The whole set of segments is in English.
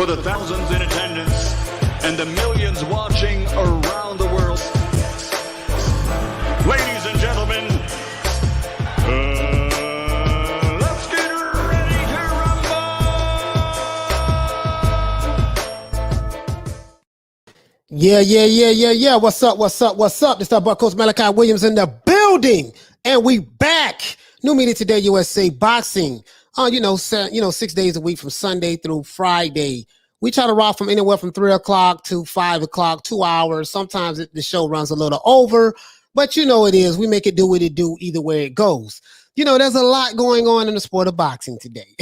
For the thousands in attendance and the millions watching around the world, ladies and gentlemen, let's get ready to rumble! Yeah. What's up? This is Buck Coach Malachi Williams in the building, and we back. New media today, USA Boxing. 6 days a week from Sunday through Friday. We try to rock from anywhere from 3 o'clock to 5 o'clock, 2 hours. Sometimes the show runs a little over, but it is. We make it do what it do either way it goes. There's a lot going on in the sport of boxing today.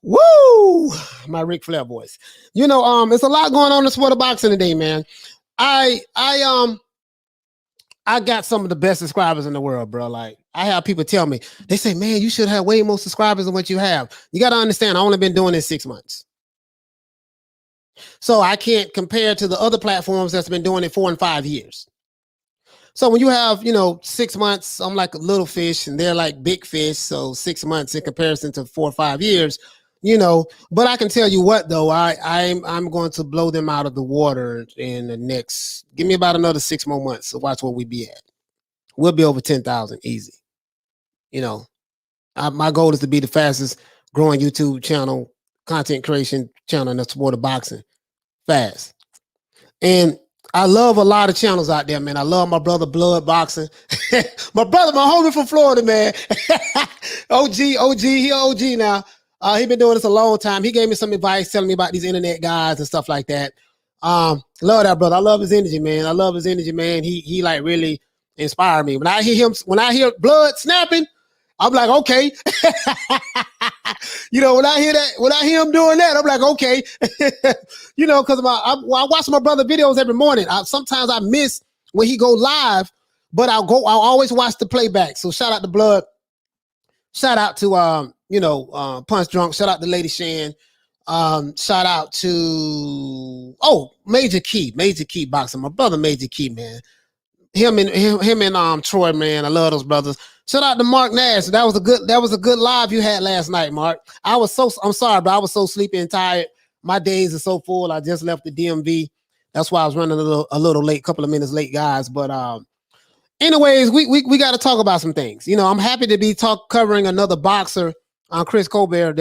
Woo! My Ric Flair voice. It's a lot going on in the sport of boxing today, man. I got some of the best subscribers in the world, bro. Like, I have people tell me, they say, man, you should have way more subscribers than what you have. You got to understand, I only been doing this 6 months. So I can't compare to the other platforms that's been doing it 4 and 5 years. So when you have, 6 months, I'm like a little fish and they're like big fish. So 6 months in comparison to 4 or 5 years, but I can tell you what, though, I'm going to blow them out of the water in the next, give me about another 6 more months. So watch where we be at. We'll be over 10,000 easy. My goal is to be the fastest growing YouTube channel, content creation channel in the sport of boxing. Fast. And I love a lot of channels out there, man. I love my brother Blood Boxing. My homie from Florida, man. OG, he OG now. He been doing this a long time. He gave me some advice, telling me about these internet guys and stuff like that. Love that brother. I love his energy, man. He like really inspired me. When I hear blood snapping, I'm like, okay. When I hear him doing that, I'm like, okay. Because I watch my brother videos every morning. Sometimes I miss when he go live, but I'll always watch the playback. So shout out to Blood. Shout out to Punch Drunk. Shout out to Lady Shan. Shout out to Major Key Boxing. My brother Major Key, man. Him and Troy, man. I love those brothers. Shout out to Mark Nash. That was a good live you had last night, Mark. I'm sorry, but I was so sleepy and tired. My days are so full. I just left the DMV. That's why I was running a little late, couple of minutes late, guys. But anyways, we got to talk about some things. I'm happy to be covering another boxer, Chris Colbert,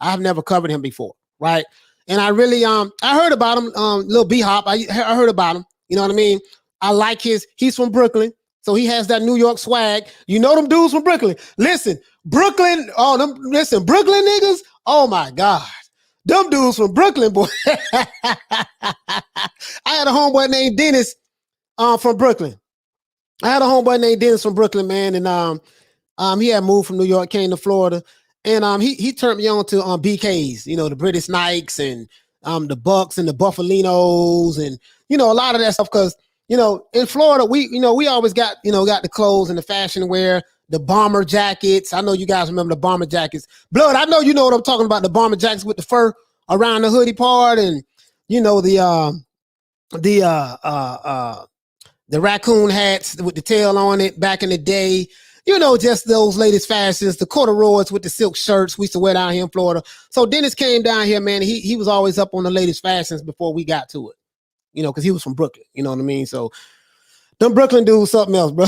I've never covered him before, right? And I really I heard about him, little B-Hop. I heard about him. You know what I mean? I like he's from Brooklyn, so he has that New York swag. Them dudes from Brooklyn. Listen, Brooklyn niggas. Oh my God. Them dudes from Brooklyn, boy. I had a homeboy named Dennis from Brooklyn. Man, and he had moved from New York, came to Florida, and he turned me on to BKs, the British Knights and the Bucks and the Buffalinos and a lot of that stuff, because in Florida we always got the clothes and the fashion wear, the bomber jackets. I know you guys remember the bomber jackets. Blood, I know you know what I'm talking about, the bomber jackets with the fur around the hoodie part, and the raccoon hats with the tail on it back in the day. Just those latest fashions, the corduroys with the silk shirts we used to wear down here in Florida. So Dennis came down here, man. He was always up on the latest fashions before we got to it, because he was from Brooklyn. You know what I mean? So them Brooklyn dudes, something else, bro.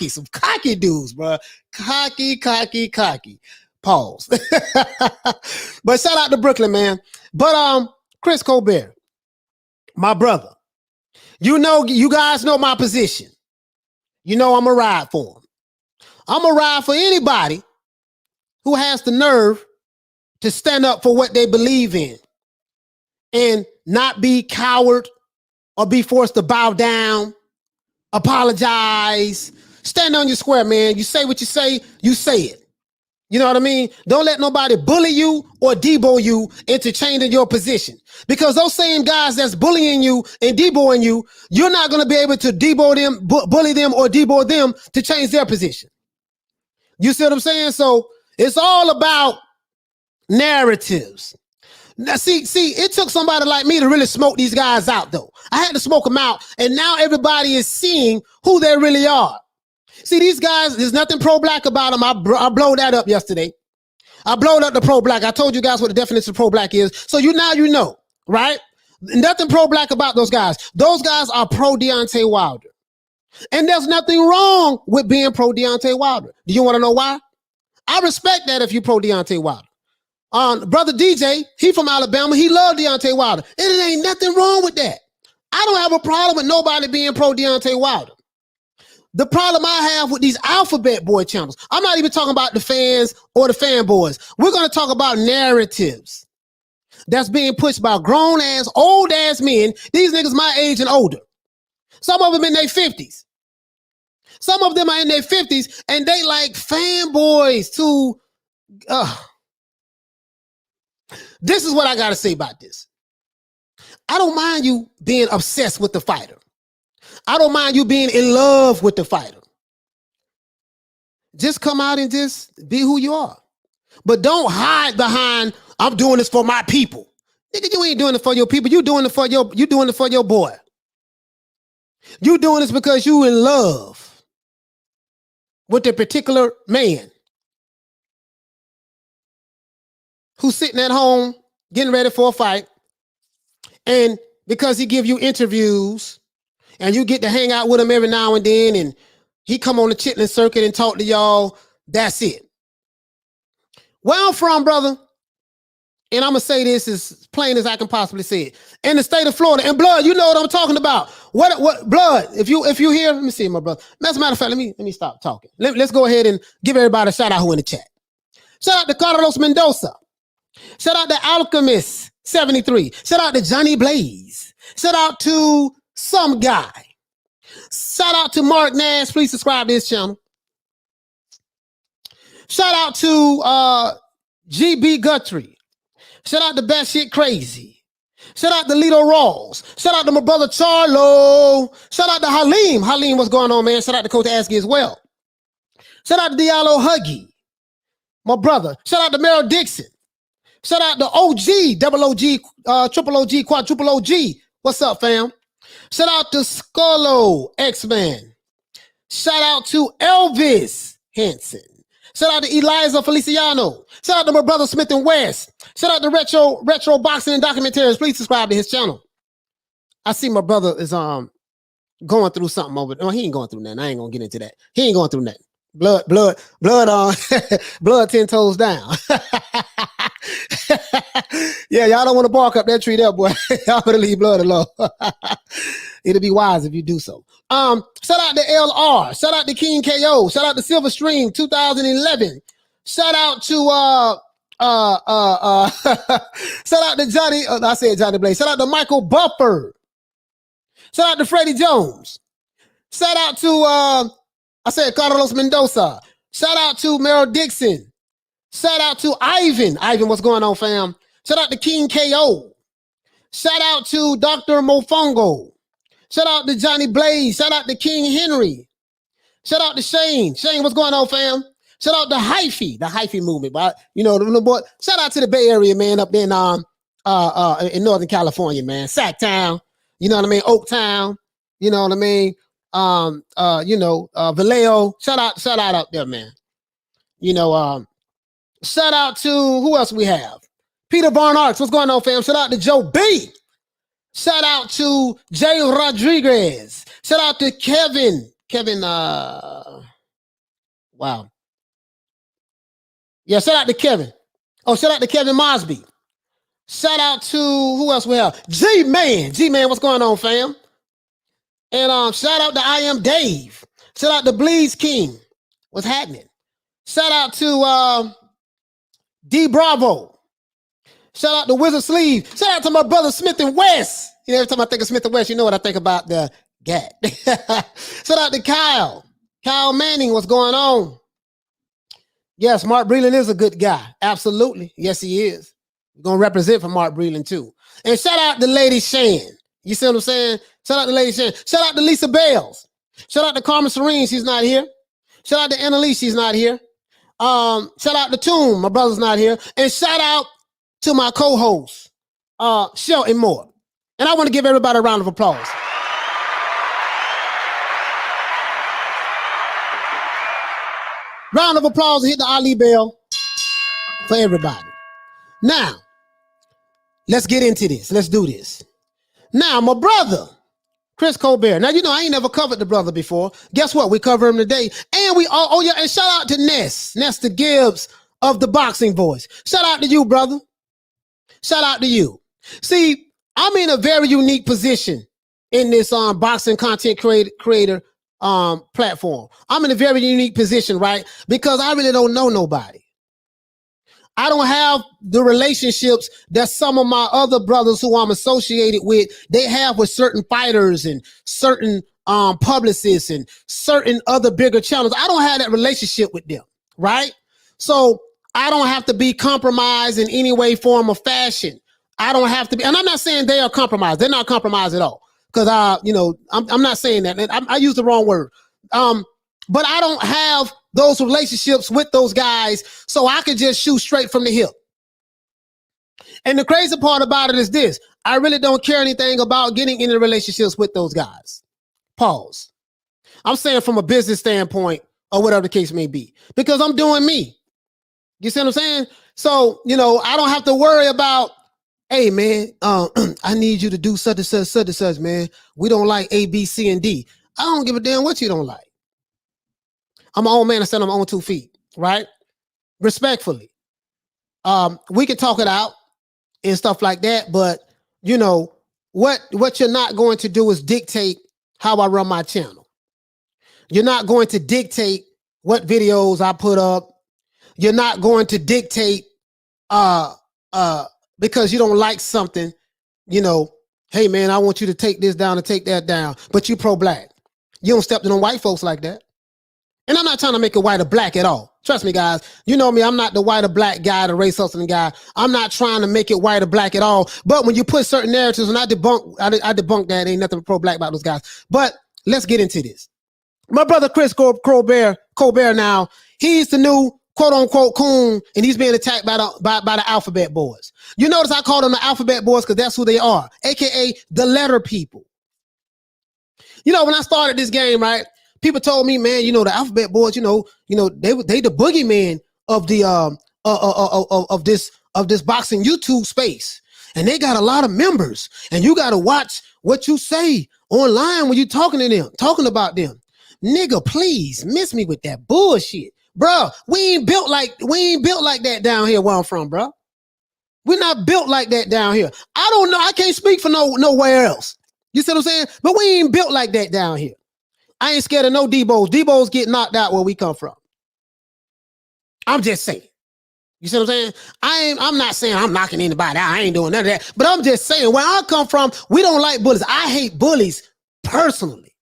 Some cocky dudes, bro. Cocky. Pause. But shout out to Brooklyn, man. But Chris Colbert, my brother. You guys know my position. I'm a ride for him. I'm a ride for anybody who has the nerve to stand up for what they believe in and not be coward or be forced to bow down, apologize, stand on your square, man. You say what you say it. You know what I mean? Don't let nobody bully you or debo you into changing your position. Because those same guys that's bullying you and deboing you, you're not going to be able to debo them, bully them or debo them to change their position. You see what I'm saying? So it's all about narratives. Now, see, it took somebody like me to really smoke these guys out, though. I had to smoke them out, and now everybody is seeing who they really are. See, these guys, there's nothing pro-black about them. I blow that up yesterday. I blowed up the pro-black. I told you guys what the definition of pro-black is. So now you know, right? Nothing pro-black about those guys. Those guys are pro-Deontay Wilder. And there's nothing wrong with being pro-Deontay Wilder. Do you want to know why? I respect that if you pro-Deontay Wilder. Brother DJ, he from Alabama. He loved Deontay Wilder. And it ain't nothing wrong with that. I don't have a problem with nobody being pro-Deontay Wilder. The problem I have with these alphabet boy channels, I'm not even talking about the fans or the fanboys. We're going to talk about narratives that's being pushed by grown-ass, old-ass men. These niggas my age and older. Some of them in their 50s. Some of them are in their 50s, and they like fanboys to... This is what I got to say about this. I don't mind you being obsessed with the fighter. I don't mind you being in love with the fighter. Just come out and just be who you are. But don't hide behind, I'm doing this for my people. Nigga, you ain't doing it for your people. You doing it for your boy. You doing this because you in love with a particular man who's sitting at home getting ready for a fight. And because he give you interviews and you get to hang out with him every now and then, and he come on the chitlin circuit and talk to y'all, that's it. Where I'm from, brother, and I'm going to say this as plain as I can possibly say it, in the state of Florida, and Blood, you know what I'm talking about. What Blood, if you hear, let me see, my brother. As a matter of fact, let me stop talking. Let's go ahead and give everybody a shout out who in the chat. Shout out to Carlos Mendoza. Shout out to Alchemist 73. Shout out to Johnny Blaze. Shout out to some guy. Shout out to Mark Nash. Please subscribe to his channel. Shout out to GB Guthrie. Shout out to Batshit Crazy. Shout out to Lito Rawls. Shout out to my brother Charlo. Shout out to Halim. Halim, what's going on, man? Shout out to Coach Askey as well. Shout out to Diallo Huggy, my brother. Shout out to Merrill Dixon. Shout out to OG, double OG, triple OG, quadruple OG. What's up, fam? Shout out to Scullo, X-Man. Shout out to Elvis Henson. Shout out to Eliza Feliciano. Shout out to my brother Smith and West. Shout out to Retro Boxing and Documentaries. Please subscribe to his channel. I see my brother is going through something over there. No, he ain't going through nothing. I ain't gonna get into that. He ain't going through nothing. Blood on blood 10 toes down. Yeah, y'all don't want to bark up that tree there, boy. Y'all better leave Blood alone. It'll be wise if you do so. Shout out to LR. Shout out to King KO. Shout out to Silver Stream 2011. Shout out to shout out to Johnny. I said Johnny Blaze. Shout out to Michael Buffer. Shout out to Freddie Jones. Shout out to I said Carlos Mendoza. Shout out to Merrill Dixon. Shout out to Ivan. Ivan, what's going on, fam? Shout out to King KO. Shout out to Dr. Mofongo. Shout out to Johnny Blaze. Shout out to King Henry. Shout out to Shane. Shane, what's going on, fam? Shout out to Hyphy, the Hyphy movement. But you know, the boy. Shout out to the Bay Area, man, up there in Northern California, man. Sacktown. You know what I mean? Oaktown. You know what I mean? Vallejo. Shout out up there, man. You know, shout out to who else we have? Peter Barnarts. What's going on, fam? Shout out to Joe B. Shout out to Jay Rodriguez. Shout out to Kevin. Wow. Yeah, shout out to Kevin. Oh, shout out to Kevin Mosby. Shout out to who else we have? G-Man. G-Man, what's going on, fam? And shout out to I Am Dave. Shout out to Bleeds King. What's happening? Shout out to D Bravo. Shout out to Wizard Sleeve. Shout out to my brother Smith and West. You know, every time I think of Smith and West, you know what I think about the GAT. Shout out to Kyle. Kyle Manning, what's going on? Yes, Mark Breland is a good guy. Absolutely. Yes, he is. We're going to represent for Mark Breland, too. And shout out to Lady Shan. You see what I'm saying? Shout out to Lady Shan. Shout out to Lisa Bales. Shout out to Carmen Serene. She's not here. Shout out to Annalise. She's not here. Shout out to Toom. My brother's not here. And shout out to my co-host, Shelton Moore. And I want to give everybody a round of applause. Round of applause and hit the Ali bell for everybody. Now, let's get into this. Let's do this. Now, my brother, Chris Colbert. Now, you know, I ain't never covered the brother before. Guess what? We cover him today. And we all, oh yeah, and shout out to Nestor Gibbs of the Boxing Voice. Shout out to you, brother. Shout out to you. See, I'm in a very unique position in this boxing content creator platform. I'm in a very unique position, right? Because I really don't know nobody. I don't have the relationships that some of my other brothers who I'm associated with, they have with certain fighters and certain publicists and certain other bigger channels. I don't have that relationship with them, right? So I don't have to be compromised in any way, form, or fashion. I don't have to be, and I'm not saying they are compromised. They're not compromised at all. Because you know, I'm not saying that. I used the wrong word. But I don't have those relationships with those guys, so I can just shoot straight from the hip. And the crazy part about it is this: I really don't care anything about getting into relationships with those guys. Pause. I'm saying from a business standpoint or whatever the case may be, because I'm doing me. You see what I'm saying? So, you know, I don't have to worry about, hey man, I need you to do such and such, man. We don't like A, B, C, and D. I don't give a damn what you don't like. I'm my own man. I stand on my own 2 feet, right? Respectfully. We can talk it out and stuff like that, but you know, what you're not going to do is dictate how I run my channel. You're not going to dictate what videos I put up. You're not going to dictate because you don't like something, you know, hey man, I want you to take this down and take that down, but you pro-black. You don't step to no white folks like that. And I'm not trying to make it white or black at all. Trust me, guys. You know me. I'm not the white or black guy, the race hustling guy. I'm not trying to make it white or black at all. But when you put certain narratives, and I debunk that. Ain't nothing pro-black about those guys. But let's get into this. My brother Chris Colbert now, he's the new quote-unquote coon, and he's being attacked by the alphabet boys. You notice I call them the alphabet boys because that's who they are, a.k.a. the letter people. You know, when I started this game, right, people told me, man, you know, the alphabet boys, you know, they the boogeyman of the of this boxing YouTube space, and they got a lot of members, and you got to watch what you say online when you're talking to them, talking about them. Nigga, please miss me with that bullshit, bro. We ain't built like that down here where I'm from, bro. We're not built like that down here. I don't know. I can't speak for nowhere else. You see what I'm saying? But we ain't built like that down here. I ain't scared of no Debos. Debos get knocked out where we come from. I'm just saying. You see what I'm saying? I'm not saying I'm knocking anybody out. I ain't doing none of that. But I'm just saying, where I come from, we don't like bullies. I hate bullies personally.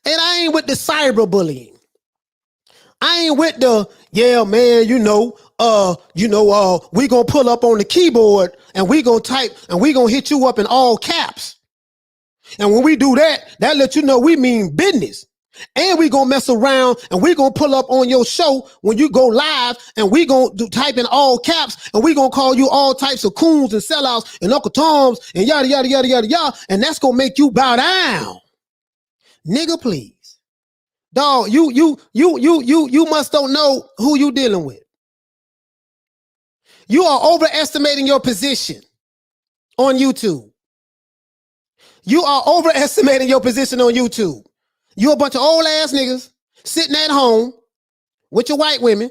And I ain't with the cyberbullying. I ain't with the, yeah, man, we gonna pull up on the keyboard and we gonna type and we gonna hit you up in all caps. And when we do that, that lets you know we mean business. And we gonna mess around and we gonna pull up on your show when you go live and we gonna type in all caps and we gonna call you all types of coons and sellouts and Uncle Toms and yada, yada, yada, yada, yada. And that's gonna make you bow down. Nigga, please. Dog, you must don't know who you dealing with. You are overestimating your position on YouTube. You are overestimating your position on YouTube. You a bunch of old ass niggas sitting at home with your white women,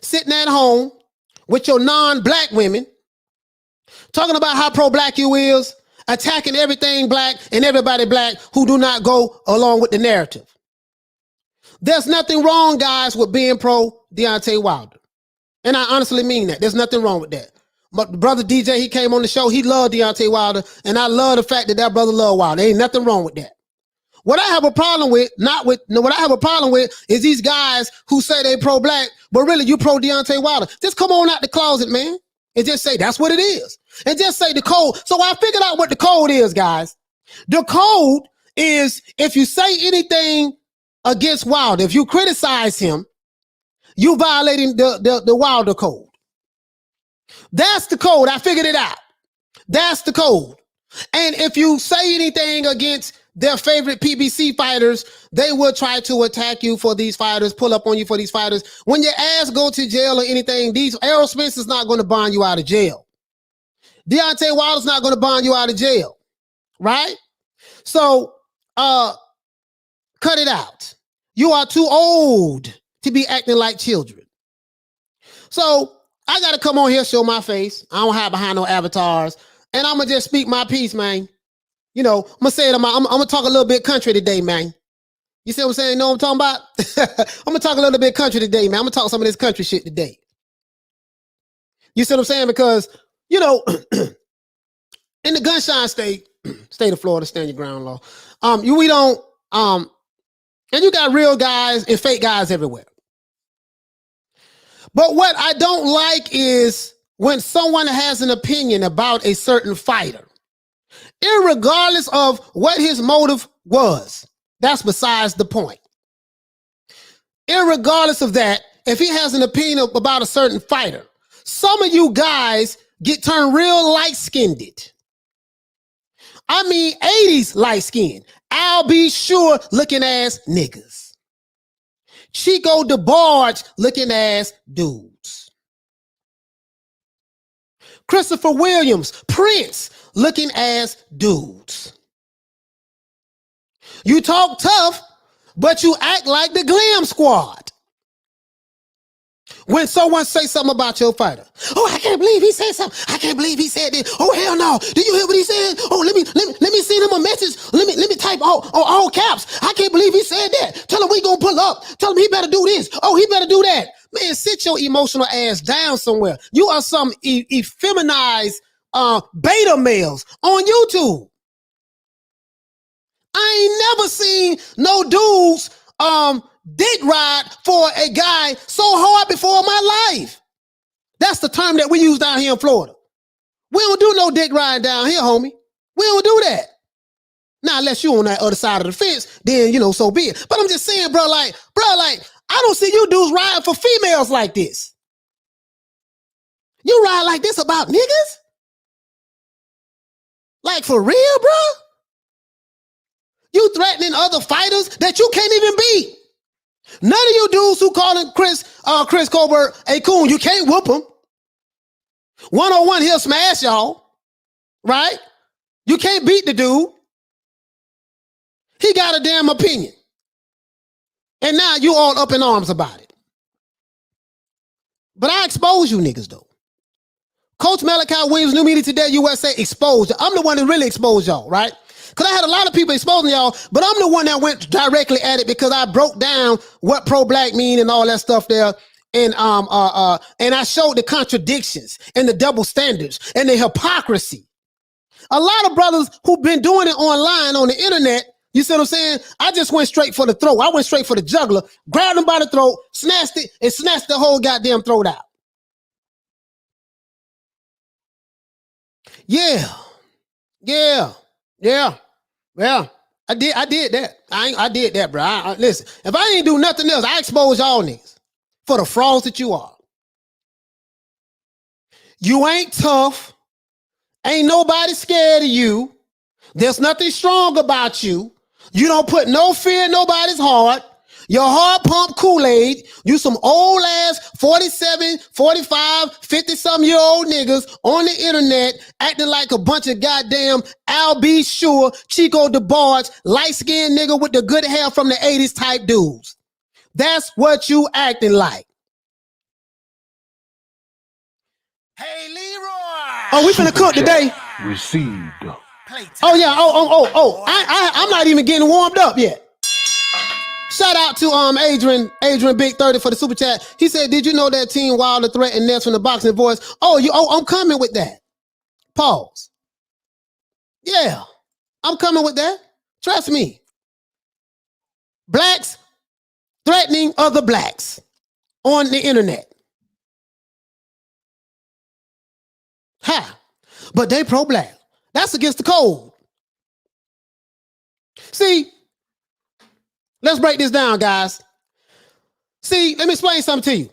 sitting at home with your non-black women, talking about how pro-black you is, attacking everything black and everybody black who do not go along with the narrative. There's nothing wrong, guys, with being pro Deontay Wilder. And I honestly mean that. There's nothing wrong with that. My brother DJ, he came on the show. He loved Deontay Wilder. And I love the fact that brother loved Wilder. There ain't nothing wrong with that. What I have a problem with, what I have a problem with is these guys who say they pro-black, but really you pro Deontay Wilder. Just come on out the closet, man. And just say that's what it is. And just say the code. So I figured out what the code is, guys. The code is if you say anything against Wilder, if you criticize him, you violating the Wilder code. That's the code. I figured it out. That's the code. And if you say anything against their favorite PBC fighters, they will try to attack you for these fighters, pull up on you for these fighters. When your ass go to jail or anything, Errol Spence is not going to bond you out of jail. Deontay Wilder's not going to bond you out of jail, right? So, cut it out. You are too old to be acting like children. So, I got to come on here, show my face. I don't hide behind no avatars. And I'm going to just speak my piece, man. You know, I'm going to say it. I'm going to talk a little bit country today, man. You see what I'm saying? You know what I'm talking about? I'm going to talk a little bit country today, man. I'm going to talk some of this country shit today. You see what I'm saying? Because, you know, in the gunshine state of Florida, stand your ground law. And you got real guys and fake guys everywhere. But what I don't like is when someone has an opinion about a certain fighter, irregardless of what his motive was. That's besides the point. Irregardless of that, if he has an opinion about a certain fighter, some of you guys get turned real light-skinned. I mean 80s light-skinned. I'll be sure looking ass niggas. Chico DeBarge looking ass dudes. Christopher Williams, Prince looking ass dudes. You talk tough, but you act like the Glam Squad. When someone say something about your fighter, oh, I can't believe he said something. I can't believe he said this. Oh, hell no. Did you hear what he said? Oh, let me send him a message. Let me type all caps. I can't believe he said that. Tell him we gonna pull up. Tell him he better do this. Oh, he better do that. Man, sit your emotional ass down somewhere. You are some effeminized beta males on YouTube. I ain't never seen no dudes dick ride for a guy so hard before in my life. That's the term that we use down here in Florida. We don't do no dick riding down here, homie. We don't do that. Now, unless you on that other side of the fence, then, you know, so be it. But I'm just saying, bro, I don't see you dudes riding for females like this. You ride like this about niggas? Like, for real, bro? You threatening other fighters that you can't even beat. None of you dudes who calling Chris Colbert a coon, you can't whoop him. 1-on-1, he'll smash y'all, right? You can't beat the dude. He got a damn opinion. And now you all up in arms about it. But I expose you niggas, though. Coach Malachi Williams, New Media Today, USA, exposed. I'm the one that really exposed y'all, right? Because I had a lot of people exposing y'all, but I'm the one that went directly at it because I broke down what pro-black mean and all that stuff there. And I showed the contradictions and the double standards and the hypocrisy. A lot of brothers who've been doing it online on the internet, you see what I'm saying? I just went straight for the throat. I went straight for the jugular, grabbed him by the throat, snatched it, and snatched the whole goddamn throat out. Yeah. I did that. I did that, bro. Listen, if I ain't do nothing else, I expose y'all niggas for the frauds that you are. You ain't tough. Ain't nobody scared of you. There's nothing strong about you. You don't put no fear in nobody's heart. Your heart pump Kool-Aid. You some old ass 47, 45, 50-some-year-old niggas on the internet acting like a bunch of goddamn I'll be sure Chico DeBarge, light-skinned nigga with the good hair from the 80s type dudes. That's what you acting like. Hey, Leroy. Oh, we finna cook today. Received. Oh, yeah. I'm not even getting warmed up yet. Shout out to Adrian Big 30 for the super chat. He said, "Did you know that Team Wilder threatened Ness from the boxing voice?" I'm coming with that. Pause. Yeah, I'm coming with that. Trust me. Blacks threatening other blacks on the internet. Ha! But they pro-black. That's against the code. See. Let's break this down, guys. See, let me explain something to you.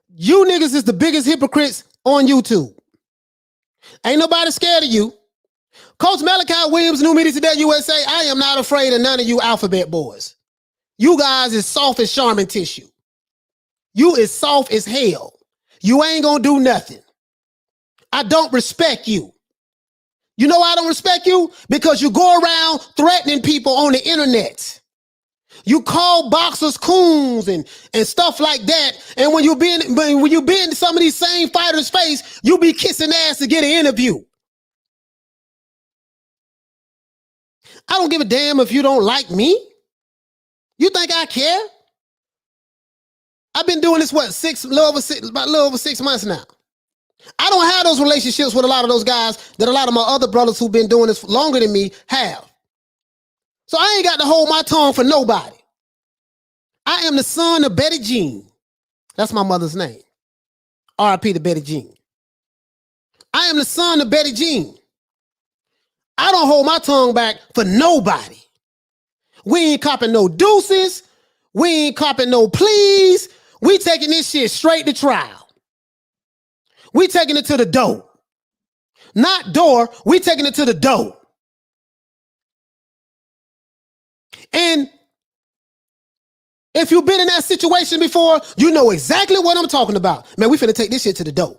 You niggas is the biggest hypocrites on YouTube. Ain't nobody scared of you. Coach Malachi Williams, New Media Today USA, I am not afraid of none of you alphabet boys. You guys is soft as Charmin tissue. You is soft as hell. You ain't gonna do nothing. I don't respect you. You know why I don't respect you? Because you go around threatening people on the internet. You call boxers coons and stuff like that. And when you be in some of these same fighters' face, you be kissing ass to get an interview. I don't give a damn if you don't like me. You think I care? I've been doing this, about a little over 6 months now. I don't have those relationships with a lot of those guys that a lot of my other brothers who've been doing this longer than me have. So I ain't got to hold my tongue for nobody. I am the son of Betty Jean. That's my mother's name. R.I.P. to Betty Jean. I am the son of Betty Jean. I don't hold my tongue back for nobody. We ain't copping no deuces. We ain't copping no pleas. We taking this shit straight to trial. We taking it to the door. Not door, we taking it to the door. And if you've been in that situation before, you know exactly what I'm talking about. Man, we finna take this shit to the door.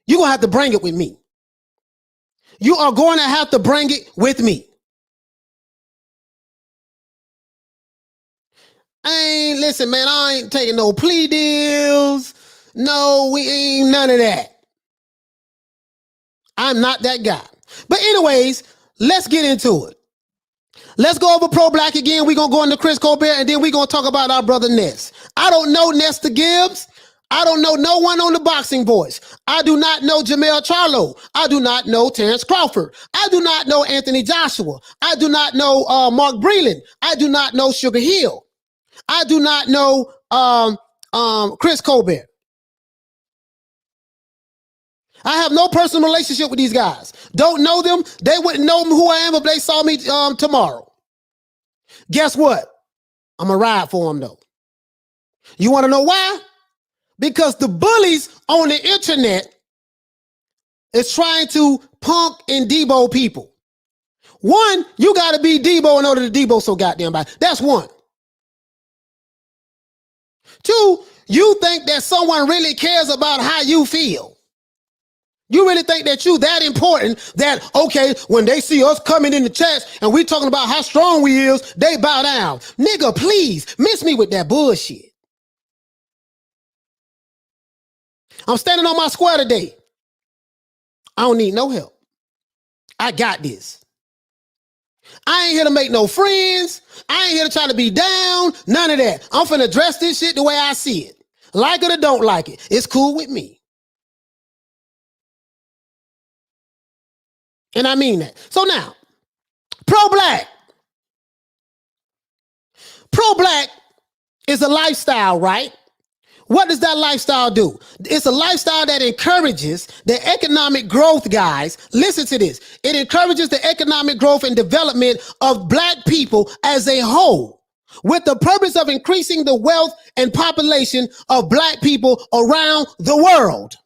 You're gonna have to bring it with me. You are going to have to bring it with me. Listen, man, I ain't taking no plea deals. No, we ain't none of that. I'm not that guy. But anyways, let's get into it. Let's go over pro-black again. We're going to go into Chris Colbert, and then we're going to talk about our brother Ness. I don't know Nesta Gibbs. I don't know no one on the Boxing Voice. I do not know Jamel Charlo. I do not know Terrence Crawford. I do not know Anthony Joshua. I do not know Mark Breland. I do not know Sugar Hill. I do not know Chris Colbert. I have no personal relationship with these guys. Don't know them. They wouldn't know who I am if they saw me tomorrow. Guess what? I'm going to ride for them, though. You want to know why? Because the bullies on the internet is trying to punk and debo people. One, you got to be Debo in order to Debo so goddamn bad. That's one. Two, you think that someone really cares about how you feel. You really think that you that important that, okay, when they see us coming in the chat and we talking about how strong we is, they bow down. Nigga, please, miss me with that bullshit. I'm standing on my square today. I don't need no help. I got this. I ain't here to make no friends. I ain't here to try to be down. None of that. I'm finna address this shit the way I see it. Like it or don't like it. It's cool with me. And I mean that. So now, pro-black. Pro-black is a lifestyle, right? What does that lifestyle do? It's a lifestyle that encourages the economic growth, guys. Listen to this. It encourages the economic growth and development of black people as a whole, with the purpose of increasing the wealth and population of black people around the world.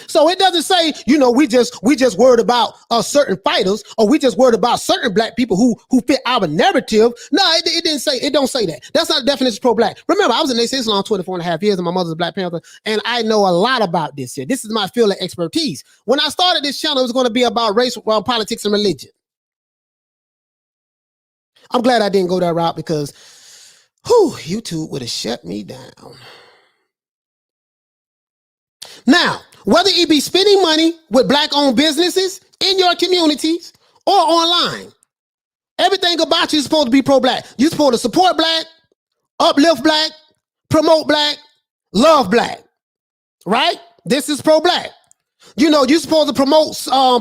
So it doesn't say, you know, we just worried about certain fighters, or we just worried about certain black people who fit our narrative. No, it didn't say, it don't say that. That's not the definition of pro-black. Remember, I was in Nation Islam 24 and a half years, and my mother's a Black Panther, and I know a lot about this here. This is my field of expertise. When I started this channel, it was going to be about race, politics, and religion. I'm glad I didn't go that route because, YouTube would have shut me down. Now, whether you be spending money with black-owned businesses in your communities or online, everything about you is supposed to be pro-black. You're supposed to support black, uplift black, promote black, love black, right? This is pro-black. You know, you're supposed to promote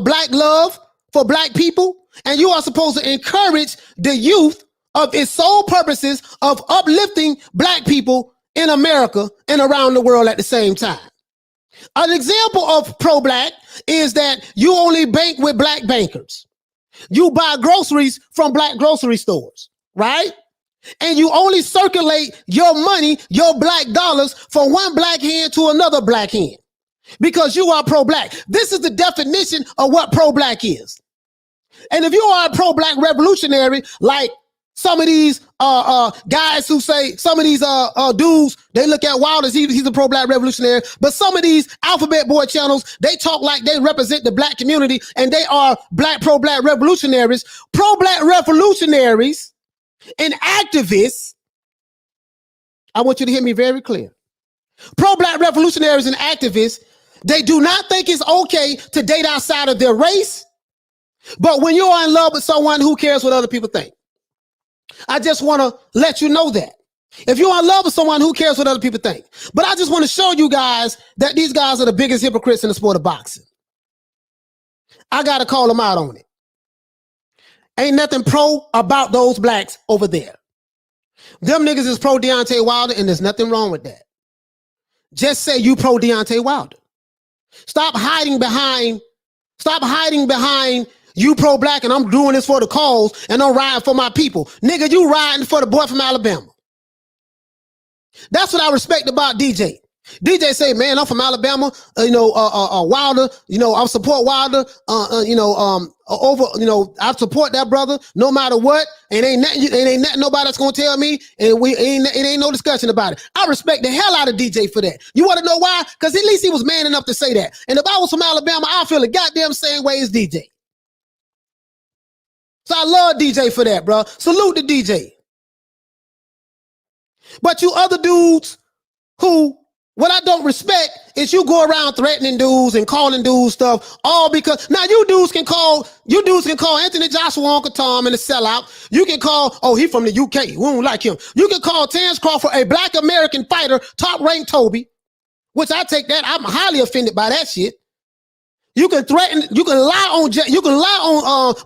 black love for black people, and you are supposed to encourage the youth of its sole purposes of uplifting black people in America and around the world at the same time. An example of pro-black is that you only bank with black bankers. You buy groceries from black grocery stores, right? And you only circulate your money, your black dollars, from one black hand to another black hand because you are pro-black. This is the definition of what pro-black is. And if you are a pro-black revolutionary, like some of these guys who say, some of these dudes, they look at Wilder as he's a pro-black revolutionary, but some of these alphabet boy channels, they talk like they represent the black community and they are pro-black revolutionaries. Pro-black revolutionaries and activists, I want you to hear me very clear. Pro-black revolutionaries and activists, they do not think it's okay to date outside of their race, but when you're in love with someone, who cares what other people think? I just want to let you know that. If you're in love with someone, who cares what other people think? But I just want to show you guys that these guys are the biggest hypocrites in the sport of boxing. I got to call them out on it. Ain't nothing pro about those blacks over there. Them niggas is pro Deontay Wilder, and there's nothing wrong with that. Just say you pro Deontay Wilder. Stop hiding behind you pro-black and I'm doing this for the cause and I'm riding for my people. Nigga, you riding for the boy from Alabama. That's what I respect about DJ. DJ say, man, I'm from Alabama, Wilder, I support Wilder, I support that brother no matter what. And ain't nothing nobody that's gonna tell me, and it ain't no discussion about it. I respect the hell out of DJ for that. You want to know why? Because at least he was man enough to say that. And if I was from Alabama, I feel the goddamn same way as DJ. So I love DJ for that, bro. Salute to DJ. But you other dudes who, what I don't respect is you go around threatening dudes and calling dudes stuff, all because now you dudes can call Anthony Joshua Uncle Tom and a sellout. You can call, oh, he from the UK. We don't like him. You can call Terrence Crawford a black American fighter, top ranked Toby, which I take that. I'm highly offended by that shit. You can threaten, you can lie on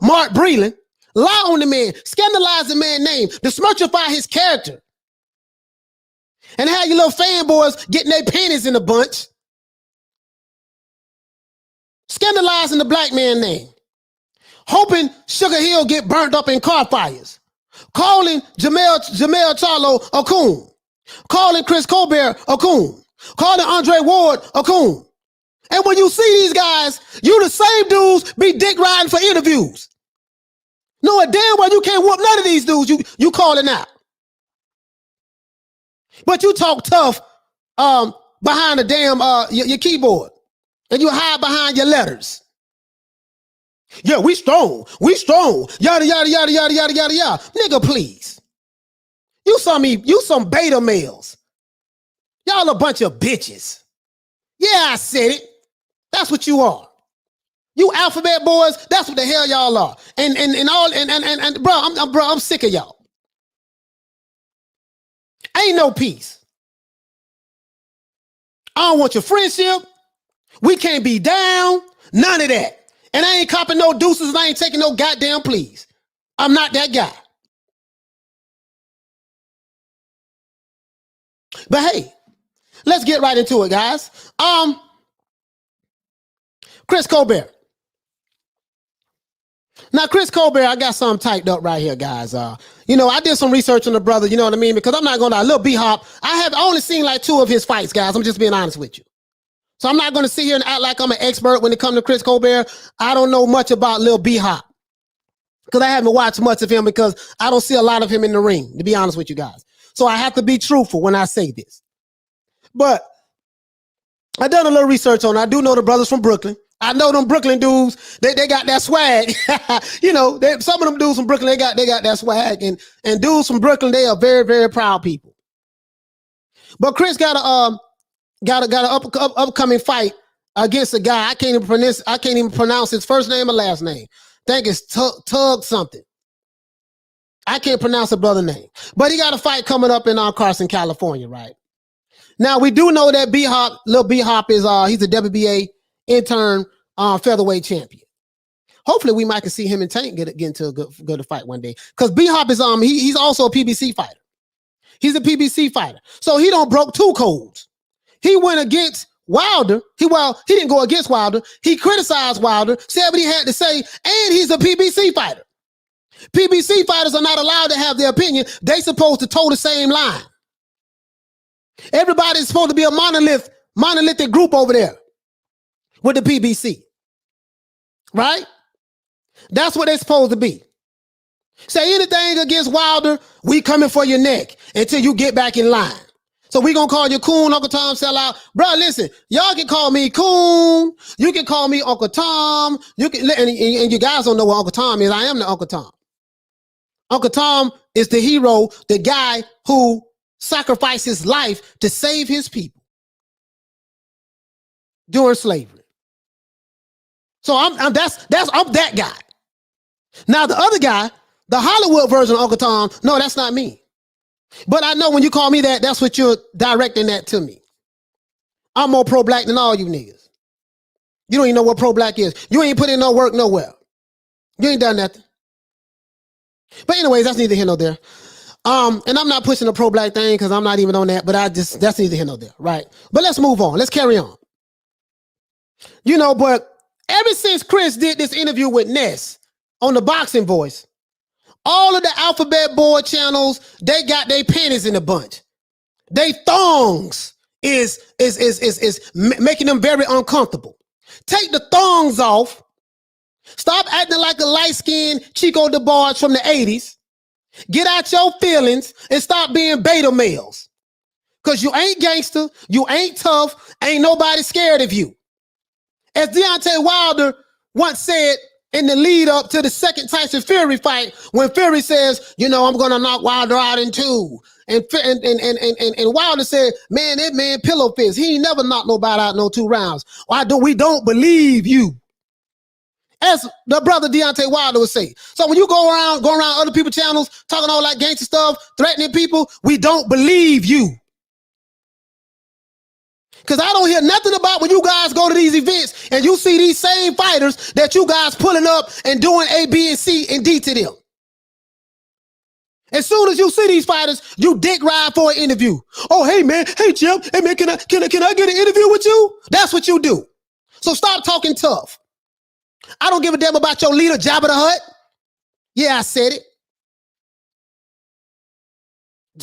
Mark Breland, lie on the man, scandalize the man's name, dismerchify his character. And have your little fanboys getting their panties in a bunch, scandalizing the black man's name, hoping Sugar Hill get burnt up in car fires, calling Jamel Charlo a coon, calling Chris Colbert a coon, calling Andre Ward a coon. And when you see these guys, you the same dudes be dick riding for interviews. Knowing damn well you can't whoop none of these dudes you calling out. But you talk tough behind the damn your keyboard, and you hide behind your letters. Yeah, we strong, yada yada yada yada yada yada yada. Nigga, please. You some beta males. Y'all a bunch of bitches. Yeah, I said it. That's what you are. You alphabet boys. That's what the hell y'all are. And bro, I'm sick of y'all. Ain't no peace. I don't want your friendship. We can't be down. None of that. And I ain't copping no deuces and I ain't taking no goddamn pleas. I'm not that guy. But hey, let's get right into it, guys. Chris Colbert. Now, Chris Colbert, I got something typed up right here, guys. I did some research on the brother, you know what I mean? Because I'm not going to lie, Lil B-Hop, I only seen like 2 of his fights, guys. I'm just being honest with you. So I'm not going to sit here and act like I'm an expert when it comes to Chris Colbert. I don't know much about Lil B-Hop because I haven't watched much of him because I don't see a lot of him in the ring, to be honest with you guys. So I have to be truthful when I say this. But I done a little research on it. I do know the brothers from Brooklyn. I know them Brooklyn dudes, they got that swag. Some of them dudes from Brooklyn, they got that swag. And dudes from Brooklyn, they are very, very proud people. But Chris got an upcoming fight against a guy. I can't even pronounce his first name or last name. I think it's Tug something. I can't pronounce the brother name. But he got a fight coming up in Carson, California, right? Now we do know that Lil B-Hop is he's a WBA intern featherweight champion. Hopefully we might can see him and Tank get into a good fight one day. Because B-Hop is he's also a PBC fighter. He's a PBC fighter. So he don't broke 2 codes. He went against Wilder. He didn't go against Wilder. He criticized Wilder, said what he had to say, and he's a PBC fighter. PBC fighters are not allowed to have their opinion. They supposed to toe the same line. Everybody's supposed to be a monolithic group over there with the PBC. Right? That's what they're supposed to be. Say anything against Wilder, we coming for your neck until you get back in line. So we gonna call you coon, Uncle Tom, sellout. Bro, listen, y'all can call me coon. You can call me Uncle Tom. You can, and you guys don't know what Uncle Tom is. I am the Uncle Tom. Uncle Tom is the hero, the guy who sacrificed his life to save his people during slavery. So I'm that guy. Now the other guy, the Hollywood version of Uncle Tom, no, that's not me. But I know when you call me that, that's what you're directing that to me. I'm more pro-black than all you niggas. You don't even know what pro-black is. You ain't put in no work nowhere. You ain't done nothing. But anyways, that's neither here nor there. And I'm not pushing the pro-black thing because I'm not even on that, but that's neither here nor there, right? But let's move on. Let's carry on. You know, but ever since Chris did this interview with Ness on the Boxing Voice, all of the alphabet board channels, they got their panties in a bunch. They thongs is making them very uncomfortable. Take the thongs off. Stop acting like a light-skinned Chico DeBarge from the 80s. Get out your feelings and stop being beta males. Because you ain't gangster, you ain't tough, ain't nobody scared of you. As Deontay Wilder once said in the lead up to the second Tyson Fury fight, when Fury says, you know, I'm gonna knock Wilder out in 2. And Wilder said, man, that man pillow fist. He ain't never knocked nobody out in no 2 rounds. We don't believe you. As the brother Deontay Wilder would say. So when you go around other people's channels, talking all that gangster stuff, threatening people, we don't believe you. Because I don't hear nothing about when you guys go to these events and you see these same fighters that you guys pulling up and doing A, B, and C and D to them. As soon as you see these fighters, you dick ride for an interview. Oh, hey man, hey Jim, hey man, can I get an interview with you? That's what you do. So stop talking tough. I don't give a damn about your leader, Jabba the Hutt. Yeah, I said it.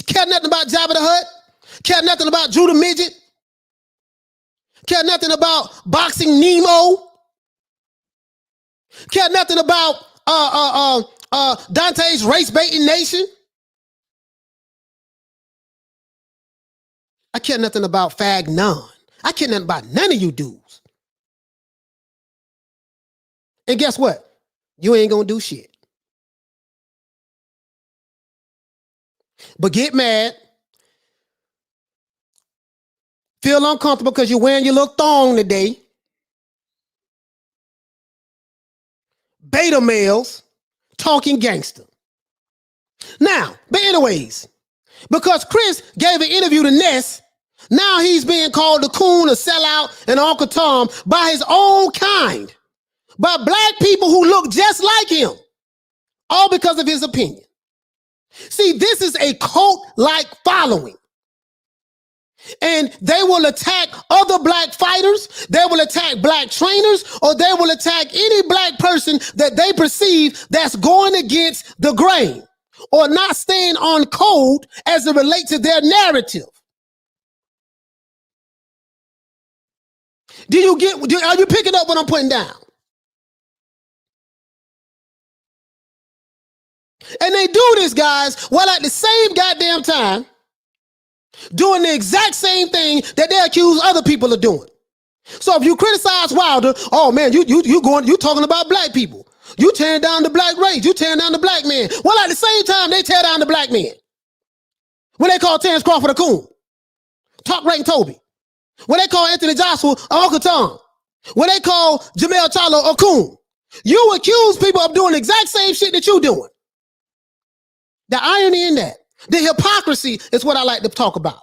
Care nothing about Jabba the Hutt. Care nothing about Judah Midget. Care nothing about Boxing Nemo. Care nothing about Dante's race baiting nation. I care nothing about Fag None. I care nothing about none of you dudes. And guess what? You ain't gonna do shit. But get mad. Feel uncomfortable because you're wearing your little thong today. Beta males talking gangster. Now, but anyways, because Chris gave an interview to Ness, now he's being called a coon, a sellout, and Uncle Tom by his own kind. By black people who look just like him. All because of his opinion. See, this is a cult-like following. And they will attack other black fighters, they will attack black trainers, or they will attack any black person that they perceive that's going against the grain or not staying on code as it relates to their narrative. Are you picking up what I'm putting down? And they do this, guys, while at the same goddamn time doing the exact same thing that they accuse other people of doing. So if you criticize Wilder, oh man, you talking about black people. You tearing down the black race. You tearing down the black man. Well, at the same time, they tear down the black man. When they call Terrence Crawford a coon. Talk right and Toby. When they call Anthony Joshua Uncle Tom. When they call Jamel Charlo a coon. You accuse people of doing the exact same shit that you doing. The irony in that. The hypocrisy is what I like to talk about.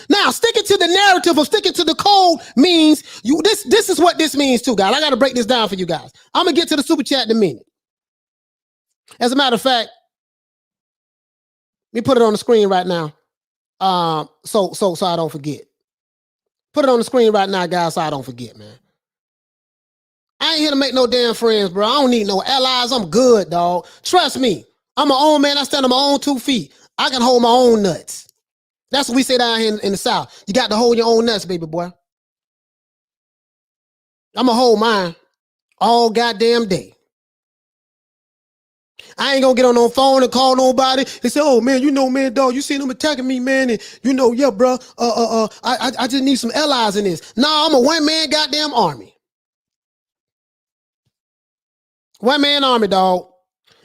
Now, sticking to the narrative or sticking to the code means this is what this means too, guys. I got to break this down for you guys. I'm going to get to the super chat in a minute. As a matter of fact, let me put it on the screen right now. So I don't forget. Put it on the screen right now, guys, so I don't forget, man. I ain't here to make no damn friends, bro. I don't need no allies. I'm good, dog. Trust me. I'm my own man. I stand on my own 2 feet. I can hold my own nuts. That's what we say down here in the South. You got to hold your own nuts, baby boy. I'm going to hold mine all goddamn day. I ain't gonna get on no phone and call nobody and say, oh man, you know, man, dog, you seen them attacking me, man, and you know, yeah, bro, I just need some allies in this. Nah, I'm a one-man goddamn army. One-man army, dog.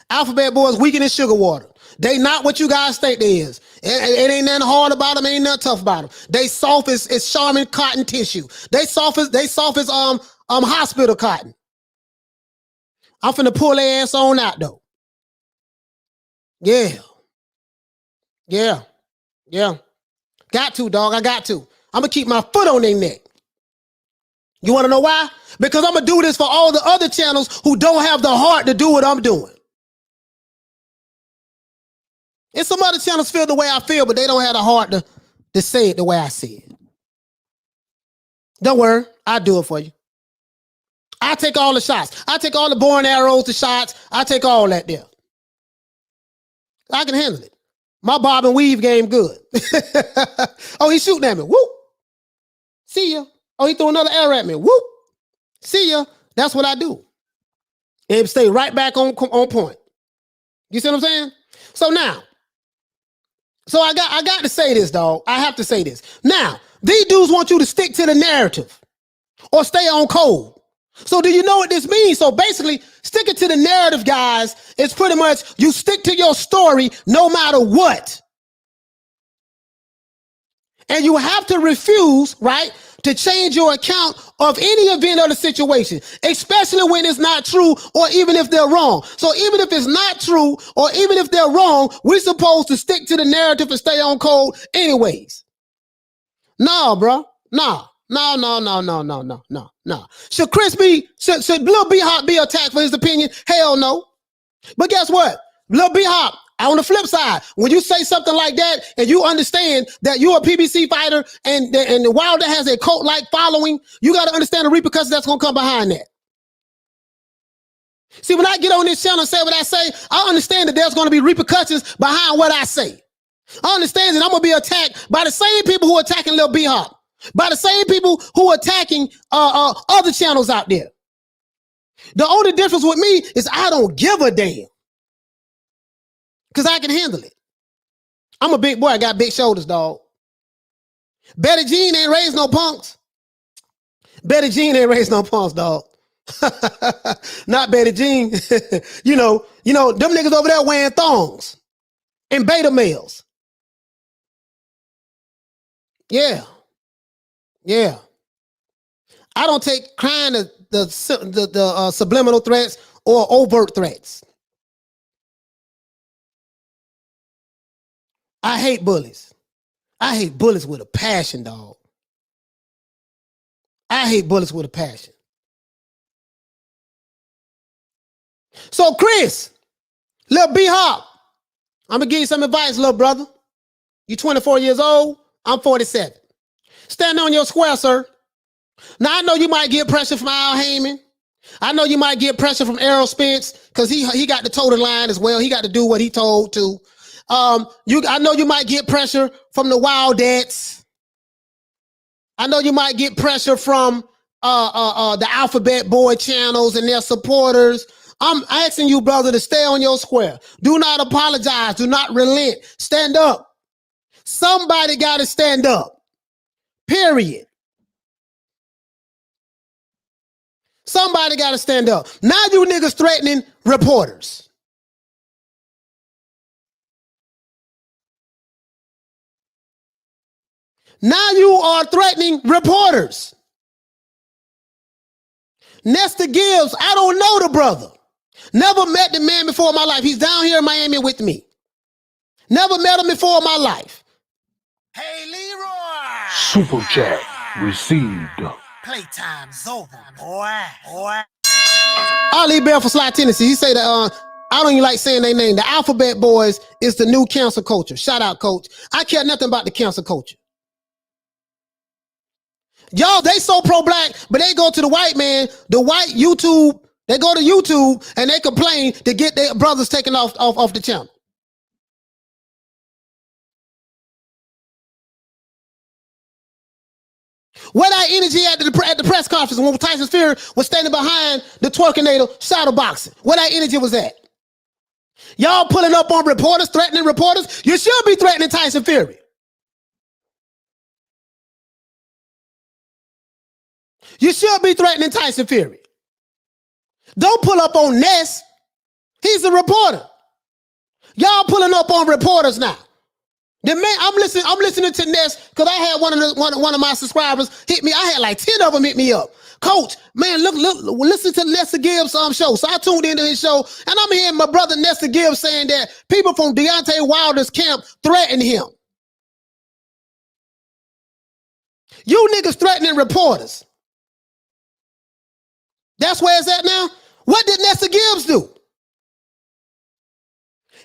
Alphabet boys weaker than sugar water. They not what you guys think they is. It ain't nothing hard about them, ain't nothing tough about them. They soft as Charmin cotton tissue. They soft as hospital cotton. I'm finna pull their ass on out though. Yeah. Got to, dog. I got to. I'm gonna keep my foot on their neck. You wanna know why? Because I'm gonna do this for all the other channels who don't have the heart to do what I'm doing. And some other channels feel the way I feel, but they don't have the heart to say it the way I say it. Don't worry, I'll do it for you. I take all the shots. I take all the bow and arrows, the shots. I take all that there. I can handle it. My bob and weave game good. Oh, he's shooting at me. Whoop. See ya. Oh, he threw another arrow at me. Whoop. See ya. That's what I do. And stay right back on point. You see what I'm saying? So now, I got to say this, dog. I have to say this. Now, these dudes want you to stick to the narrative or stay on code. So do you know what this means? So basically, sticking to the narrative, guys, is pretty much you stick to your story no matter what. And you have to refuse, right, to change your account of any event or the situation, especially when it's not true or even if they're wrong. So even if it's not true or even if they're wrong, we're supposed to stick to the narrative and stay on code anyways. No, bro. No. Should Lil B-Hop be attacked for his opinion? Hell no. But guess what? Lil B-Hop, on the flip side, when you say something like that and you understand that you're a PBC fighter and the Wilder has a cult-like following, you got to understand the repercussions that's going to come behind that. See, when I get on this channel and say what I say, I understand that there's going to be repercussions behind what I say. I understand that I'm going to be attacked by the same people who are attacking Lil B-Hop, by the same people who are attacking other channels out there. The only difference with me is I don't give a damn. Because I can handle it. I'm a big boy. I got big shoulders, dog. Betty Jean ain't raised no punks. Betty Jean ain't raised no punks, dog. Not Betty Jean. you know, them niggas over there wearing thongs and beta males. Yeah. I don't take kind of the subliminal threats or overt threats. I hate bullies. I hate bullies with a passion, dog. I hate bullies with a passion. So, Chris, Lil B-Hop, I'm going to give you some advice, little brother. You 24 years old. I'm 47. Stand on your square, sir. Now, I know you might get pressure from Al Heyman. I know you might get pressure from Errol Spence because he got to toe the line as well. He got to do what he told to. I know you might get pressure from the Wildettes. I know you might get pressure from the Alphabet Boy channels and their supporters. I'm asking you, brother, to stay on your square. Do not apologize. Do not relent. Stand up. Somebody got to stand up. Period. Somebody got to stand up. Now you niggas threatening reporters. Now you are threatening reporters. Nestor Gibbs, I don't know the brother. Never met the man before in my life. He's down here in Miami with me. Never met him before in my life. Hey, Leroy. Super chat received. Playtime's over, boy. Ali Bell for Sly Tennessee. He say that I don't even like saying their name. The Alphabet Boys is the new cancel culture. Shout out, coach. I care nothing about the cancel culture. Y'all, they so pro-black, but they go to the white man, the white YouTube, they go to YouTube and they complain to get their brothers taken off the channel. Where that energy at the press conference when Tyson Fury was standing behind the twerkinator shadow boxing? Where that energy was at? Y'all pulling up on reporters, threatening reporters. You should be threatening Tyson Fury. You should be threatening Tyson Fury. Don't pull up on Ness. He's a reporter. Y'all pulling up on reporters now. The man, I'm listening to Ness because I had one of my subscribers hit me. I had like 10 of them hit me up. Coach, man, look, listen to Nestor Gibbs' show. So I tuned into his show, and I'm hearing my brother Nestor Gibbs saying that people from Deontay Wilder's camp threaten him. You niggas threatening reporters. That's where it's at now. What did Nestor Gibbs do?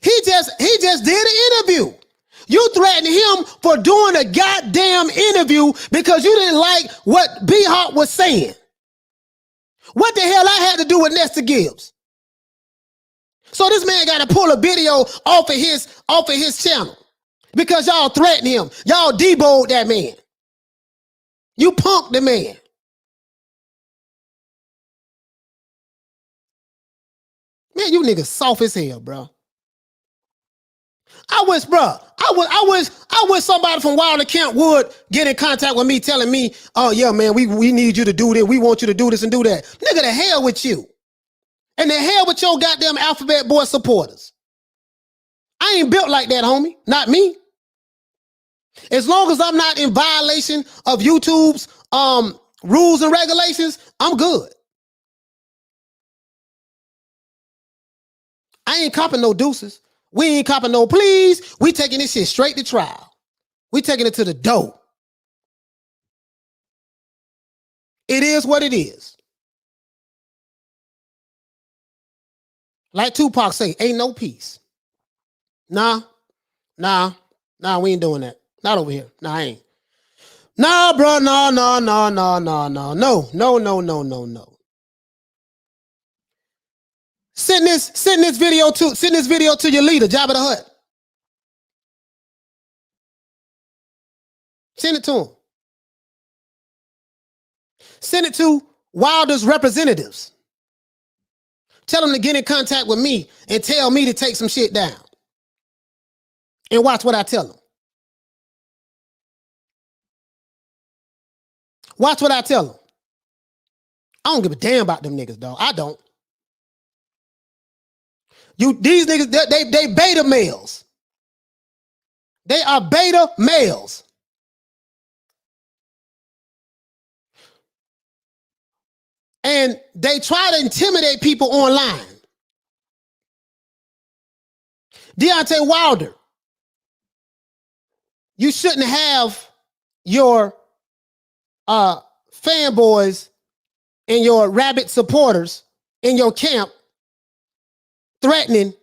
He just did an interview. You threatened him for doing a goddamn interview because you didn't like what B-Hawk was saying. What the hell I had to do with Nestor Gibbs? So this man got to pull a video off of his channel because y'all threatened him. Y'all deboed that man. You punked the man. Man, you niggas soft as hell, bro. I wish somebody from Wilder Camp would get in contact with me telling me, oh yeah, man, we need you to do this. We want you to do this and do that. Nigga, the hell with you. And the hell with your goddamn Alphabet Boy supporters. I ain't built like that, homie. Not me. As long as I'm not in violation of YouTube's rules and regulations, I'm good. I ain't copping no deuces. We ain't copping no please. We taking this shit straight to trial. We taking it to the door. It is what it is. Like Tupac say, ain't no peace. Nah, we ain't doing that. Not over here. Nah, I ain't. Nah, bro, no. Send this video to your leader, Jabba the Hutt. Send it to him. Send it to Wilder's representatives. Tell them to get in contact with me and tell me to take some shit down. And watch what I tell them. Watch what I tell them. I don't give a damn about them niggas, dog. I don't. These niggas, they beta males. They are beta males. And they try to intimidate people online. Deontay Wilder, you shouldn't have your fanboys and your rabid supporters in your camp threatening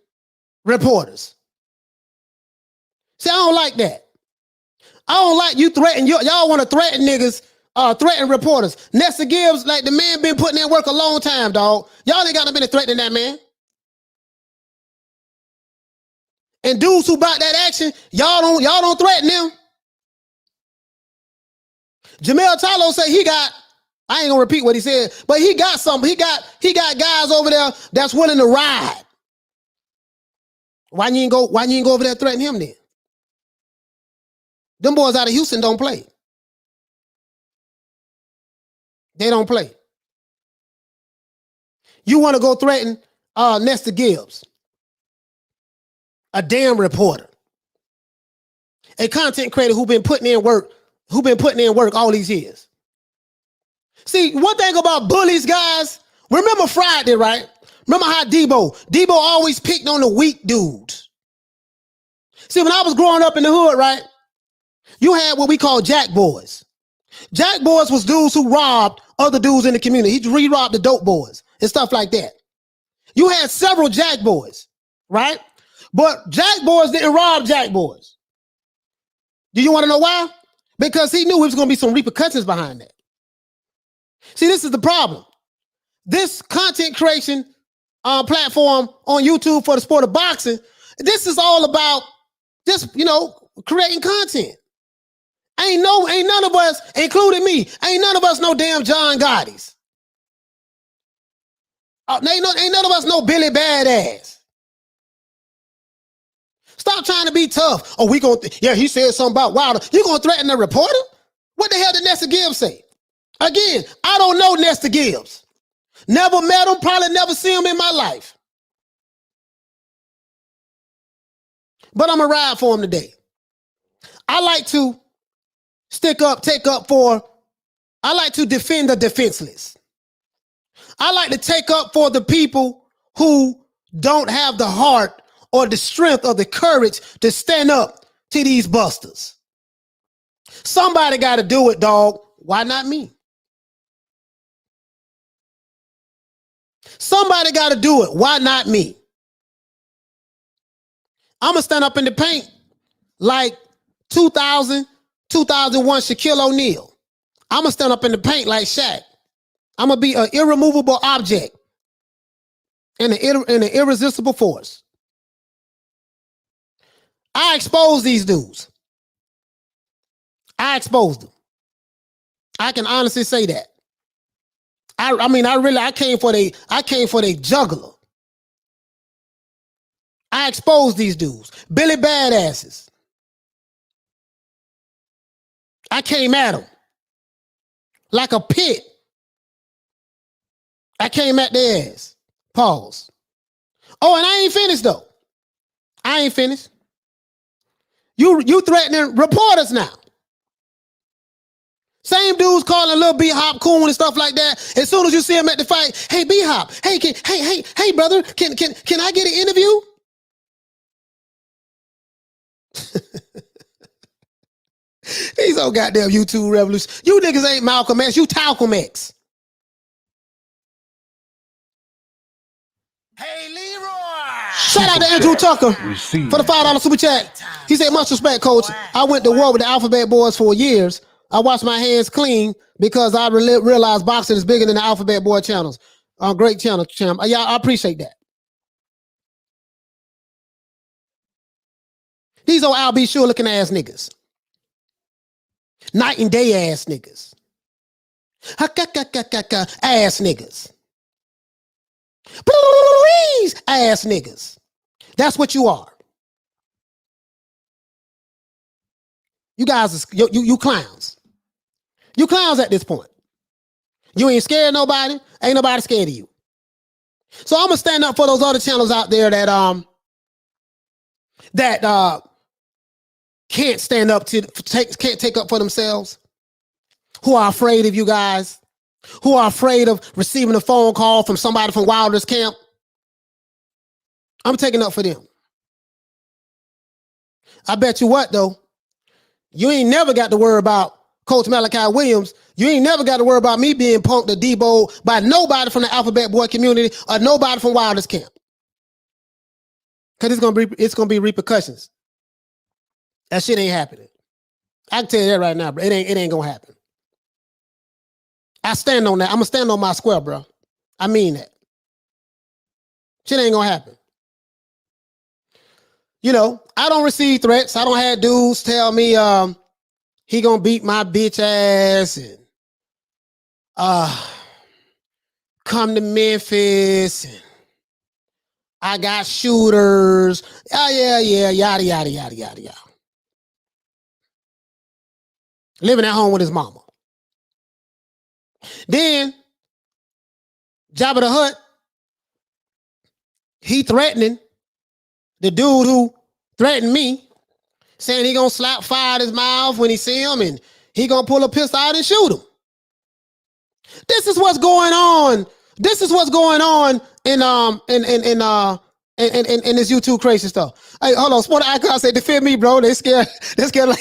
reporters. See, I don't like that. I don't like you threatening. Y'all want to threaten niggas, threaten reporters. Nestor Gibbs, like the man been putting in work a long time, dog. Y'all ain't got no business threatening that man. And dudes who bought that action, y'all don't threaten them. Jamel Talo said I ain't gonna repeat what he said, but he got something. He got guys over there that's willing to ride. Why you ain't go over there threaten him then? Them boys out of Houston don't play. They don't play. You want to go threaten Nestor Gibbs, a damn reporter, a content creator who been putting in work all these years. See, one thing about bullies, guys, remember Friday, right? Remember how Debo always picked on the weak dudes. See, when I was growing up in the hood, right, you had what we call jack boys. Jack boys was dudes who robbed other dudes in the community. He robbed the dope boys and stuff like that. You had several jack boys, right? But jack boys didn't rob jack boys. Do you want to know why? Because he knew there was going to be some repercussions behind that. See, this is the problem. This content creation platform on YouTube for the sport of boxing, this is all about just, creating content. Ain't none of us, including me, ain't none of us no damn John Gotti's. Ain't none of us no Billy Badass. Stop trying to be tough. Oh, yeah, he said something about Wilder. You gonna threaten the reporter? What the hell did Nestor Gibbs say? Again, I don't know Nestor Gibbs. Never met him, probably never see him in my life. But I'm gonna ride for him today. I like to I like to defend the defenseless. I like to take up for the people who don't have the heart or the strength or the courage to stand up to these busters. Somebody got to do it, dog. Why not me? Somebody got to do it. Why not me? I'm going to stand up in the paint like 2000, 2001 Shaquille O'Neal. I'm going to stand up in the paint like Shaq. I'm going to be an irremovable object and an irresistible force. I expose these dudes. I exposed them. I can honestly say that. I came for the juggler. I exposed these dudes. Billy Badasses. I came at them like a pit. I came at their ass. Pause. Oh, and I ain't finished though. I ain't finished. You threatening reporters now. Same dudes calling little B-Hop coon and stuff like that. As soon as you see him at the fight, hey B-Hop, hey brother, can I get an interview? He's so goddamn YouTube revolution. You niggas ain't Malcolm X, you Talcum X. Hey, Leroy! Shout out to Andrew Tucker for the $5 super chat. He said, much respect, coach. I went to war with the Alphabet Boys for years. I washed my hands clean because I realized boxing is bigger than the Alphabet Boy channels. Great channel, champ. Yeah, I appreciate that. These old Al B. Sure looking ass niggas. Night and day ass niggas. Ass niggas. Please, ass niggas. That's what you are. You guys, you clowns. You clowns at this point. You ain't scared of nobody. Ain't nobody scared of you. So I'm gonna stand up for those other channels out there that can't stand up can't take up for themselves, who are afraid of you guys, who are afraid of receiving a phone call from somebody from Wilder's camp. I'm taking up for them. I bet you what though, you ain't never got to worry about Coach Malachi Williams. You ain't never got to worry about me being punked or deboed by nobody from the Alphabet Boy community or nobody from Wilder's camp. Because it's gonna be repercussions. That shit ain't happening. I can tell you that right now, bro. It ain't gonna happen. I stand on that. I'm gonna stand on my square, bro. I mean that. Shit ain't gonna happen. You know, I don't receive threats. I don't have dudes tell me he gonna beat my bitch ass and come to Memphis and I got shooters. Yeah, yada, yada, yada, yada, yada. Living at home with his mama. Then Jabba the Hutt, he threatening the dude who threatened me, saying he gonna slap fire at his mouth when he see him and he gonna pull a pistol out and shoot him. This is what's going on. This is what's going on in this YouTube crazy stuff. Hey, hold on. Sport Icon said, defend me, bro. They scared. They scared.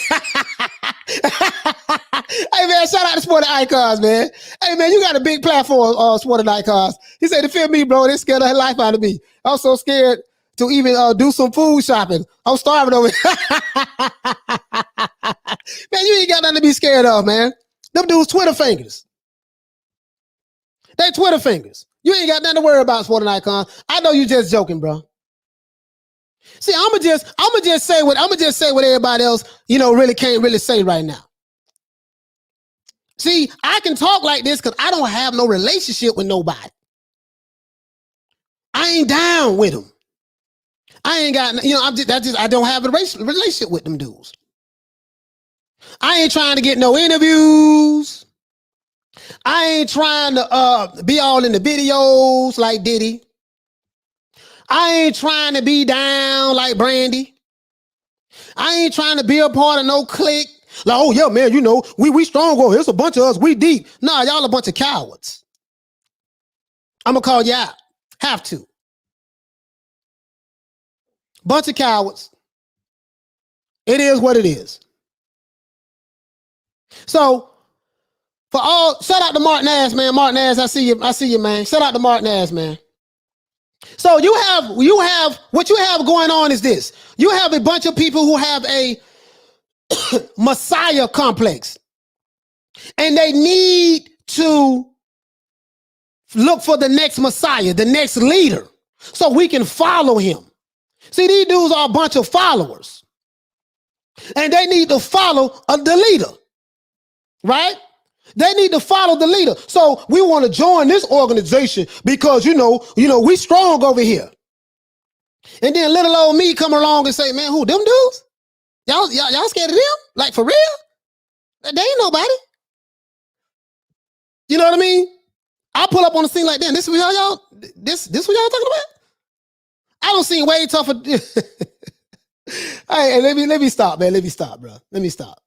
Hey man, shout out to Sport Icons, man. Hey man, you got a big platform, Sport Icons. He said, defend me, bro. They scared the life out of me. I'm so scared to even do some food shopping. I'm starving over here. Man, you ain't got nothing to be scared of, man. Them dudes Twitter fingers. They Twitter fingers. You ain't got nothing to worry about, Sporting Icon. I know you just joking, bro. See, I'ma just say what everybody else, really can't really say right now. See, I can talk like this because I don't have no relationship with nobody. I ain't down with them. I ain't got, you know, I don't have a relationship with them dudes. I ain't trying to get no interviews. I ain't trying to be all in the videos like Diddy. I ain't trying to be down like Brandy. I ain't trying to be a part of no clique. Like, oh yeah, man, you know, we strong. Oh, it's a bunch of us. We deep. Nah, y'all a bunch of cowards. I'm gonna call you out. Have to. Bunch of cowards. It is what it is. So, for all, shout out to Martin Ass, man. Martin Ass, I see you, man. Shout out to Martin Ass, man. So you have what you have going on is this. You have a bunch of people who have a Messiah complex. And they need to look for the next Messiah, the next leader, so we can follow him. See, these dudes are a bunch of followers. And they need to follow the leader. Right? They need to follow the leader. So we want to join this organization because, you know, we strong over here. And then little old me come along and say, man, who, them dudes? Y'all scared of them? Like, for real? They ain't nobody. You know what I mean? I pull up on the scene like, damn, this what y'all talking about? I don't see way tougher. Hey, let me stop, man. Let me stop, bro. Let me stop.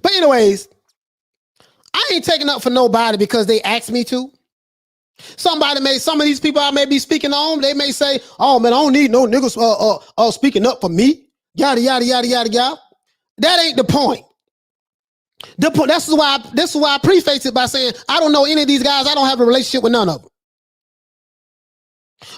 But anyways, I ain't taking up for nobody because they asked me to. Some of these people I may be speaking on, they may say, oh man, I don't need no niggas speaking up for me. Yada, yada, yada, yada, yada. That ain't the point. This is why I preface it by saying, I don't know any of these guys. I don't have a relationship with none of them.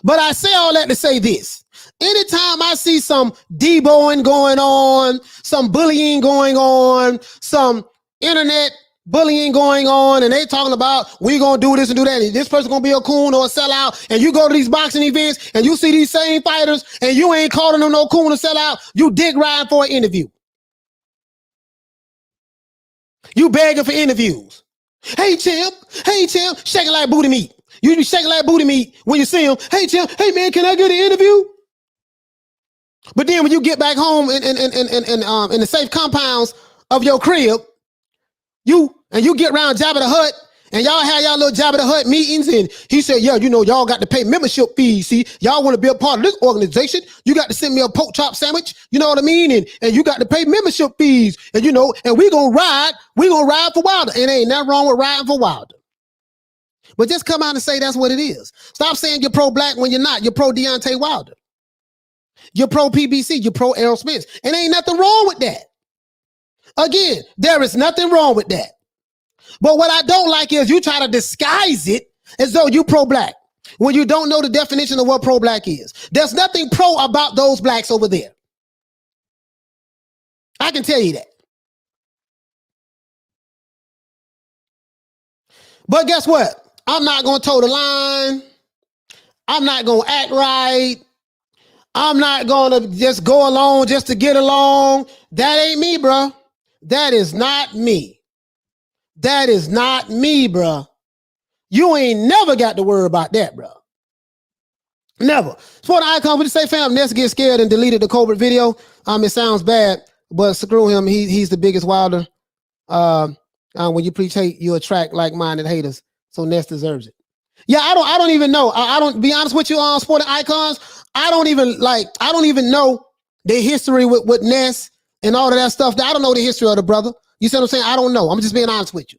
But I say all that to say this. Anytime I see some deboing going on, some bullying going on, some internet bullying going on, and they talking about we gonna do this and do that, and this person gonna be a coon or a sellout, and you go to these boxing events and you see these same fighters and you ain't calling them no coon or sellout, you dick riding for an interview. You begging for interviews. Hey champ, shaking like booty meat. You be shaking like booty meat when you see him. Hey champ, hey man, can I get an interview? But then when you get back home in the safe compounds of your crib, you get around Jabba the Hutt, and y'all have y'all little Jabba the Hutt meetings, and he said, yeah, you know, y'all got to pay membership fees. See, y'all want to be a part of this organization, you got to send me a pork chop sandwich, you know what I mean? And you got to pay membership fees, and you know, and we gonna ride for Wilder. And ain't nothing wrong with riding for Wilder. But just come out and say that's what it is. Stop saying you're pro-black when you're not. You're pro-Deontay Wilder. You're pro-PBC. You're pro-Errol Spence. And ain't nothing wrong with that. Again, there is nothing wrong with that. But what I don't like is you try to disguise it as though you pro-black when you don't know the definition of what pro-black is. There's nothing pro about those blacks over there. I can tell you that. But guess what? I'm not going to toe the line. I'm not going to act right. I'm not going to just go along just to get along. That ain't me, bro. That is not me. That is not me, bro. You ain't never got to worry about that, bro. Never. Sport icon, we just say, fam, Ness get scared and deleted the Colbert video. It sounds bad, but screw him. He's the biggest Wilder. When you preach hate, you attract like-minded haters. So Ness deserves it. Yeah, I don't even know. I don't, be honest with you, on sporting icons. I don't even know the history with Ness and all of that stuff. I don't know the history of the brother. You see what I'm saying? I don't know. I'm just being honest with you.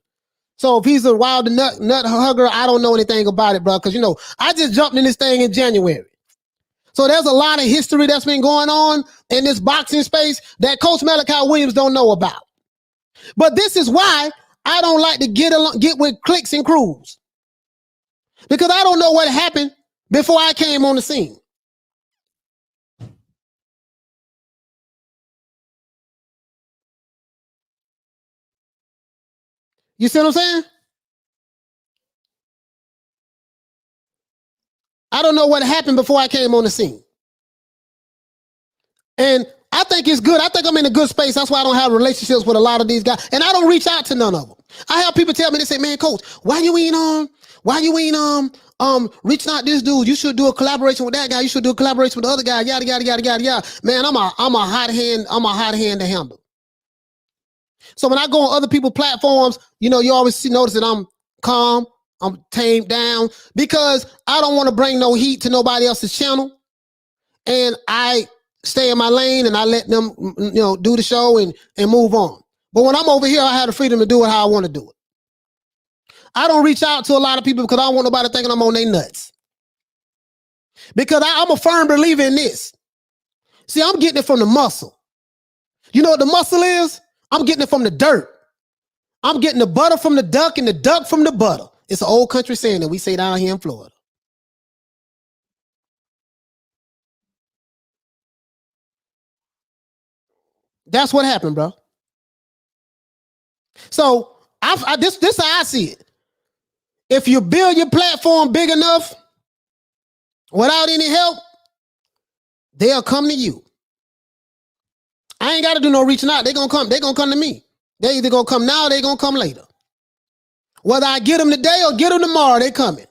So if he's a wild nut hugger, I don't know anything about it, bro. Because, you know, I just jumped in this thing in January. So there's a lot of history that's been going on in this boxing space that Coach Malachi Williams don't know about. But this is why I don't like to get with cliques and crews. Because I don't know what happened before I came on the scene. You see what I'm saying? I don't know what happened before I came on the scene. And I think it's good. I think I'm in a good space. That's why I don't have relationships with a lot of these guys. And I don't reach out to none of them. I have people tell me, they say, man, coach, why you ain't reaching out this dude. You should do a collaboration with that guy. You should do a collaboration with the other guy. Yada yada yada yada yada. Man, I'm a hot hand. I'm a hot hand to handle. So when I go on other people's platforms, you know, you always notice that I'm calm, I'm tamed down because I don't want to bring no heat to nobody else's channel, and I stay in my lane and I let them, you know, do the show and move on. But when I'm over here, I have the freedom to do it how I want to do it. I don't reach out to a lot of people because I don't want nobody thinking I'm on their nuts. Because I'm a firm believer in this. See, I'm getting it from the muscle. You know what the muscle is? I'm getting it from the dirt. I'm getting the butter from the duck and the duck from the butter. It's an old country saying that we say down here in Florida. That's what happened, bro. So this how I see it. If you build your platform big enough without any help, they'll come to you. I ain't got to do no reaching out. They're going to come. They're going to come to me. They're either going to come now or they're going to come later. Whether I get them today or get them tomorrow, they coming.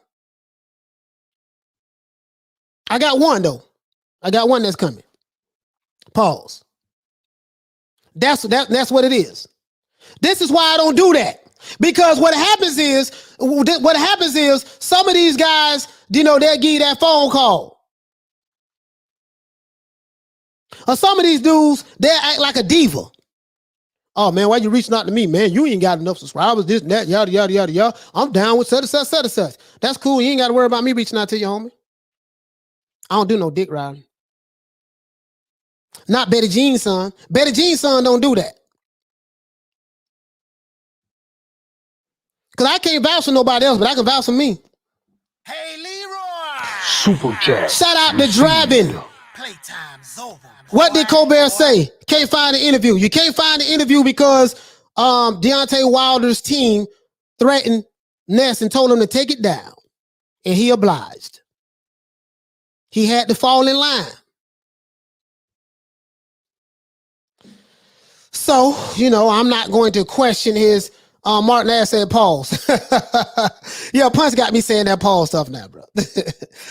I got one, though. I got one that's coming. Pause. That's what it is. This is why I don't do that. Because what happens is some of these guys, you know, they'll give you that phone call. Or some of these dudes, they'll act like a diva. Oh, man, why you reaching out to me, man? You ain't got enough subscribers, this and that, yada, yada, yada, yada. I'm down with such and such, such and such. That's cool. You ain't got to worry about me reaching out to you, homie. I don't do no dick riding. Not Betty Jean's son. Betty Jean's son don't do that. Because I can't vouch for nobody else, but I can vouch for me. Hey, Leroy! Super chat. Shout out to Driving. Playtime's over. What did Colbert say? Can't find an interview. You can't find an interview because Deontay Wilder's team threatened Ness and told him to take it down. And he obliged. He had to fall in line. So, you know, I'm not going to question his Martin ass said pause. Yeah, Punch got me saying that pause stuff now, bro.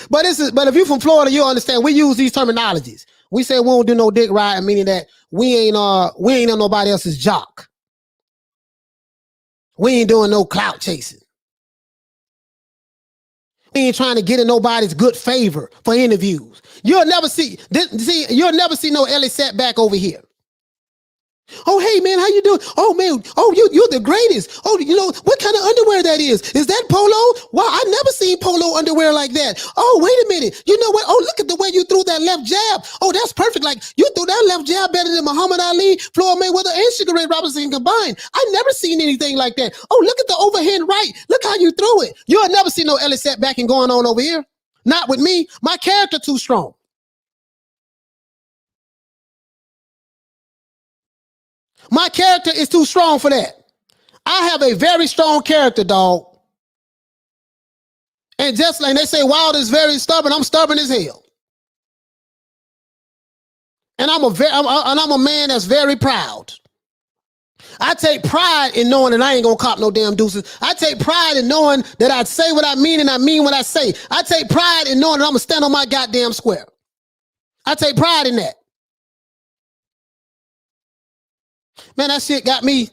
But if you're from Florida, you understand we use these terminologies. We say we don't do no dick riding, meaning that we ain't on nobody else's jock. We ain't doing no clout chasing. We ain't trying to get in nobody's good favor for interviews. You'll never see no Ellie Setback over here. Oh, hey, man, how you doing? Oh, man, oh, you're the greatest. Oh, you know, what kind of underwear that is? Is that polo? Wow, I never seen polo underwear like that. Oh, wait a minute. You know what? Oh, look at the way you threw that left jab. Oh, that's perfect. Like, you threw that left jab better than Muhammad Ali, Floyd Mayweather, and Sugar Ray Robinson combined. I never seen anything like that. Oh, look at the overhand right. Look how you threw it. You'll never see no Ellie Setback and going on over here. Not with me. My character too strong. My character is too strong for that. I have a very strong character, dog. And just like they say, Wilder is very stubborn, I'm stubborn as hell. And I'm a man that's very proud. I take pride in knowing that I ain't gonna cop no damn deuces. I take pride in knowing that I say what I mean and I mean what I say. I take pride in knowing that I'm gonna stand on my goddamn square. I take pride in that. Man, that shit got me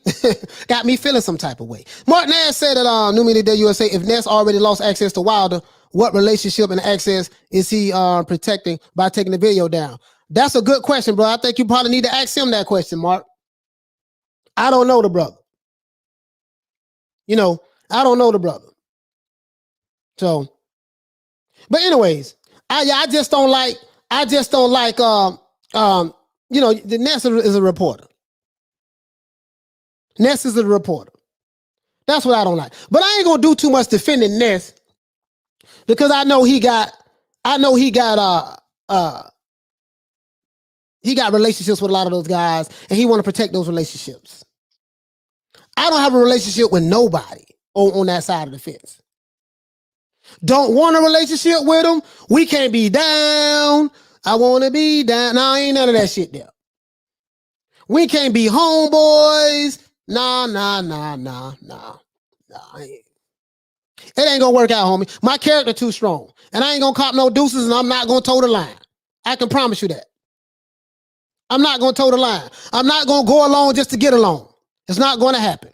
feeling some type of way. Martin Ash said at New Media Day USA, if Ness already lost access to Wilder, what relationship and access is he protecting by taking the video down? That's a good question, bro. I think you probably need to ask him that question, Mark. I don't know the brother. You know, I don't know the brother. So, but anyways, I just don't like, you know, the Ness is a reporter. Ness is a reporter. That's what I don't like. But I ain't gonna do too much defending Ness because I know he got relationships with a lot of those guys and he want to protect those relationships. I don't have a relationship with nobody on that side of the fence. Don't want a relationship with them. We can't be down. I want to be down. No, ain't none of that shit there. We can't be homeboys. Nah. It ain't gonna work out, homie. My character too strong. And I ain't gonna cop no deuces and I'm not gonna toe the line. I can promise you that. I'm not gonna toe the line. I'm not gonna go along just to get along. It's not gonna happen.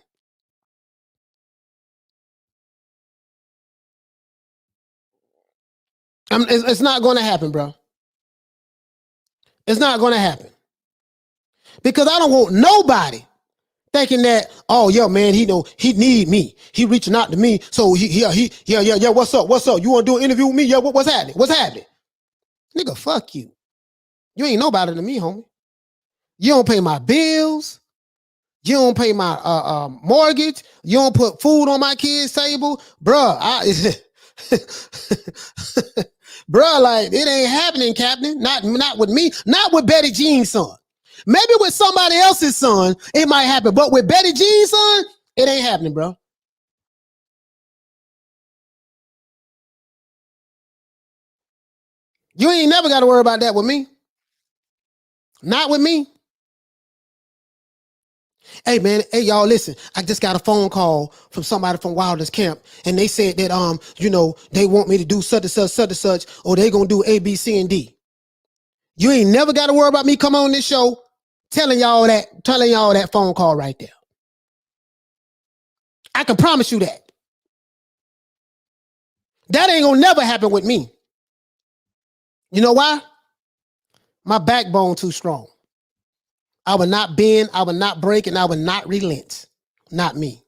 It's not gonna happen, bro. It's not gonna happen. Because I don't want nobody thinking that, oh, yo, man, he need me. He reaching out to me. So yeah, what's up? What's up? You want to do an interview with me? Yeah, what's happening? What's happening? Nigga, fuck you. You ain't nobody to me, homie. You don't pay my bills. You don't pay my mortgage. You don't put food on my kids' table. Bruh, bruh, like, it ain't happening, Captain. Not with me. Not with Betty Jean's son. Maybe with somebody else's son, it might happen. But with Betty Jean's son, it ain't happening, bro. You ain't never got to worry about that with me. Not with me. Hey, man. Hey, y'all, listen. I just got a phone call from somebody from Wilder's camp, and they said that, they want me to do such and such, or they going to do A, B, C, and D. You ain't never got to worry about me coming on this show telling y'all that phone call right there. I can promise you that. That ain't gonna never happen with me. You know why? My backbone too strong. I would not bend, I would not break, and I would not relent. Not me.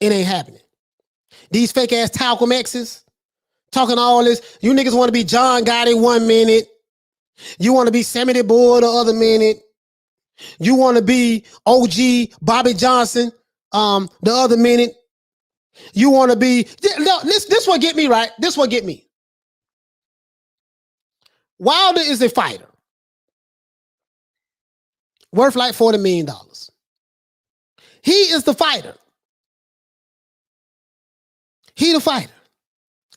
It ain't happening. These fake ass talcum X's talking all this. You niggas want to be John Gotti 1 minute. You want to be Sammy the Bull the other minute. You want to be OG Bobby Johnson the other minute. You want to be, no, this what get me, right? This what get me. Wilder is a fighter. Worth like $40 million. He is the fighter. He the fighter.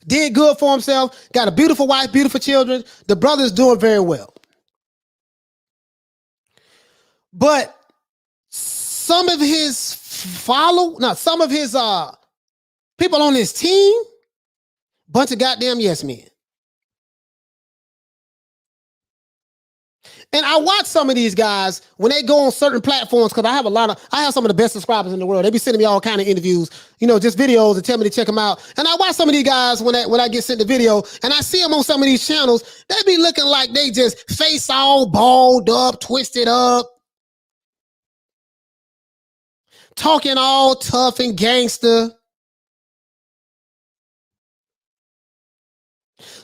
Did good for himself. Got a beautiful wife, beautiful children. The brother's doing very well. But some of his people on his team, bunch of goddamn yes men. And I watch some of these guys when they go on certain platforms, because I have some of the best subscribers in the world. They be sending me all kind of interviews, just videos and tell me to check them out. And I watch some of these guys when I get sent the video, and I see them on some of these channels, they be looking like they just face all balled up, twisted up, talking all tough and gangster.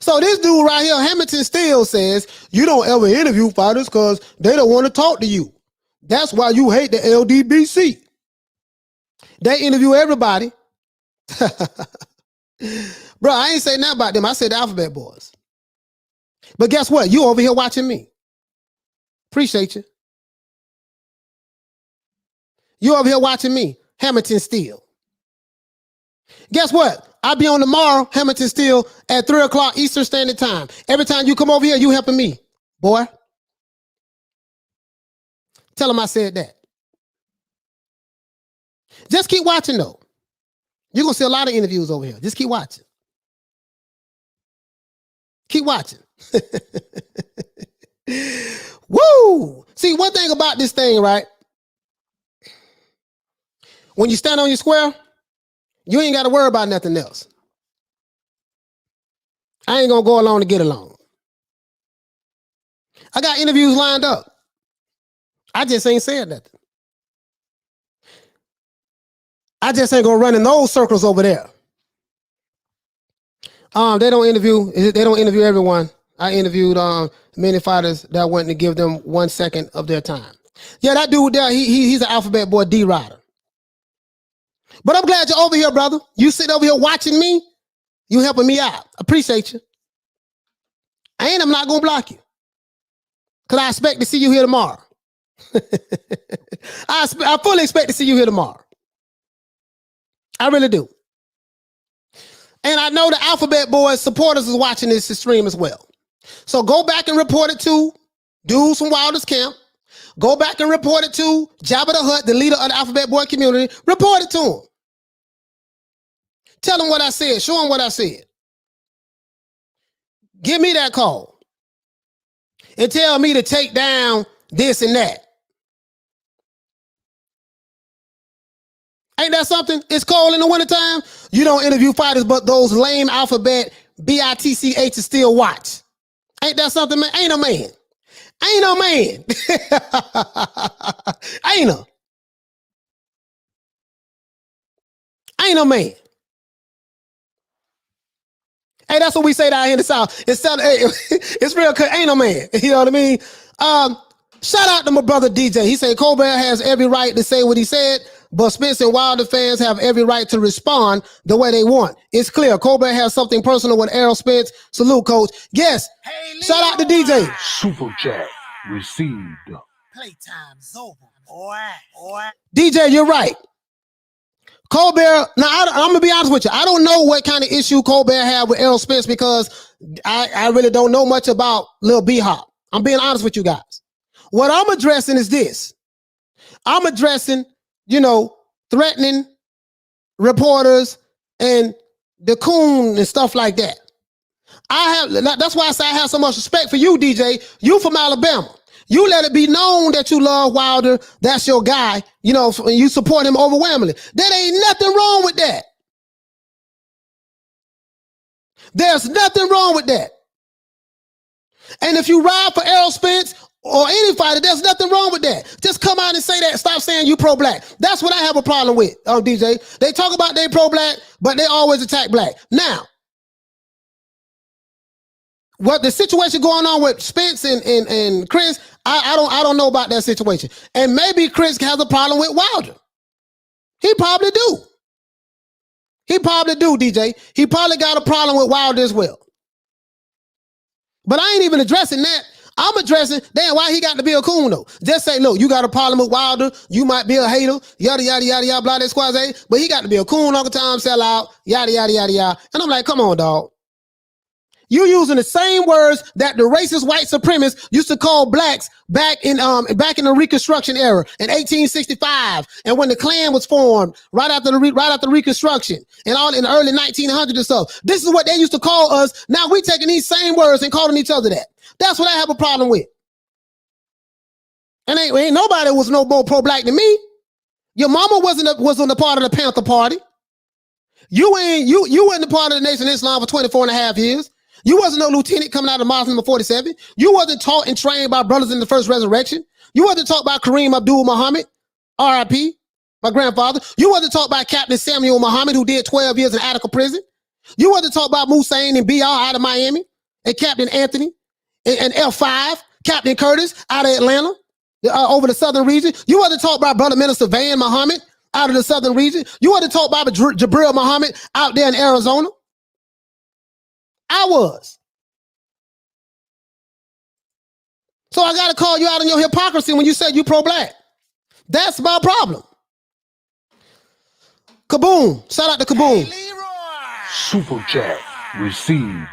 So this dude right here, Hamilton Steele, says, you don't ever interview fighters because they don't want to talk to you. That's why you hate the LDBC. They interview everybody. Bro, I ain't saying nothing about them. I said the Alphabet Boys. But guess what? You over here watching me. Appreciate you. You over here watching me, Hamilton Steele. Guess what? I'll be on tomorrow, Hamilton Steele, at 3 o'clock Eastern Standard Time. Every time you come over here, you helping me, boy. Tell him I said that. Just keep watching, though. You're going to see a lot of interviews over here. Just keep watching. Keep watching. Woo! See, one thing about this thing, right? When you stand on your square, you ain't got to worry about nothing else. I ain't going to go along to get along. I got interviews lined up. I just ain't saying nothing. I just ain't going to run in those circles over there. They don't interview everyone. I interviewed many fighters that wanted to give them 1 second of their time. Yeah, that dude there, he's an Alphabet Boy D rider. But I'm glad you're over here, brother. You sit over here watching me. You helping me out. Appreciate you. I'm not going to block you. Because I expect to see you here tomorrow. I fully expect to see you here tomorrow. I really do. And I know the Alphabet Boys supporters is watching this stream as well. So go back and report it to dudes from Wilder's camp. Go back and report it to Jabba the Hutt, the leader of the Alphabet Boy community. Report it to him. Tell them what I said. Show them what I said. Give me that call. And tell me to take down this and that. Ain't that something? It's cold in the wintertime. You don't interview fighters, but those lame alphabet BITCHs still watch. Ain't that something, man? Ain't a man. Ain't no man. Ain't a. Ain't no man. Hey, that's what we say down here in the South. It's real. Ain't no man. You know what I mean? Shout out to my brother DJ. He said Colbert has every right to say what he said, but Spence and Wilder fans have every right to respond the way they want. It's clear. Colbert has something personal with Errol Spence. Salute, coach. Yes. Hey, shout out to DJ. Super chat received. Playtime's over, boy. DJ, you're right. Colbert, now I'm gonna be honest with you. I don't know what kind of issue Colbert had with Errol Spence because I really don't know much about Lil B-Hop. I'm being honest with you guys. What I'm addressing is this. I'm addressing, threatening reporters and the coon and stuff like that. That's why I say I have so much respect for you, DJ. You from Alabama. You let it be known that you love Wilder. That's your guy. You support him overwhelmingly. There ain't nothing wrong with that. There's nothing wrong with that. And if you ride for Errol Spence or any fighter, there's nothing wrong with that. Just come out and say that. Stop saying you pro-black. That's what I have a problem with, DJ. They talk about they pro-black, but they always attack black. Now, what the situation going on with Spence and Chris, I don't know about that situation. And maybe Chris has a problem with Wilder. He probably do. DJ. He probably got a problem with Wilder as well. But I ain't even addressing that. I'm addressing, why he got to be a coon though? Just say, look, you got a problem with Wilder. You might be a hater, yada, yada, yada, yada, blah, that squaze. But he got to be a coon all the time, sell out, yada, yada, yada, yada. And I'm like, come on, dog. You using the same words that the racist white supremacists used to call blacks back in the Reconstruction era in 1865, and when the Klan was formed right after Reconstruction, and all in the early 1900s and stuff. This is what they used to call us. Now we taking these same words and calling each other that. That's what I have a problem with. And ain't nobody was no more pro-black than me. Your mama wasn't a part of the Panther Party. You wasn't a part of the Nation of Islam for 24 and a half years. You wasn't no lieutenant coming out of Muslim in 47. You wasn't taught and trained by brothers in the first resurrection. You wasn't taught by Kareem Abdul-Muhammad, RIP, my grandfather. You wasn't taught by Captain Samuel Muhammad, who did 12 years in Attica prison. You wasn't taught by Musain and BR out of Miami, and Captain Anthony, and L5, Captain Curtis out of Atlanta, over the southern region. You wasn't taught by Brother Minister Van Muhammad out of the southern region. You wasn't taught by Jabril Muhammad out there in Arizona. I was. So I got to call you out on your hypocrisy when you said you pro-black. That's my problem. Kaboom. Shout out to Kaboom. Hey, Super chat received.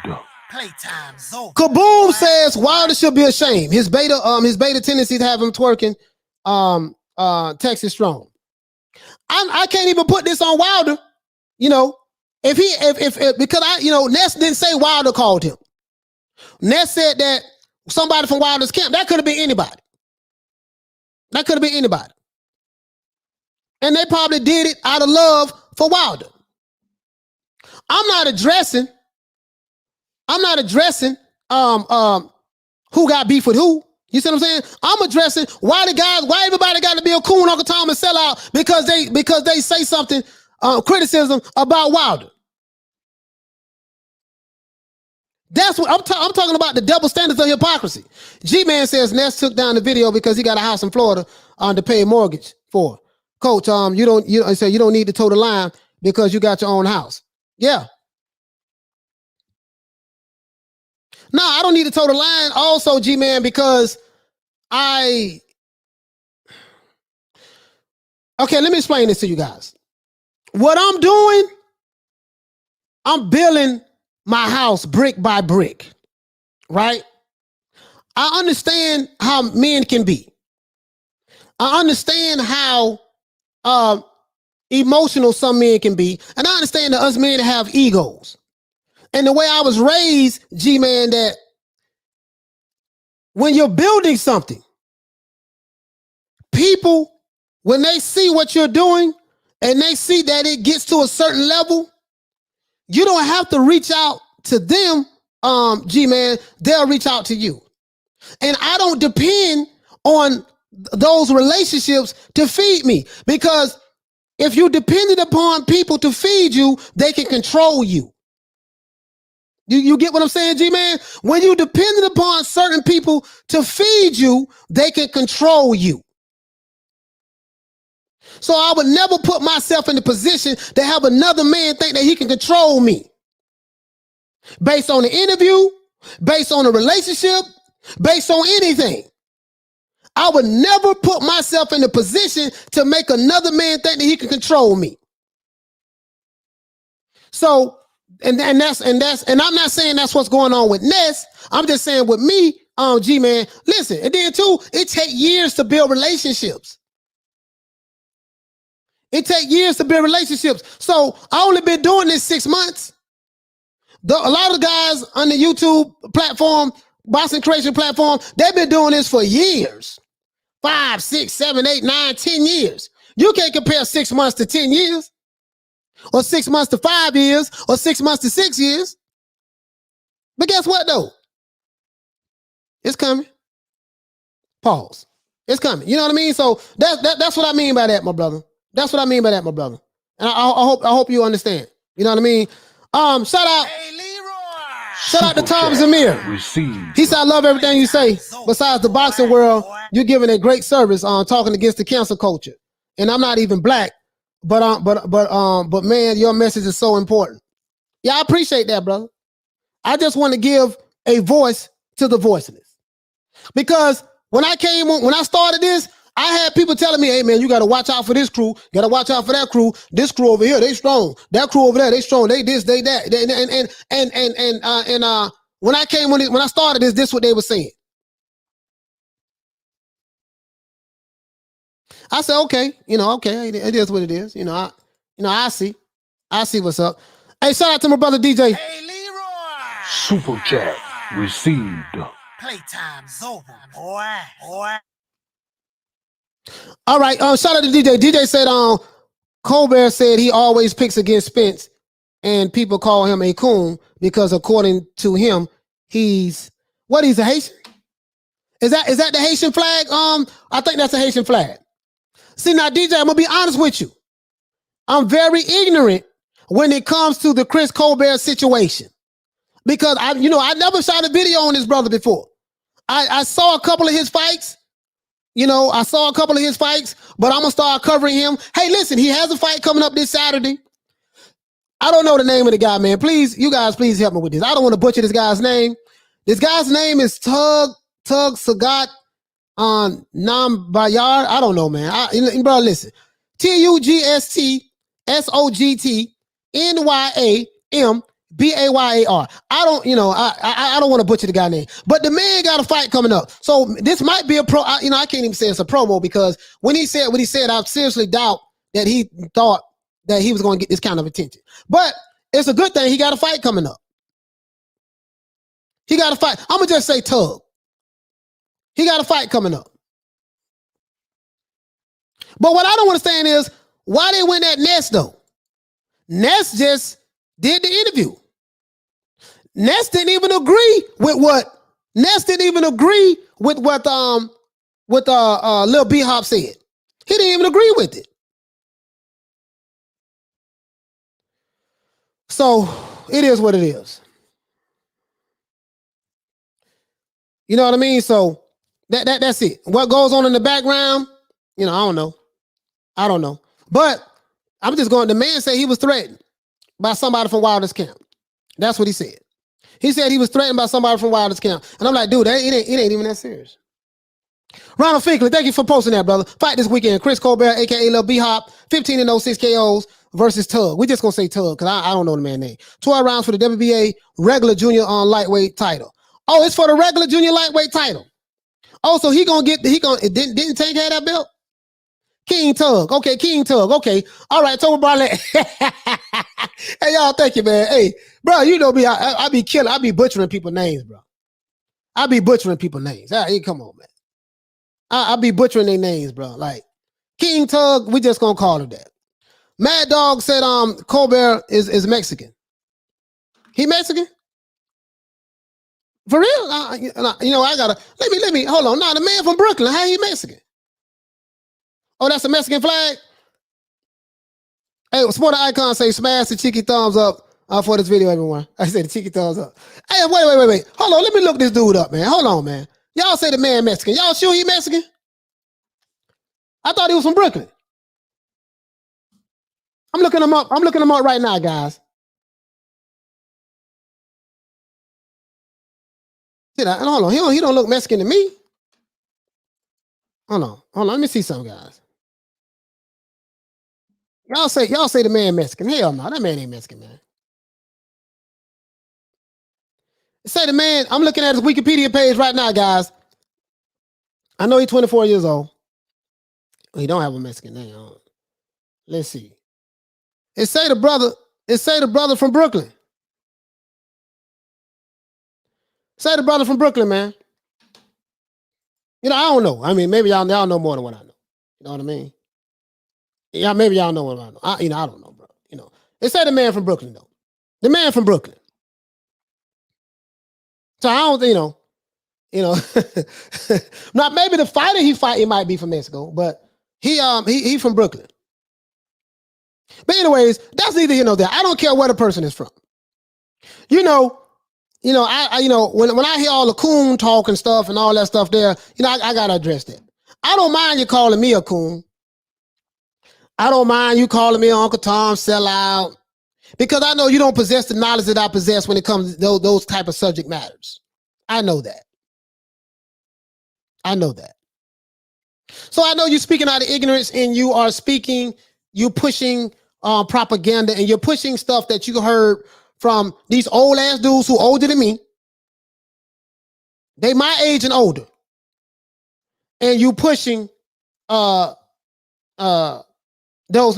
Playtime's over. Kaboom says Wilder should be ashamed. His beta tendency to have him twerking Texas strong. I can't even put this on Wilder, because Ness didn't say Wilder called him. Ness said that somebody from Wilder's camp. That could have been anybody. And they probably did it out of love for Wilder. I'm not addressing who got beef with who. You see what I'm saying? I'm addressing why everybody got to be a coon, Uncle Tom, and sell out because they say something, criticism about Wilder. That's what I'm talking about, the double standards of hypocrisy. G-Man says Ness took down the video because he got a house in Florida to pay a mortgage for. Coach, you don't need to toe the line because you got your own house. Yeah. No, I don't need to toe the line also, G-Man, because okay, let me explain this to you guys. What I'm doing, I'm building my house brick by brick, right? I understand how men can be. I understand how emotional some men can be. And I understand that us men have egos. And the way I was raised, G-Man, that when you're building something, people, when they see what you're doing and they see that it gets to a certain level, you don't have to reach out to them, G-Man. They'll reach out to you. And I don't depend on those relationships to feed me, because if you depended upon people to feed you, they can control you. You get what I'm saying, G-Man? When you depended upon certain people to feed you, they can control you. So I would never put myself in the position to have another man think that he can control me. Based on the interview, based on the relationship, based on anything. I would never put myself in the position to make another man think that he can control me. So, and I'm not saying that's what's going on with Ness. I'm just saying with me, G-Man, listen, and then too, it takes years to build relationships. It takes years to build relationships. So I only been doing this 6 months. A lot of guys on the YouTube platform, boxing creation platform, they've been doing this for years. 5, 6, 7, 8, 9, 10 years. You can't compare 6 months to 10 years, or 6 months to 5 years, or 6 months to 6 years. But guess what though? It's coming. Pause. It's coming. You know what I mean? So that's what I mean by that, my brother. That's what I mean by that, my brother. And I hope you understand. You know what I mean? Shout out. Hey, Leroy. Shout out to Tom Zamir. Received. He said, I love everything you say. Besides the boxing world, you're giving a great service on talking against the cancel culture. And I'm not even black, but man, your message is so important. Yeah, I appreciate that, brother. I just want to give a voice to the voiceless. Because when I started this, I had people telling me, hey man, you got to watch out for this crew. Got to watch out for that crew. This crew over here, they strong. That crew over there, they strong. They this, they that. When I started this is what they were saying. I said, okay, okay, it is what it is. I see what's up. Hey, shout out to my brother DJ. Hey, Leroy. Super chat received. Playtime's over, boy. All right, shout out to DJ. DJ said, Colbert said he always picks against Spence, and people call him a coon because according to him, he's a Haitian? Is that the Haitian flag? I think that's a Haitian flag. See, now, DJ, I'm gonna be honest with you. I'm very ignorant when it comes to the Chris Colbert situation, because I never shot a video on this brother before. I saw a couple of his fights. But I'm gonna start covering him. Hey, listen, he has a fight coming up this Saturday. I don't know the name of the guy, man. Please, you guys, please help me with this. I don't want to butcher this guy's name. This guy's name is Tugstsogt Nyambayar. I don't know, man. Bro, listen. Tugstsogt Nyambayar. I don't want to butcher the guy's name, but the man got a fight coming up. So this might be a pro. I can't even say it's a promo, because when he said what he said, I seriously doubt that he thought that he was going to get this kind of attention. But it's a good thing he got a fight coming up. He got a fight. I'm gonna just say Tug. He got a fight coming up. But what I don't understand is why they went at Ness though. Ness just did the interview. Ness didn't even agree with what Lil B Hop said. He didn't even agree with it. So it is what it is. You know what I mean? So that's it. What goes on in the background, I don't know. But I'm just going, the man said he was threatened by somebody from Wilder's camp. That's what he said. He said he was threatened by somebody from Wilder's camp. And I'm like, dude, it ain't even that serious. Ronald Finkley, thank you for posting that, brother. Fight this weekend. Chris Colbert, a.k.a. Lil B-Hop, 15-0, 6 KOs versus Tug. We just going to say Tug because I don't know the man's name. 12 rounds for the WBA regular junior lightweight title. Oh, it's for the regular junior lightweight title. Oh, so didn't Tank have that belt? King Tug. Okay, King Tug. Okay. All right, Toby Barlett. Hey, y'all, thank you, man. Hey, bro, you know me. I be killing. I be butchering people's names, bro. I be butchering people's names. Hey, come on, man. I be butchering their names, bro. Like King Tug, we just gonna call it that. Mad Dog said Colbert is Mexican. He Mexican? For real? You know, I gotta let me hold on. Nah, the man from Brooklyn, how he Mexican? Oh, that's a Mexican flag? Hey, Sport Icon say smash the cheeky thumbs up for this video, everyone. I said the cheeky thumbs up. Hey, wait. Hold on, let me look this dude up, man. Hold on, man. Y'all say the man Mexican. Y'all sure he Mexican? I thought he was from Brooklyn. I'm looking him up. I'm looking him up right now, guys. See that? Hold on. He don't look Mexican to me. Hold on. Let me see some, guys. Y'all say the man Mexican. Hell no, that man ain't Mexican, man. Say the man, I'm looking at his Wikipedia page right now, guys. I know he's 24 years old. He don't have a Mexican name. Let's see. It say the brother from Brooklyn. Say the brother from Brooklyn, man. You know, I don't know. I mean, maybe y'all know more than what I know. You know what I mean? Yeah, maybe y'all know what I know. I don't know, bro. You know, it say the man from Brooklyn, though. The man from Brooklyn. So I don't, you know, now maybe the fighter he might be from Mexico, but he from Brooklyn. But anyways, that's neither here nor there. I don't care where the person is from. I when I hear all the coon talk and stuff and all that stuff there, I gotta address that. I don't mind you calling me a coon. I don't mind you calling me Uncle Tom sellout, because I know you don't possess the knowledge that I possess when it comes to those type of subject matters. I know that. So I know you're speaking out of ignorance, and you pushing propaganda, and you're pushing stuff that you heard from these old ass dudes who older than me. They my age and older. And you pushing those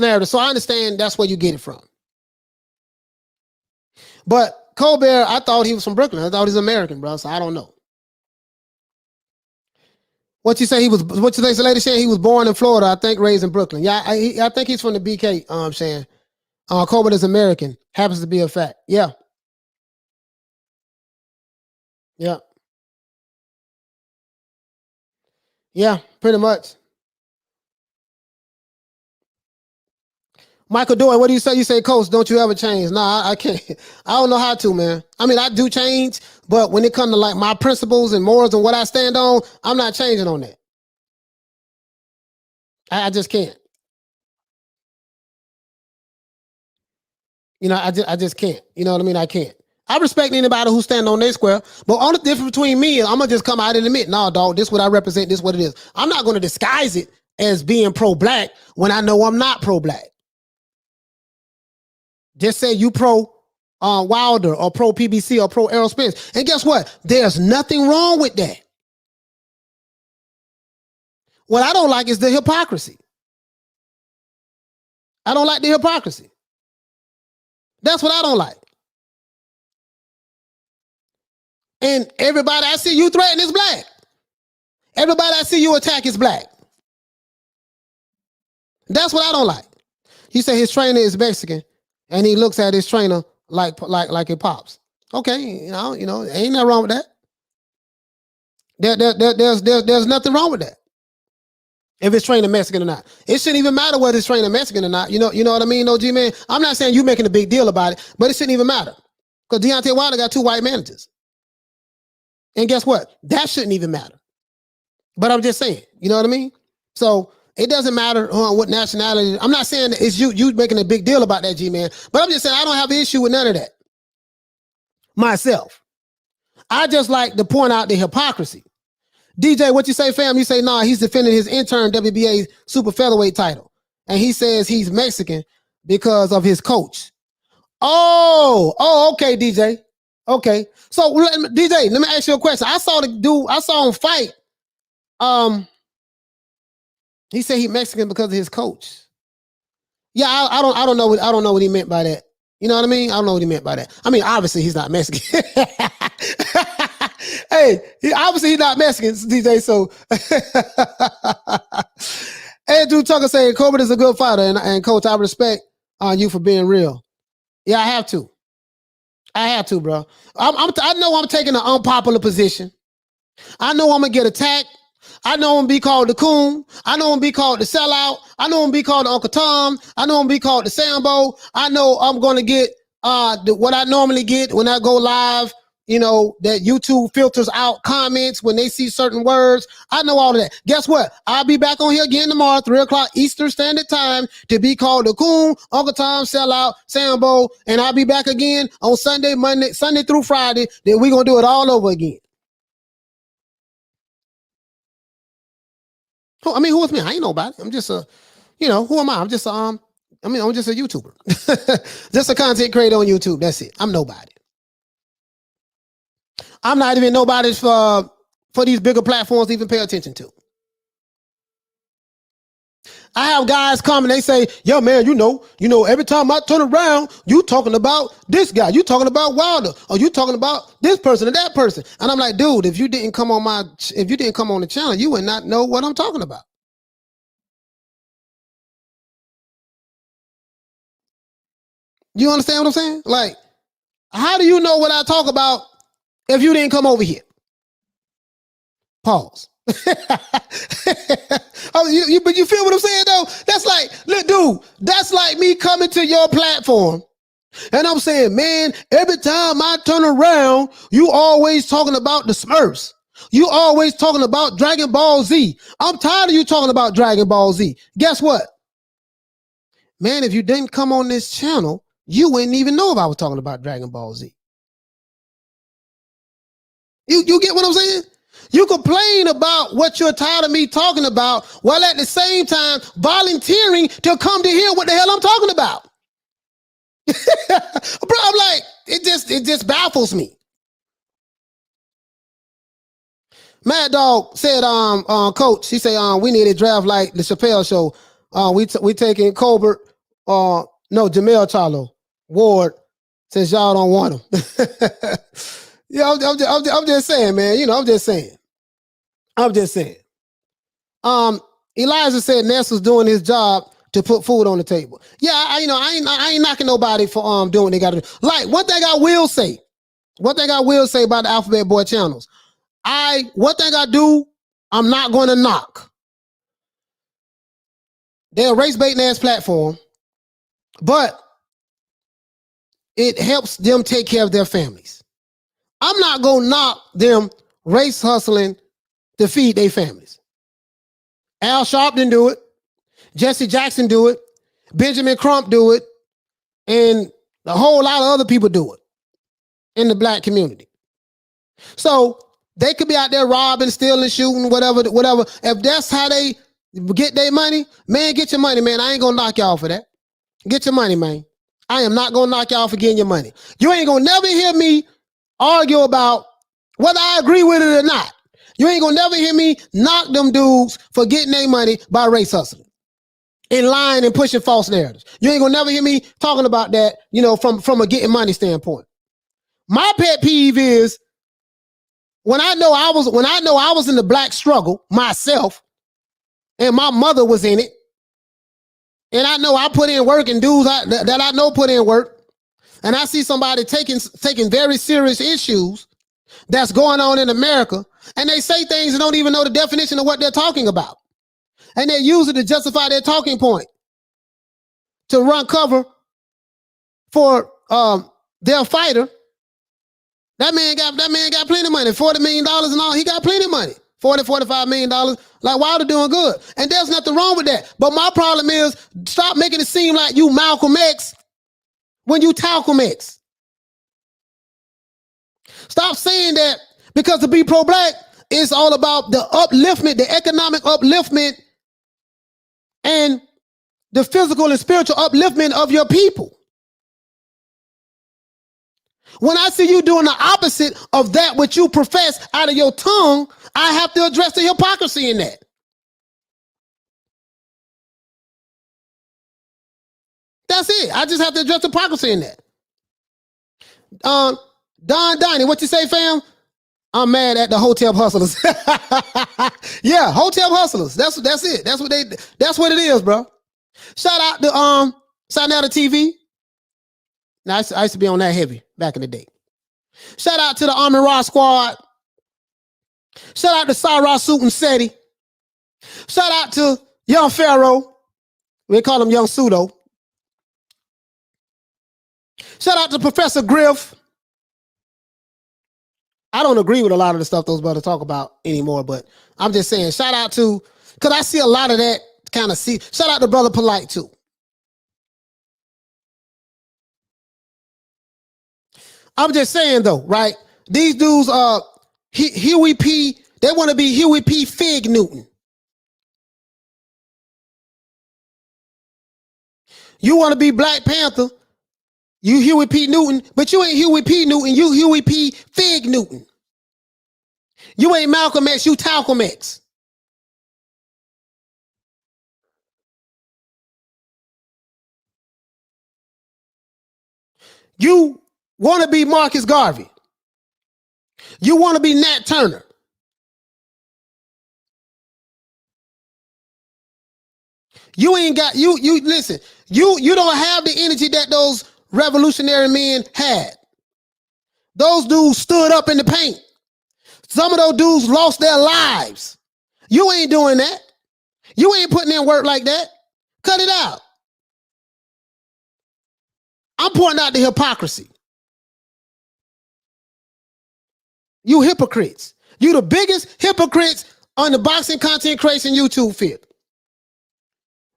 narratives. So I understand that's where you get it from. But Colbert, I thought he was from Brooklyn. I thought he's American, bro. So I don't know. What you think the lady said he was born in Florida, I think raised in Brooklyn. Yeah, I think he's from the BK, saying. Colbert is American. Happens to be a fact. Yeah. Yeah, pretty much. Michael Doyle, what do you say? You say, Coach, don't you ever change? Nah, I can't. I don't know how to, man. I mean, I do change, but when it comes to like my principles and morals and what I stand on, I'm not changing on that. I just can't. I just can't. You know what I mean? I can't. I respect anybody who stand on their square, but only difference between me and I'm gonna just come out and admit, nah, dog, this is what I represent, this is what it is. I'm not gonna disguise it as being pro-black when I know I'm not pro-black. Just say you pro Wilder or pro PBC or pro Errol Spence. And guess what? There's nothing wrong with that. What I don't like is the hypocrisy. I don't like the hypocrisy. That's what I don't like. And everybody I see you threaten is black. Everybody I see you attack is black. That's what I don't like. He said his trainer is Mexican, and he looks at his trainer like it pops. Okay, ain't nothing wrong with that. There's nothing wrong with that. If it's trainer Mexican or not, it shouldn't even matter whether it's trainer Mexican or not. You know what I mean, OG man. I'm not saying you making a big deal about it, but it shouldn't even matter because Deontay Wilder got 2 white managers, and guess what? That shouldn't even matter. But I'm just saying, you know what I mean. So it doesn't matter what nationality. I'm not saying that it's you making a big deal about that, G man. But I'm just saying I don't have an issue with none of that myself. I just like to point out the hypocrisy. DJ, what you say, fam? You say, nah, he's defending his intern WBA super featherweight title. And he says he's Mexican because of his coach. Oh, okay, DJ. Okay. So, DJ, let me ask you a question. I saw him fight. He said he Mexican because of his coach. Yeah, I don't know what he meant by that. You know what I mean? I don't know what he meant by that. I mean, obviously he's not Mexican. Hey, obviously he's not Mexican, DJ. So, Andrew Tucker saying Colbert is a good fighter, and coach, I respect you for being real. Yeah, I have to. I have to, bro. I know I'm taking an unpopular position. I know I'm gonna get attacked. I know I'm gonna be called the coon. I know I'm gonna be called the sellout. I know I'm gonna be called the Uncle Tom. I know I'm gonna be called the Sambo. I know I'm gonna get what I normally get when I go live. You know, that YouTube filters out comments when they see certain words. I know all of that. Guess what? I'll be back on here again tomorrow, 3 o'clock Eastern Standard Time, to be called the coon, Uncle Tom, sellout, Sambo, and I'll be back again on Sunday through Friday. Then we're gonna do it all over again. I mean, who is me? I ain't nobody. I'm just a, who am I? I'm just I'm just a YouTuber. Just a content creator on YouTube. That's it. I'm nobody. I'm not even nobody for these bigger platforms to even pay attention to. I have guys come and they say, yo, man, every time I turn around, you talking about this guy, you talking about Wilder, or you talking about this person or that person. And I'm like, dude, if you didn't come on the channel, you would not know what I'm talking about. You understand what I'm saying? Like, how do you know what I talk about if you didn't come over here? Pause. But you feel what I'm saying though? That's like, look, dude, that's like me coming to your platform and I'm saying, man, every time I turn around, you always talking about the Smurfs. You always talking about Dragon Ball Z. I'm tired of you talking about Dragon Ball Z. Guess what? Man, if you didn't come on this channel, you wouldn't even know if I was talking about Dragon Ball Z. You get what I'm saying? You complain about what you're tired of me talking about, while at the same time volunteering to come to hear what the hell I'm talking about. Bro, I'm like, it just baffles me. Mad Dog said, coach, he said, we need a draft like the Chappelle show. We taking Colbert, Jamel Charlo, Ward, since y'all don't want him. Yeah, I'm just saying, man. I'm just saying. Elijah said Ness was doing his job to put food on the table. Yeah, I ain't knocking nobody for doing what they got to do. Like, one thing I will say about the Alphabet Boy channels, one thing I do, I'm not going to knock. They're a race baiting ass platform, but it helps them take care of their families. I'm not going to knock them race hustling to feed their families. Al Sharpton do it. Jesse Jackson do it. Benjamin Crump do it. And a whole lot of other people do it in the black community. So they could be out there robbing, stealing, shooting, whatever. If that's how they get their money, man, get your money, man. I ain't going to knock y'all for that. Get your money, man. I am not going to knock y'all for getting your money. You ain't going to never hear me argue about whether I agree with it or not. You ain't gonna never hear me knock them dudes for getting their money by race hustling and lying and pushing false narratives. You ain't gonna never hear me talking about that, from a getting money standpoint. My pet peeve is when I know I was in the black struggle myself, and my mother was in it, and I know I put in work, and dudes that I know put in work, and I see somebody taking very serious issues that's going on in America, and they say things and don't even know the definition of what they're talking about. And they use it to justify their talking point, to run cover for their fighter. That man got plenty of money, $40 million and all. He got plenty of money, $45 million. Like, Wilder doing good. And there's nothing wrong with that. But my problem is, stop making it seem like you Malcolm X when you Talcum X. Stop saying that, because to be pro-black is all about the upliftment, the economic upliftment, and the physical and spiritual upliftment of your people. When I see you doing the opposite of that which you profess out of your tongue, I have to address the hypocrisy in that. That's it. I just have to address hypocrisy in that. Don Donnie, what you say, fam? I'm mad at the hotel hustlers. Yeah, hotel hustlers. That's it. That's what it is, bro. Shout out to TV. Now I used to be on that heavy back in the day. Shout out to the Army Raw Squad. Shout out to Sarah Suit and Seti. Shout out to Young Pharaoh. We call him Young Pseudo. Shout out to Professor Griff. I don't agree with a lot of the stuff those brothers talk about anymore, but I'm just saying, shout out to, because I see a lot of that kind of shout out to Brother Polite too. I'm just saying though, right? These dudes Huey P, they want to be Huey P. Fig Newton. You want to be Black Panther, you Huey P. Newton, but you ain't Huey P. Newton, you Huey P. Fig Newton. You ain't Malcolm X, you Talcum X. You want to be Marcus Garvey. You want to be Nat Turner. You ain't got, you listen, you don't have the energy that those revolutionary men had. Those dudes stood up in the paint. Some of those dudes lost their lives. You ain't doing that. You ain't putting in work like that. Cut it out. I'm pointing out the hypocrisy. You hypocrites. You the biggest hypocrites on the boxing content creation YouTube field.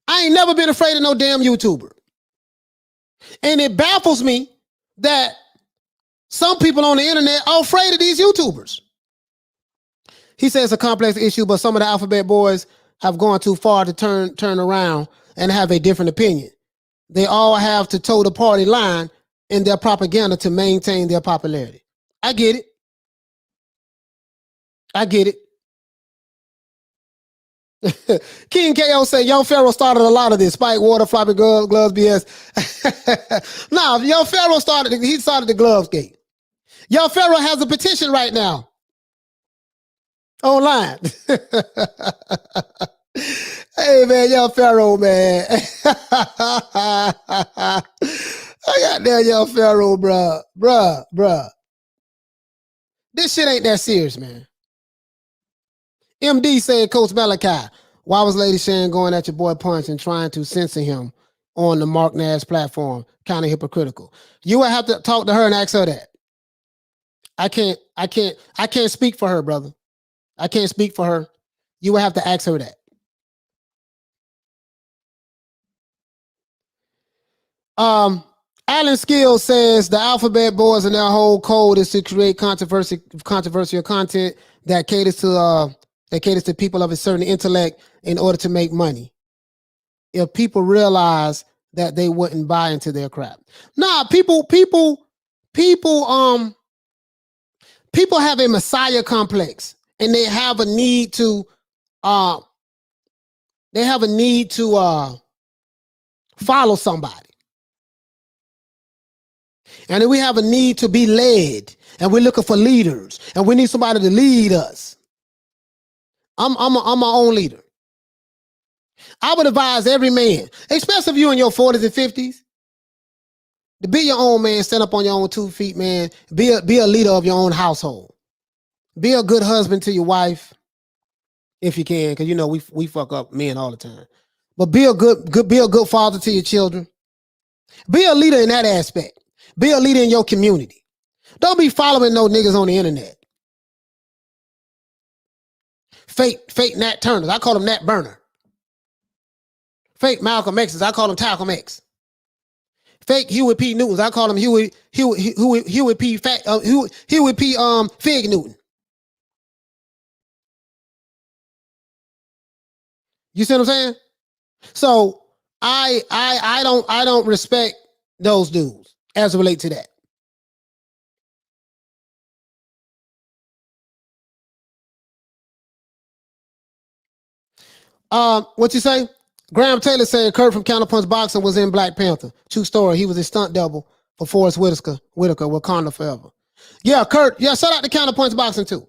I ain't never been afraid of no damn YouTuber. And it baffles me that some people on the internet are afraid of these YouTubers. He says it's a complex issue, but some of the alphabet boys have gone too far to turn around and have a different opinion. They all have to toe the party line in their propaganda to maintain their popularity. I get it. I get it. King KO say Young Pharaoh started a lot of this. Spike, water, floppy gloves, BS. Nah, Young Pharaoh started the gloves gate. Young Pharaoh has a petition right now. Online. Hey man, Young Pharaoh, man. I got that Young Pharaoh, bruh. This shit ain't that serious, man. MD said, Coach Malachi, why was Lady Shan going at your boy Punch and trying to censor him on the Mark Nash platform? Kind of hypocritical. You would have to talk to her and ask her that. I can't speak for her, brother. I can't speak for her. You would have to ask her that. Alan Skill says the alphabet boys and their whole code is to create controversial content that caters to people of a certain intellect in order to make money. If people realize that, they wouldn't buy into their crap. Nah, people have a messiah complex, and they have a need to follow somebody. And then we have a need to be led, and we're looking for leaders, and we need somebody to lead us. I'm my own leader. I would advise every man, especially if you're in your 40s and 50s, to be your own man, stand up on your own 2 feet, man. Be a leader of your own household. Be a good husband to your wife, if you can, because you know we fuck up men all the time. But be a good father to your children. Be a leader in that aspect. Be a leader in your community. Don't be following no niggas on the internet. Fake Nat Turners. I call them Nat Burner. Fake Malcolm X's. I call them Talcum X. Fake Huey P. Newtons. I call them Huey P. Fig Newton. You see what I'm saying? So I don't respect those dudes as it relates to that. What you say? Graham Taylor said Kurt from Counterpunch Boxing was in Black Panther. True story. He was a stunt double for Forrest Whitaker, Wakanda Forever. Yeah, Kurt. Yeah, shout out to Counterpunch Boxing too.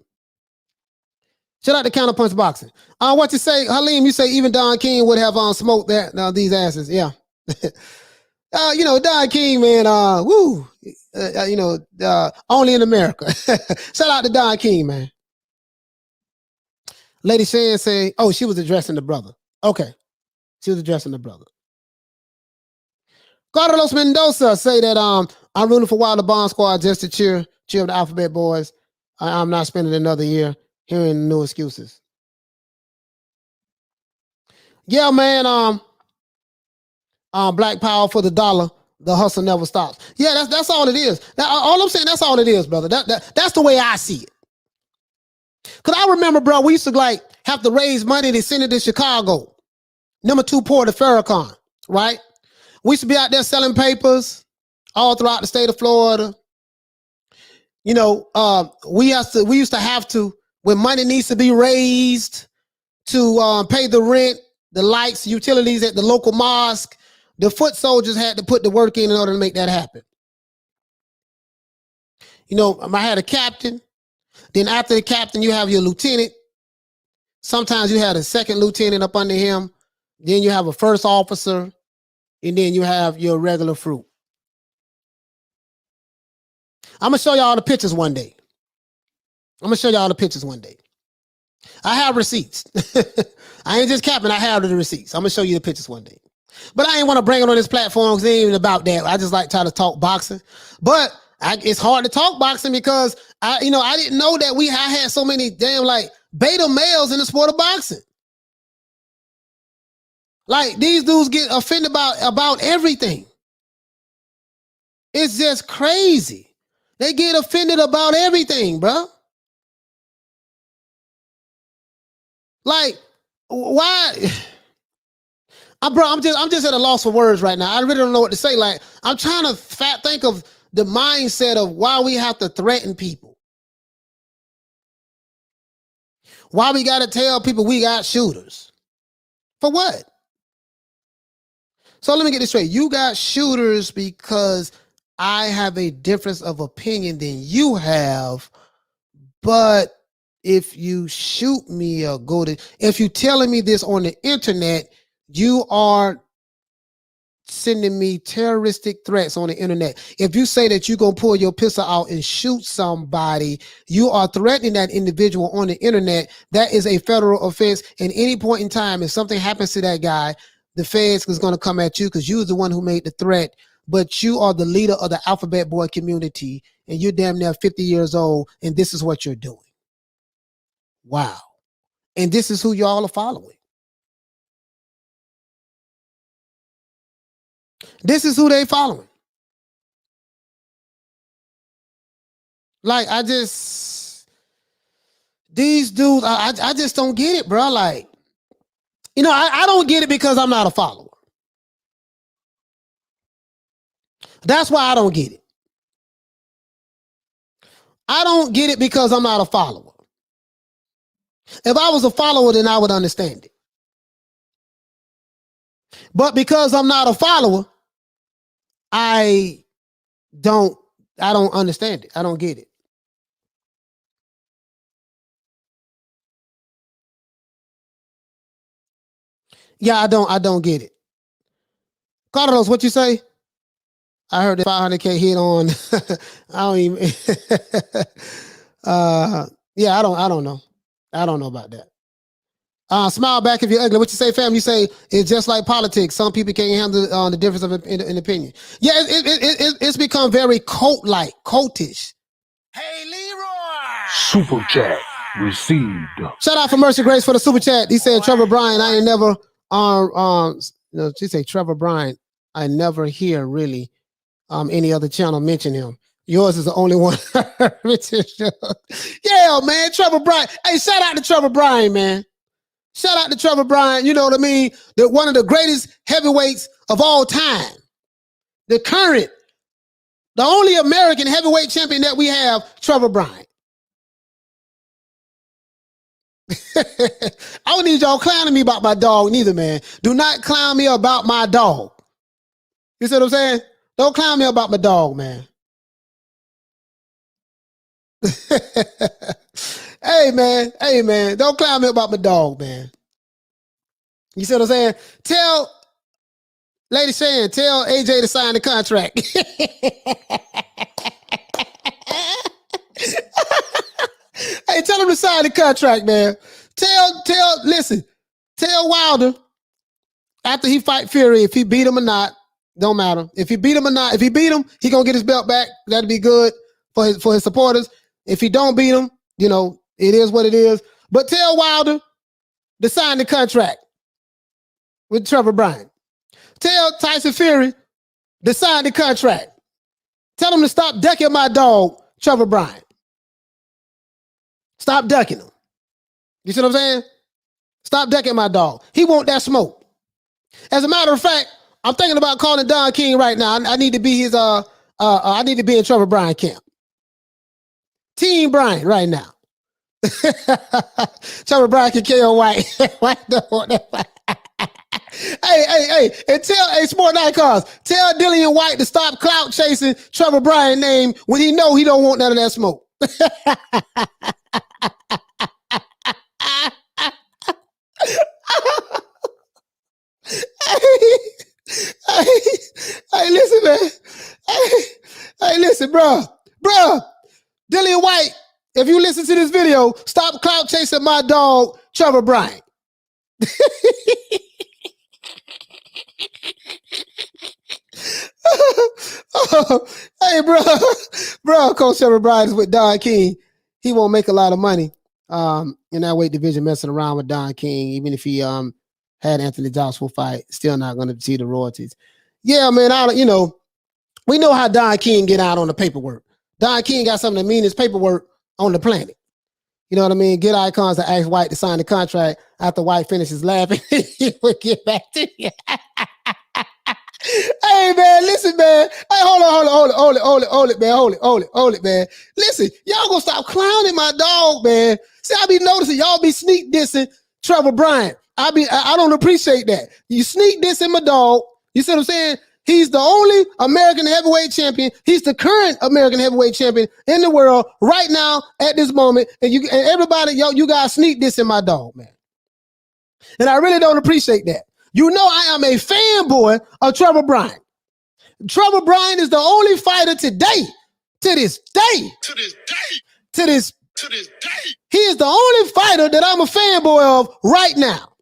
Shout out to Counterpunch Boxing. What you say, Halim? You say even Don King would have smoked that these asses. Yeah. Don King, man. Only in America. Shout out to Don King, man. Lady Shan say, oh, she was addressing the brother. Okay. She was addressing the brother. Carlos Mendoza say that I'm rooting for Wilder Bond Squad just to cheer the Alphabet Boys. I'm not spending another year hearing no excuses. Yeah, man. Black power for the dollar. The hustle never stops. Yeah, that's all it is. All I'm saying, that's all it is, brother. That's the way I see it. Cause I remember, bro, we used to have to raise money to send it to Chicago. Number 2 port of Farrakhan, right? We used to be out there selling papers all throughout the state of Florida. We used to have to, when money needs to be raised to pay the rent, the lights, utilities at the local mosque, the foot soldiers had to put the work in order to make that happen. I had a captain. Then after the captain, you have your lieutenant. Sometimes you had a second lieutenant up under him. Then you have a first officer. And then you have your regular fruit. I'm going to show y'all the pictures one day. I have receipts. I ain't just capping. I have the receipts. I'm going to show you the pictures one day. But I ain't want to bring it on this platform because it ain't even about that. I just like try to talk boxing. But it's hard to talk boxing because I didn't know that I had so many damn beta males in the sport of boxing. These dudes get offended about everything. It's just crazy. They get offended about everything, bro. Why? I'm just at a loss for words right now. I really don't know what to say. I'm trying to think of the mindset of why we have to threaten people. Why we got to tell people we got shooters. For what? So let me get this straight. You got shooters because I have a difference of opinion than you have, but if you shoot me or if you're telling me this on the internet, you are sending me terroristic threats on the internet. If you say that you're going to pull your pistol out and shoot somebody, you are threatening that individual on the internet. That is a federal offense. At any point in time, if something happens to that guy, the feds is going to come at you because you're the one who made the threat, but you are the leader of the Alphabet Boy community and you're damn near 50 years old and this is what you're doing. Wow. And this is who y'all are following. This is who they following. These dudes, I just don't get it, bro. I don't get it because I'm not a follower. That's why I don't get it. I don't get it because I'm not a follower. If I was a follower, then I would understand it. But because I'm not a follower, I don't understand it. I don't get it. Yeah, I don't get it. Carlos, what you say? I heard the 500K hit on. I don't even. Yeah, I don't know. I don't know about that. Smile back if you're ugly. What you say, fam? You say it's just like politics. Some people can't handle the difference of in opinion. Yeah, it's become very cult-like, cultish. Hey, Leroy! Super chat received. Shout out for Mercy Grace for the super chat. He said, Trevor Bryan, I ain't never she said Trevor Bryan, I never hear really any other channel mention him. Yours is the only one. Yeah, man, Trevor Bryan. Hey, shout out to Trevor Bryan, man. Shout out to Trevor Bryan. You know what I mean? One of the greatest heavyweights of all time. The only American heavyweight champion that we have, Trevor Bryan. I don't need y'all clowning me about my dog neither, man. Do not clown me about my dog. You see what I'm saying? Don't clown me about my dog, man. Hey, man. Don't clown me about my dog, man. You see what I'm saying? Tell Lady Shan, tell AJ to sign the contract. Hey, tell him to sign the contract, man. Listen, tell Wilder after he fight Fury, if he beat him or not, don't matter. If he beat him or not, if he beat him, he gonna get his belt back. That'd be good for his supporters. If he don't beat him, you know, it is what it is. But tell Wilder to sign the contract with Trevor Bryan. Tell Tyson Fury to sign the contract. Tell him to stop ducking my dog, Trevor Bryan. Stop ducking him. You see what I'm saying? Stop ducking my dog. He want that smoke. As a matter of fact, I'm thinking about calling Don King right now. I need to be his I need to be in Trevor Bryan camp. Team Bryan right now. Trevor Bryan can KO White. Hey, and tell Sport Icons, tell Dillian White to stop clout chasing Trevor Bryan's name when he know he don't want none of that smoke. Hey, listen, man. Hey, listen, bro. Dillian White, if you listen to this video, stop clout chasing my dog, Trevor Bryan. Hey, bro, Coach Trevor Bryan is with Don King. He won't make a lot of money in that weight division messing around with Don King, even if he had Anthony Joshua fight, still not going to see the royalties. Yeah, man, we know how Don King get out on the paperwork. Don King got some of the meanest paperwork on the planet. You know what I mean? Get Icons to ask White to sign the contract after White finishes laughing. He will get back to you. Hey, man, listen, man. Hey, hold it, man. Listen, y'all gonna stop clowning my dog, man. See, I be noticing y'all be sneak dissing Trevor Bryan. I don't appreciate that. You sneak dissing my dog. You see what I'm saying? He's the only American heavyweight champion. He's the current American heavyweight champion in the world right now at this moment. And everybody, you guys sneak dissing my dog, man. And I really don't appreciate that. You know I am a fanboy of Trevor Bryan. Trevor Bryan is the only fighter to this day. He is the only fighter that I'm a fanboy of right now.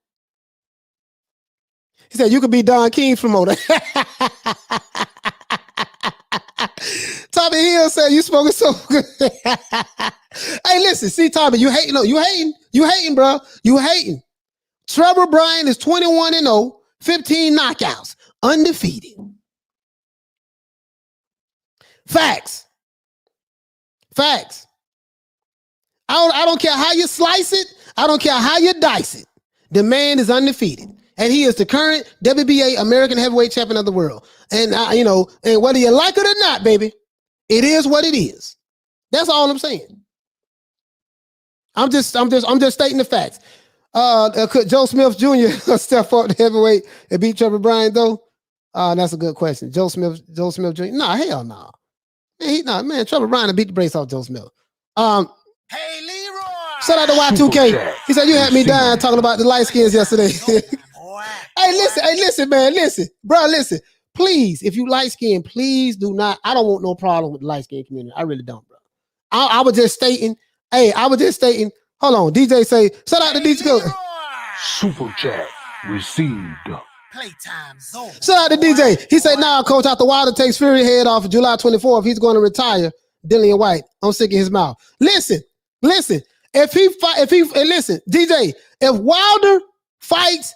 He said, you could be Don King's promoter. Tommy Hill said, you smoking so good. Hey, listen, see, Tommy, you hating, bro. You hating. Trevor Bryan is 21-0, 15 knockouts, undefeated. Facts. I don't care how you slice it. I don't care how you dice it. The man is undefeated. And he is the current WBA American heavyweight champion of the world. And and whether you like it or not, baby, it is what it is. That's all I'm saying. I'm just stating the facts. Could Joe Smith Jr. step up to heavyweight and beat Trevor Bryan though? That's a good question. Joe Smith Jr. Nah, hell no. Man, Trevor Bryan beat the brakes off Joe Smith. Hey, Leroy! Shout out to Y2K. He said you had me dying talking about the light skins yesterday. Hey, listen, man, listen. Please, if you light skin, please do not. I don't want no problem with the light skin community. I really don't, bro. I was just stating. Hold on, DJ say, shout out to DJ. Super chat received. Playtime's over. Shout out to DJ. He said, nah, coach, after Wilder takes Fury head off July 24th, he's going to retire Dillian White. I'm sick of his mouth. Listen. Listen, DJ, if Wilder fights,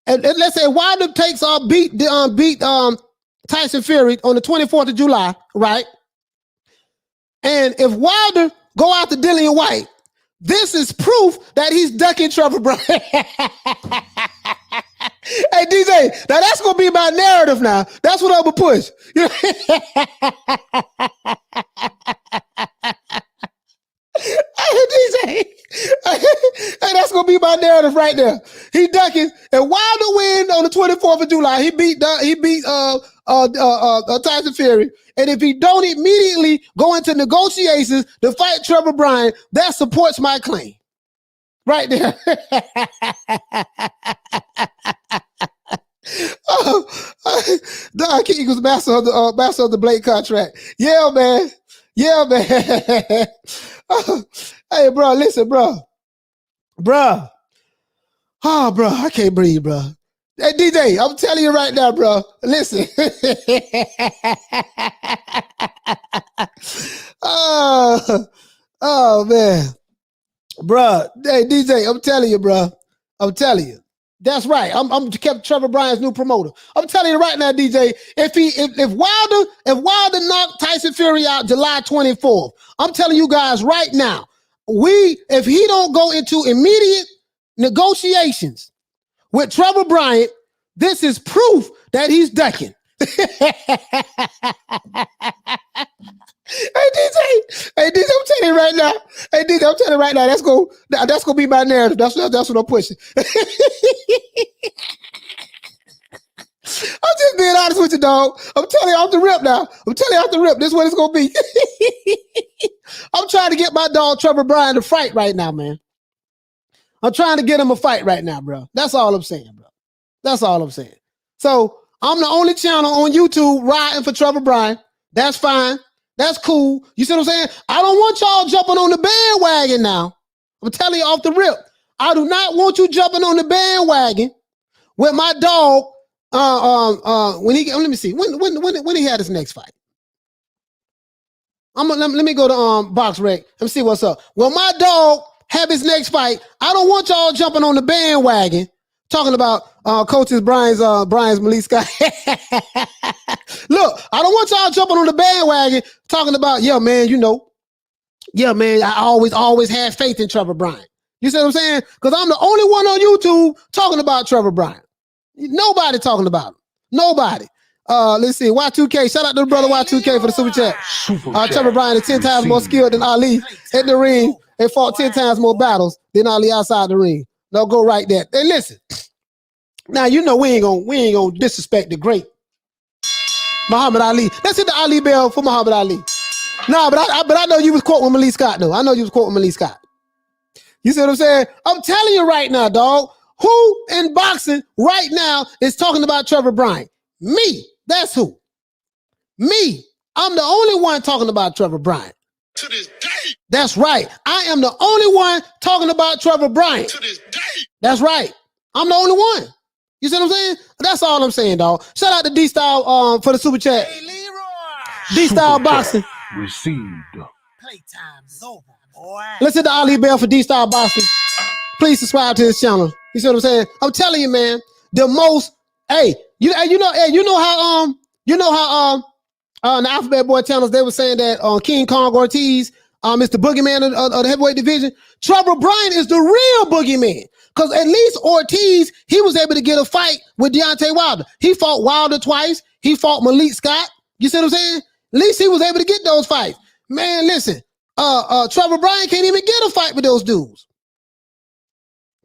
and let's say Wilder takes beat Tyson Fury on the 24th of July, right? And if Wilder go out to Dillian White, this is proof that he's ducking Trevor Bryan. Hey, DJ, now that's going to be my narrative now. That's what I'm going to push. Hey, DJ. Hey, that's gonna be my narrative right there. He ducking, and Wilder win on the 24th of July. He beat Tyson Fury, and if he don't immediately go into negotiations to fight Trevor Bryan, that supports my claim. Right there. Don King equals master of the Blake contract. Yeah, man. Yeah, man. Hey, bro, listen, bro. Bro. Oh, bro, I can't breathe, bro. Hey, DJ, I'm telling you right now, bro. Listen. Oh, man. Bruh, hey DJ, I'm telling you, bruh. I'm telling you. That's right. I'm kept Trevor Bryan's new promoter. I'm telling you right now, DJ. If Wilder knocked Tyson Fury out July 24th, I'm telling you guys right now, if he don't go into immediate negotiations with Trevor Bryan, this is proof that he's ducking. Hey DJ, I'm telling you right now. Hey DJ, I'm telling you right now. That's gonna be my narrative. That's what I'm pushing. I'm just being honest with you, dog. I'm telling you off the rip now. I'm telling you off the rip. This is what it's gonna be. I'm trying to get my dog Trevor Bryan to fight right now, man. I'm trying to get him a fight right now, bro. That's all I'm saying, bro. That's all I'm saying. So I'm the only channel on YouTube riding for Trevor Bryan. That's fine. That's cool. You see what I'm saying? I don't want y'all jumping on the bandwagon now. I'm telling you off the rip. I do not want you jumping on the bandwagon with my dog. When he let me see when he had his next fight. Let me go to Box Rec. Let me see what's up. Well, my dog have his next fight. I don't want y'all jumping on the bandwagon talking about coaches Bryan's Malik Scott. Look, I don't want y'all jumping on the bandwagon talking about, yeah, man, I always had faith in Trevor Bryan. You see what I'm saying? Because I'm the only one on YouTube talking about Trevor Bryan. Nobody talking about him. Nobody. Let's see. Y2K. Shout out to the brother Y2K for the super chat. Trevor Bryan is 10 times more skilled than Ali in the ring and fought 10 times more battles than Ali outside the ring. No, go right there. Hey, listen. Now we ain't gonna disrespect the great Muhammad Ali. Let's hit the Ali bell for Muhammad Ali. Nah, but I know you was quoting Malik Scott though. I know you was quoting Malik Scott. You see what I'm saying? I'm telling you right now, dog. Who in boxing right now is talking about Trevor Bryan? Me. That's who. Me. I'm the only one talking about Trevor Bryan. To this day. That's right. I am the only one talking about Trevor Bryan. To this day. That's right. I'm the only one. You see what I'm saying? That's all I'm saying, dog. Shout out to D-Style for the super chat. Hey, Leroy. D-Style boxing. Received. Playtime's over, boy. Let's hit the Ali bell for D-Style boxing. Please subscribe to his channel. You see what I'm saying? I'm telling you, man. The most. Hey, you know how the Alphabet Boy channels, they were saying that King Kong Ortiz is the boogeyman of the heavyweight division. Trevor Bryan is the real boogeyman. Because at least Ortiz, he was able to get a fight with Deontay Wilder. He fought Wilder twice. He fought Malik Scott. You see what I'm saying? At least he was able to get those fights. Man, listen. Trevor Bryan can't even get a fight with those dudes.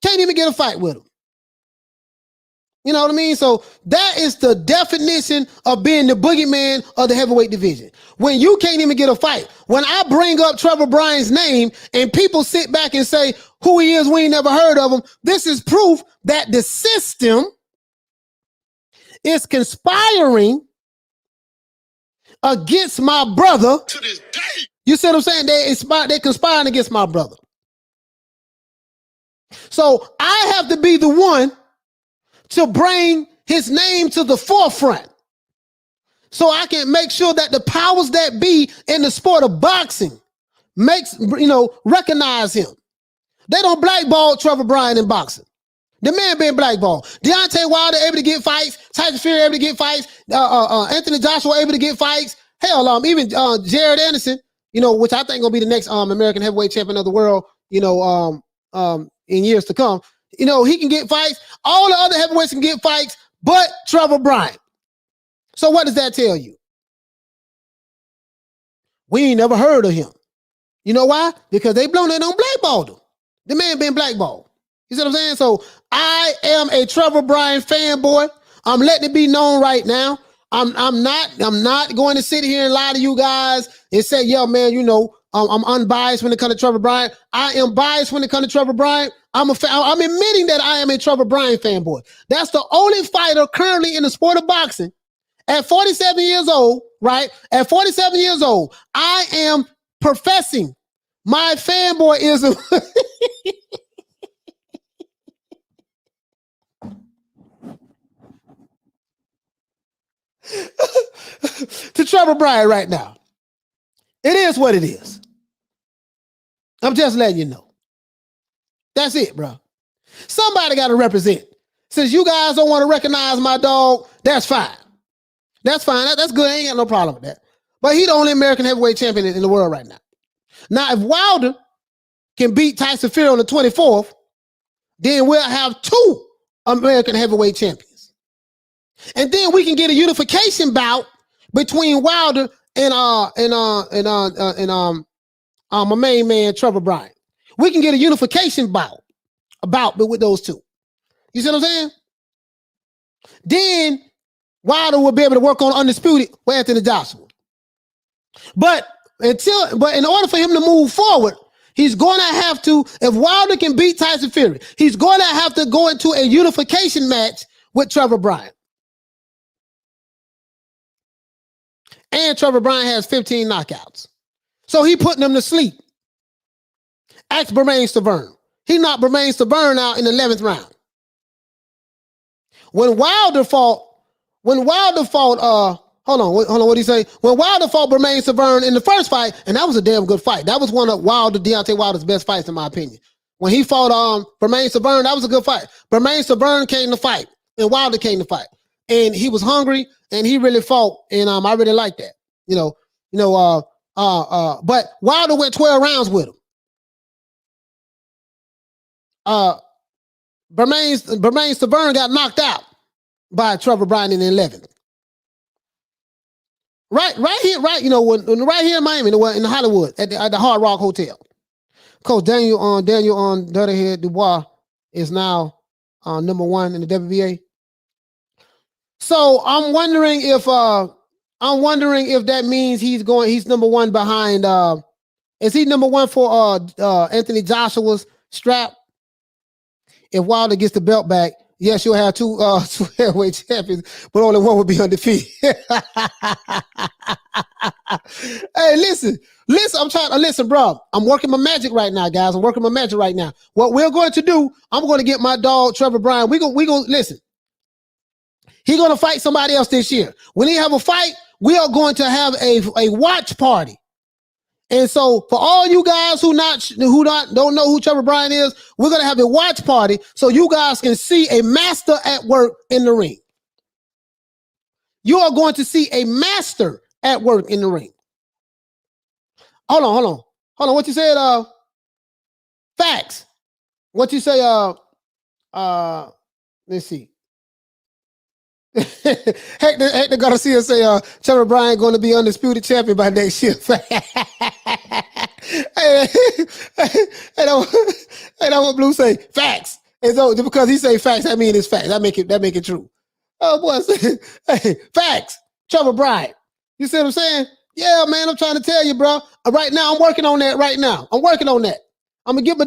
Can't even get a fight with them. You know what I mean? So that is the definition of being the boogeyman of the heavyweight division. When you can't even get a fight. When I bring up Trevor Bryan's name and people sit back and say who he is, we ain't never heard of him, this is proof that the system is conspiring against my brother. To this day. You see what I'm saying? They're conspiring against my brother. So I have to be the one to bring his name to the forefront so I can make sure that the powers that be in the sport of boxing recognize him. They don't blackball Trevor Bryan in boxing. The man been blackballed. Deontay Wilder able to get fights. Tyson Fury able to get fights. Anthony Joshua able to get fights. Hell, even Jared Anderson, which I think gonna be the next American heavyweight champion of the world, in years to come. He can get fights. All the other heavyweights can get fights, but Trevor Bryan. So what does that tell you? We ain't never heard of him. You know why? Because they done blackballed him. The man been blackballed. You see what I'm saying? So I am a Trevor Bryan fanboy. I'm letting it be known right now. I'm not going to sit here and lie to you guys and say, yo, man, you know, I'm unbiased when it comes to Trevor Bryan. I am biased when it comes to Trevor Bryan. I'm admitting that I am a Trevor Bryan fanboy. That's the only fighter currently in the sport of boxing at 47 years old, right? At 47 years old, I am professing my fanboyism. to Trevor Bryan right now. It is what it is. I'm just letting you know. That's it, bro. Somebody got to represent. Since you guys don't want to recognize my dog, that's fine. That's fine. That's good. I ain't got no problem with that. But he the only American heavyweight champion in the world right now. Now, if Wilder can beat Tyson Fury on the 24th, then we'll have 2 American heavyweight champions. And then we can get a unification bout between Wilder and my main man Trevor Bryan. We can get a unification bout with those 2. You see what I'm saying? Then Wilder will be able to work on undisputed with Anthony Joshua. But in order for him to move forward, he's going to have to, if Wilder can beat Tyson Fury, he's going to have to go into a unification match with Trevor Bryan. And Trevor Bryan has 15 knockouts. So he putting them to sleep. Ask Bryan Stavern. He knocked Bryan Stavern out in the 11th round. When Wilder fought, hold on, what did he say? When Wilder fought Bryan Stavern in the first fight, and that was a damn good fight. That was one of Deontay Wilder's best fights, in my opinion. When he fought Bryan Stavern, that was a good fight. Bryan Stavern came to fight, and Wilder came to fight. And he was hungry, and he really fought, and I really like that. But Wilder went 12 rounds with him. Bryan Stavern got knocked out by Trevor Bryan in the 11th. Right here, right here in Miami, in Hollywood, at the Hard Rock Hotel. Coach Daniel Dutterhead Dubois is now number 1 in the WBA. So I'm wondering if that means he's number 1 behind. Is he number 1 for Anthony Joshua's strap? If Wilder gets the belt back, yes, you'll have 2 heavyweight champions, but only one will be undefeated. Hey, listen, bro. I'm working my magic right now, guys. I'm working my magic right now. What we're going to do, I'm going to get my dog Trevor Bryan. We gonna listen. He's going to fight somebody else this year. When he have a fight, we are going to have a watch party. And so for all you guys who don't know who Trevor Bryan is, we're going to have a watch party so you guys can see a master at work in the ring. You are going to see a master at work in the ring. Hold on. What you said? Facts. What you say? Let's see. Hector Garcia say Trevor Bryan going to be undisputed champion by next year. Hey, that what Blue say? Facts. And so because he say facts, I mean it's facts. That make it true. Oh boy, hey, facts. Trevor Bryan. You see what I'm saying? Yeah, man, I'm trying to tell you, bro. Right now, I'm working on that right now. I'm working on that. I'm gonna get my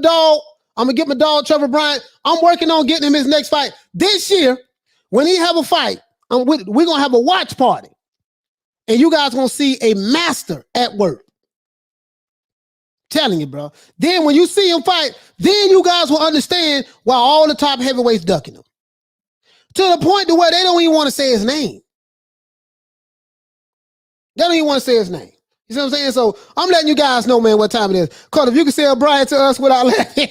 dog Trevor Bryan. I'm working on getting him his next fight this year. When he have a fight, we're going to have a watch party. And you guys going to see a master at work. Telling you, bro. Then when you see him fight, then you guys will understand why all the top heavyweights ducking him. To the point to where they don't even want to say his name. They don't even want to say his name. You see what I'm saying? So I'm letting you guys know, man, what time it is. Because if you can say Bryan to us without laughing.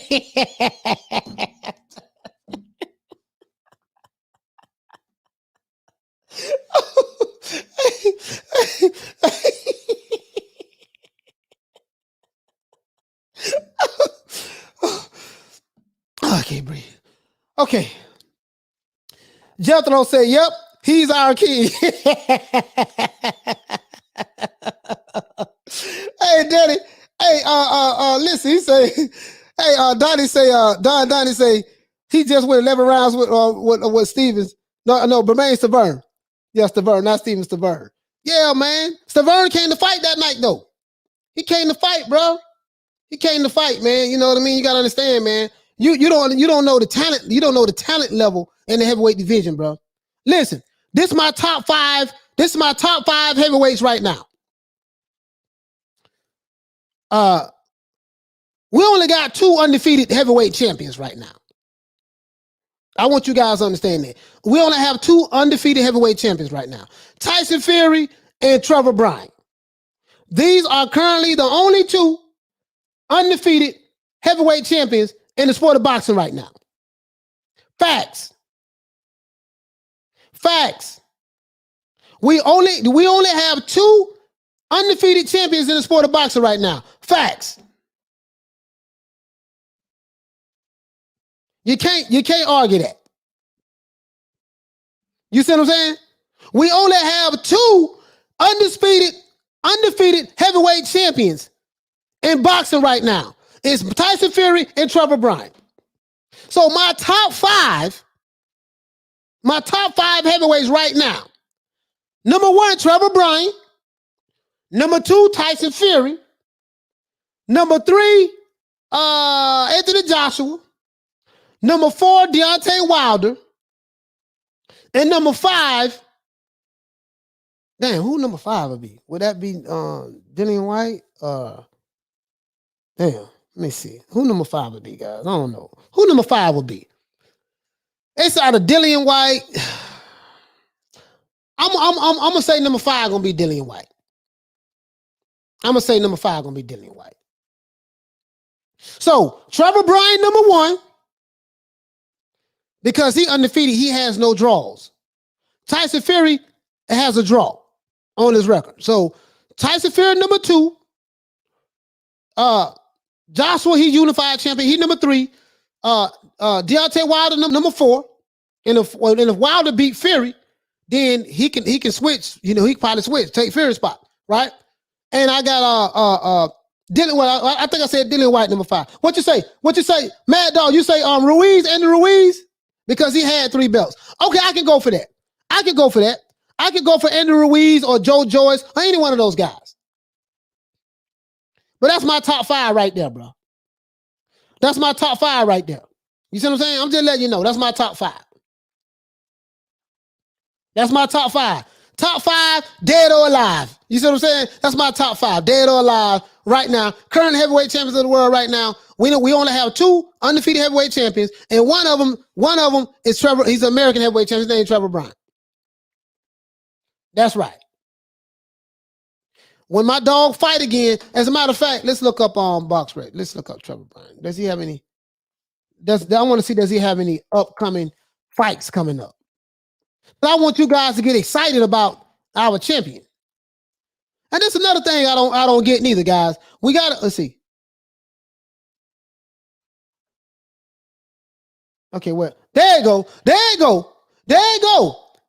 I can't breathe. Okay. Jethro said, yep, he's our king. Hey, Daddy. Hey, listen, he say, hey, Donnie say, He just went 11 rounds with Stevens. No, Bermain Stavern. Yeah, Stavern, not Steven Stavern. Yeah, man. Stavern came to fight that night, though. He came to fight, bro. He came to fight, man. You know what I mean? You gotta understand, man. You don't know the talent. You don't know the talent level in the heavyweight division, bro. Listen, this is my top five. This is my top five heavyweights right now. We only got 2 undefeated heavyweight champions right now. I want you guys to understand that. We only have 2 undefeated heavyweight champions right now. Tyson Fury and Trevor Bryan. These are currently the only 2 undefeated heavyweight champions in the sport of boxing right now. Facts. Facts. We only have 2 undefeated champions in the sport of boxing right now. Facts. You can't argue that. You see what I'm saying? We only have 2 undefeated heavyweight champions in boxing right now. It's Tyson Fury and Trevor Bryan. So my top 5 heavyweights right now. Number 1, Trevor Bryan. Number 2, Tyson Fury. Number 3, Anthony Joshua. Number 4, Deontay Wilder. And number 5, damn, who number 5 would be? Would that be Dillian White? Damn, let me see. Who number 5 would be, guys? I don't know. Who number 5 would be? It's out of Dillian White. I'm gonna say number 5 gonna be Dillian White. I'm gonna say number 5 gonna be Dillian White. So Trevor Bryan, number 1. Because he undefeated, he has no draws. Tyson Fury has a draw on his record. So Tyson Fury, number 2. Joshua, he unified champion. He number 3. Deontay Wilder, number 4. And if Wilder beat Fury, then he can switch. You know, he can probably switch, take Fury's spot, right? And I got Dylan. Well, I think I said Dillian White, number 5. What you say? Mad Dog? You say Ruiz, Andy Ruiz, because he had 3 belts. Okay, I can go for that. I can go for Andy Ruiz or Joe Joyce or any one of those guys. But that's my top 5 right there, bro. That's my top 5 right there. You see what I'm saying? I'm just letting you know. That's my top 5. That's my top 5. Top 5, dead or alive. You see what I'm saying? That's my top 5, dead or alive right now. Current heavyweight champions of the world right now. We only have 2 undefeated heavyweight champions, and one of them is Trevor. He's an American heavyweight champion. His name is Trevor Bryan. That's right. When my dog fight again, as a matter of fact, let's look up Box Rec. Let's look up Trevor Bryan. Does he have any? I want to see, does he have any upcoming fights coming up? But I want you guys to get excited about our champion. And that's another thing I don't get neither, guys. We gotta let's see. Okay, well, there you go.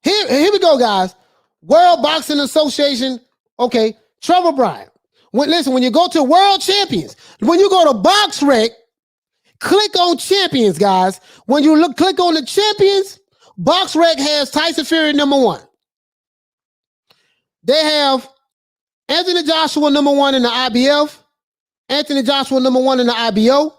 Here we go, guys. World Boxing Association. Okay, Trevor Bryan. When you go to World Champions, when you go to Box Rec, click on Champions, guys. When you click on the Champions, Box Rec has Tyson Fury number 1. They have Anthony Joshua number 1 in the IBF. Anthony Joshua number 1 in the IBO.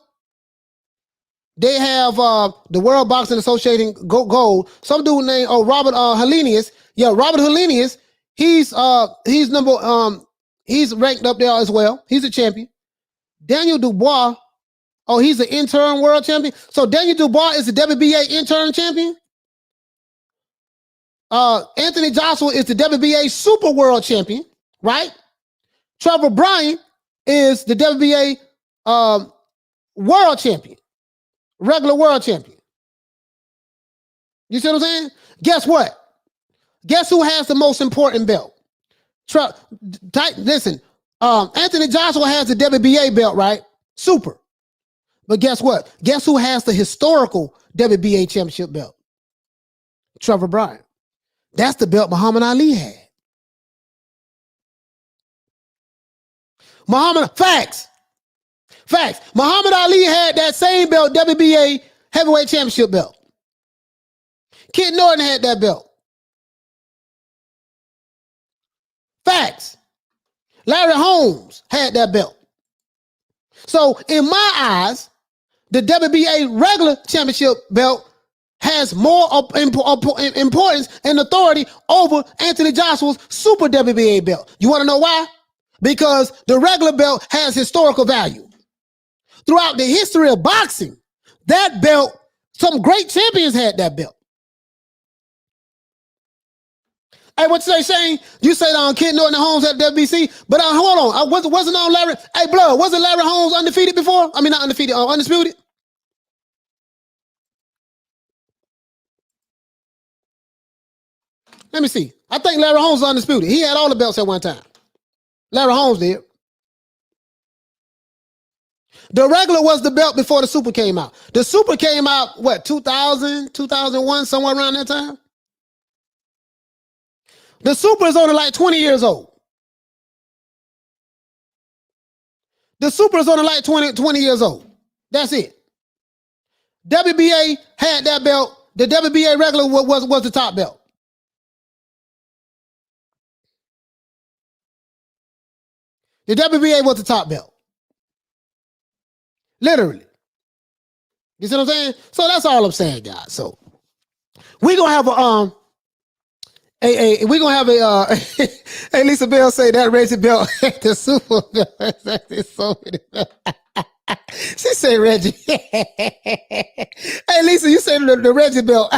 They have the World Boxing Association gold. Some dude named Robert Helenius. Yeah, Robert Helenius. He's ranked up there as well. He's a champion. Daniel Dubois. Oh, he's an Intern world champion. So Daniel Dubois is the WBA Intern champion. Anthony Joshua is the WBA Super World Champion, right? Trevor Bryan is the WBA World Champion, regular World Champion. You see what I'm saying? Guess what? Guess who has the most important belt? Listen, Anthony Joshua has the WBA belt, right? Super. But guess what? Guess who has the historical WBA championship belt? Trevor Bryan. That's the belt Muhammad Ali had. Facts. Muhammad Ali had that same belt, WBA heavyweight championship belt. Kid Norton had that belt. Facts. Larry Holmes had that belt. So in my eyes, the WBA regular championship belt has more importance and authority over Anthony Joshua's super WBA belt. You want to know why? Because the regular belt has historical value. Throughout the history of boxing, that belt, some great champions had that belt. Hey, what you say, Shane? You said Kid Norton and Holmes at WBC, but hold on, wasn't on Larry? Hey, Blood, wasn't Larry Holmes undefeated before? I mean, not undefeated, undisputed. Let me see. I think Larry Holmes was undisputed. He had all the belts at one time. Larry Holmes did. The regular was the belt before the super came out. The super came out, what, 2000, 2001, somewhere around that time? The super is only like 20 years old. The super is only like 20 years old. That's it. WBA had that belt. The WBA regular was the top belt. The WBA was the top belt. Literally. You see what I'm saying? So that's all I'm saying, guys. So we're gonna have we're gonna have a hey, Lisa Bell say that Reggie belt at the Super Belt. So she said Reggie. Hey Lisa, you said the Reggie belt.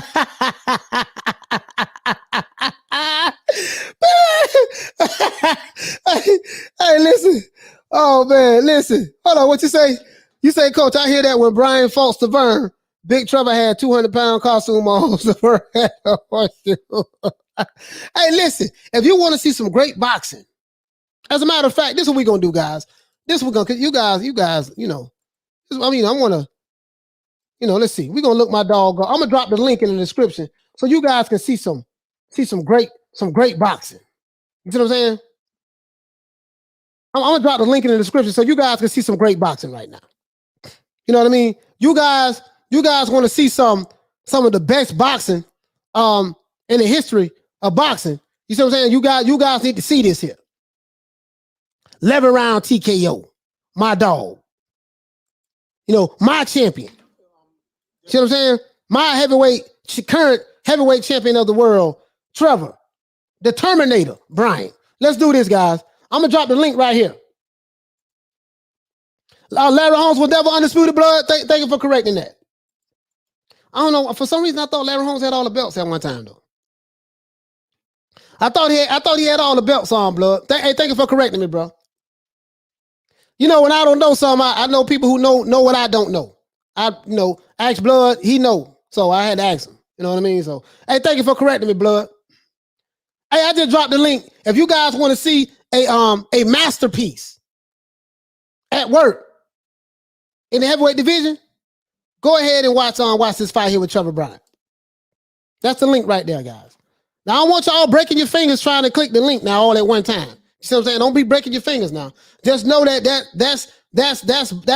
Hey, listen. Oh man, listen. Hold on, what you say? You say, Coach, I hear that when Bryan fought Tavern, Big Trevor had 200-pound costume on. Hey, listen, if you want to see some great boxing, as a matter of fact, this is what we're gonna do, guys. This is what we're gonna, you guys, you know, I mean, I wanna, you know, let's see. We're gonna look my dog. I'm gonna drop the link in the description so you guys can see some great boxing. You see what I'm saying? I'm gonna drop the link in the description so you guys can see some great boxing right now. You know what I mean? You guys want to see some of the best boxing in the history of boxing. You see what I'm saying? You guys need to see this here. 11 round TKO. My dog. You know, my champion. See what I'm saying? My current heavyweight champion of the world, Trevor. The Terminator, Bryan. Let's do this, guys. I'm gonna drop the link right here. Larry Holmes was never undisputed, Blood. Thank you for correcting that. I don't know. For some reason, I thought Larry Holmes had all the belts at one time, though. I thought he had all the belts on, Blood. Hey, thank you for correcting me, bro. You know, when I don't know something, I know people who know what I don't know. Ask Blood, he know. So I had to ask him. You know what I mean? So, hey, thank you for correcting me, Blood. Hey, I just dropped the link. If you guys want to see a masterpiece at work in the heavyweight division, go ahead and watch this fight here with Trevor Bryan. That's the link right there, guys. Now I don't want y'all breaking your fingers trying to click the link now all at one time. You see what I'm saying? Don't be breaking your fingers now. Just know that's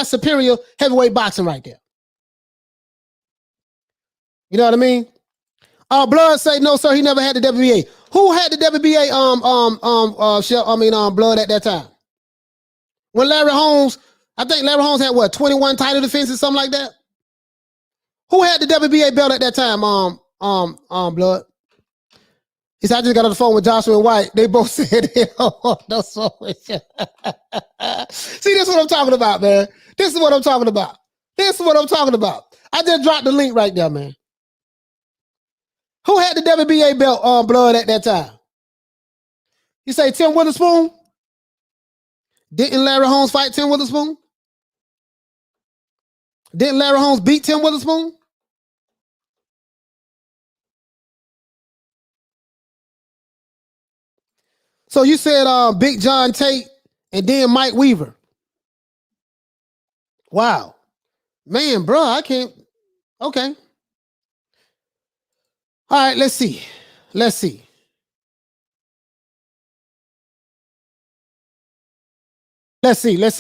superior heavyweight boxing right there. You know what I mean? Blood say no, sir. He never had the WBA. Who had the WBA? Blood at that time. When Larry Holmes, I think Larry Holmes had what, 21 title defenses, something like that. Who had the WBA belt at that time? Blood. He said, I just got on the phone with Joshua and White. They both said, oh, no, so see, this is what I'm talking about, man. This is what I'm talking about. I just dropped the link right there, man. Who had the WBA belt on Blood at that time? You say Tim Witherspoon? Didn't Larry Holmes fight Tim Witherspoon? Didn't Larry Holmes beat Tim Witherspoon? So you said Big John Tate and then Mike Weaver. Wow. Man, bro, I can't. Okay. All right, let's see. Let's see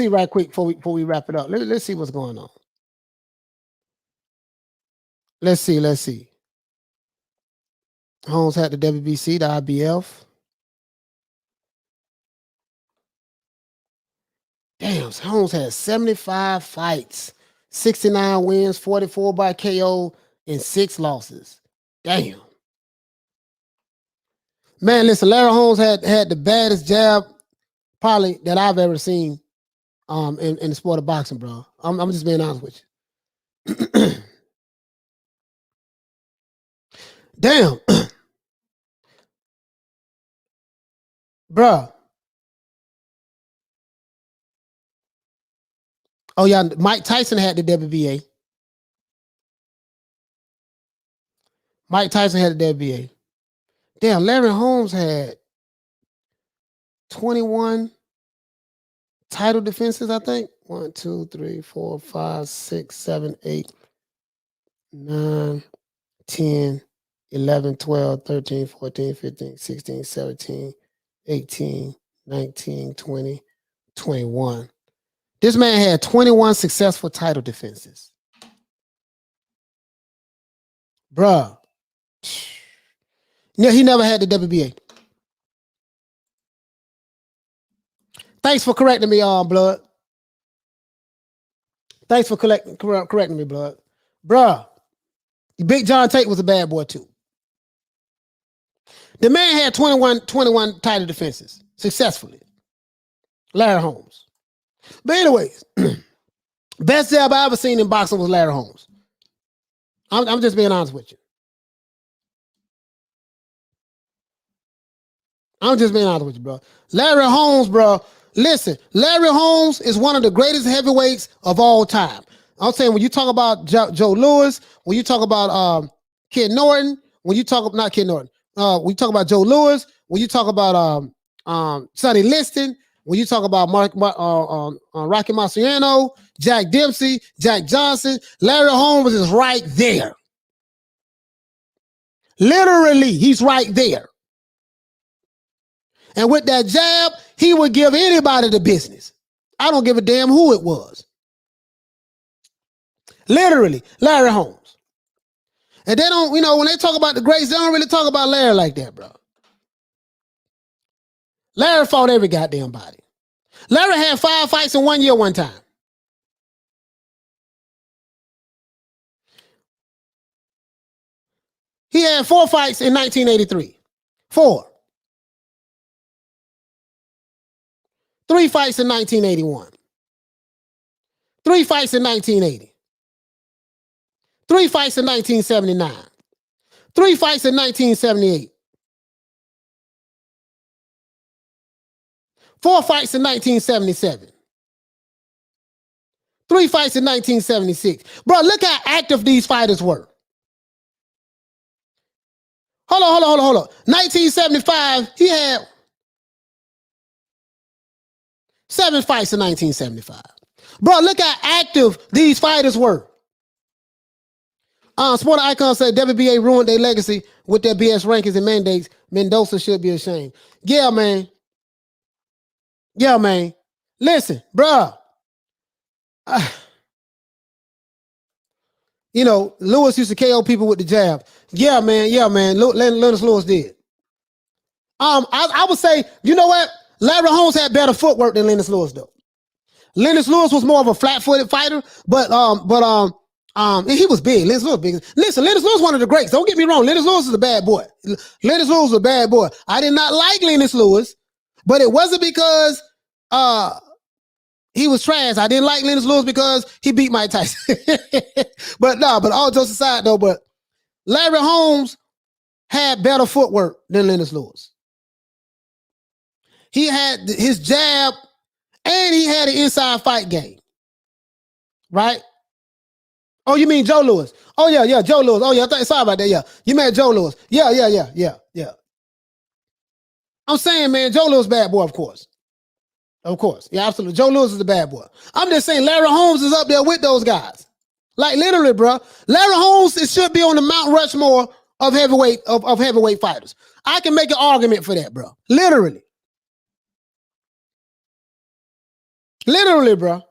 right quick before we wrap it up. Let's see what's going on. Let's see. Holmes had the WBC, the IBF. Damn, Holmes had 75 fights, 69 wins, 44 by KO, and 6 losses. Damn. Man, listen, Larry Holmes had the baddest jab probably that I've ever seen in the sport of boxing, bro. I'm just being honest with you. Damn. Bruh. Oh, yeah, Mike Tyson had the WBA. Mike Tyson had the WBA. Damn, Larry Holmes had 21 title defenses, I think. 1, 2, 3, 4, 5, 6, 7, 8, 9, 10, 11, 12, 13, 14, 15, 16, 17, 18, 19, 20, 21. This man had 21 successful title defenses. Bruh. No, he never had the WBA. Thanks for correcting me, Blood. Thanks for correcting me, Blood. Bruh. Big John Tate was a bad boy, too. The man had 21 title defenses successfully. Larry Holmes. But anyways, best jab I ever seen in boxing was Larry Holmes. I'm just being honest with you. I'm just being honest with you, bro. Larry Holmes, bro. Listen, Larry Holmes is one of the greatest heavyweights of all time. I'm saying when you talk about Joe Louis, when you talk about Ken Norton, when you talk not Ken Norton, when you talk about Joe Louis, when you talk about Sonny Liston, when you talk about Rocky Marciano, Jack Dempsey, Jack Johnson, Larry Holmes is right there. Literally, he's right there. And with that jab, he would give anybody the business. I don't give a damn who it was. Literally, Larry Holmes. And they don't, when they talk about the greats, they don't really talk about Larry like that, bro. Larry fought every goddamn body. Larry had 5 fights in 1 year one time. He had 4 fights in 1983. 4. 3 fights in 1981. 3 fights in 1980. 3 fights in 1979. 3 fights in 1978. 4 fights in 1977. 3 fights in 1976. Bro, look how active these fighters were. Hold on. 1975, he had 7 fights in 1975. Bro, look how active these fighters were. Sport Icon said WBA ruined their legacy with their BS rankings and mandates. Mendoza should be ashamed. Yeah, man. Listen, bro. Lewis used to KO people with the jab. Yeah, man. Lennox Lewis did. I would say, you know what? Larry Holmes had better footwork than Lennox Lewis, though. Lennox Lewis was more of a flat-footed fighter, but he was big. Lennox Lewis was big. Listen, Lennox Lewis was one of the greats. Don't get me wrong. Lennox Lewis is a bad boy. Lennox Lewis was a bad boy. I did not like Lennox Lewis, but it wasn't because he was trash. I didn't like Lennox Lewis because he beat Mike Tyson. but all jokes aside, though, but Larry Holmes had better footwork than Lennox Lewis. He had his jab, and he had an inside fight game. Right? Oh, you mean Joe Louis? Oh, yeah, Joe Louis. Oh, yeah, sorry about that, yeah. You meant Joe Louis. Yeah. I'm saying, man, Joe Louis bad boy, of course. Of course. Yeah, absolutely. Joe Louis is the bad boy. I'm just saying Larry Holmes is up there with those guys. Like, literally, bro. Larry Holmes should be on the Mount Rushmore of heavyweight fighters. I can make an argument for that, bro. Literally, bro.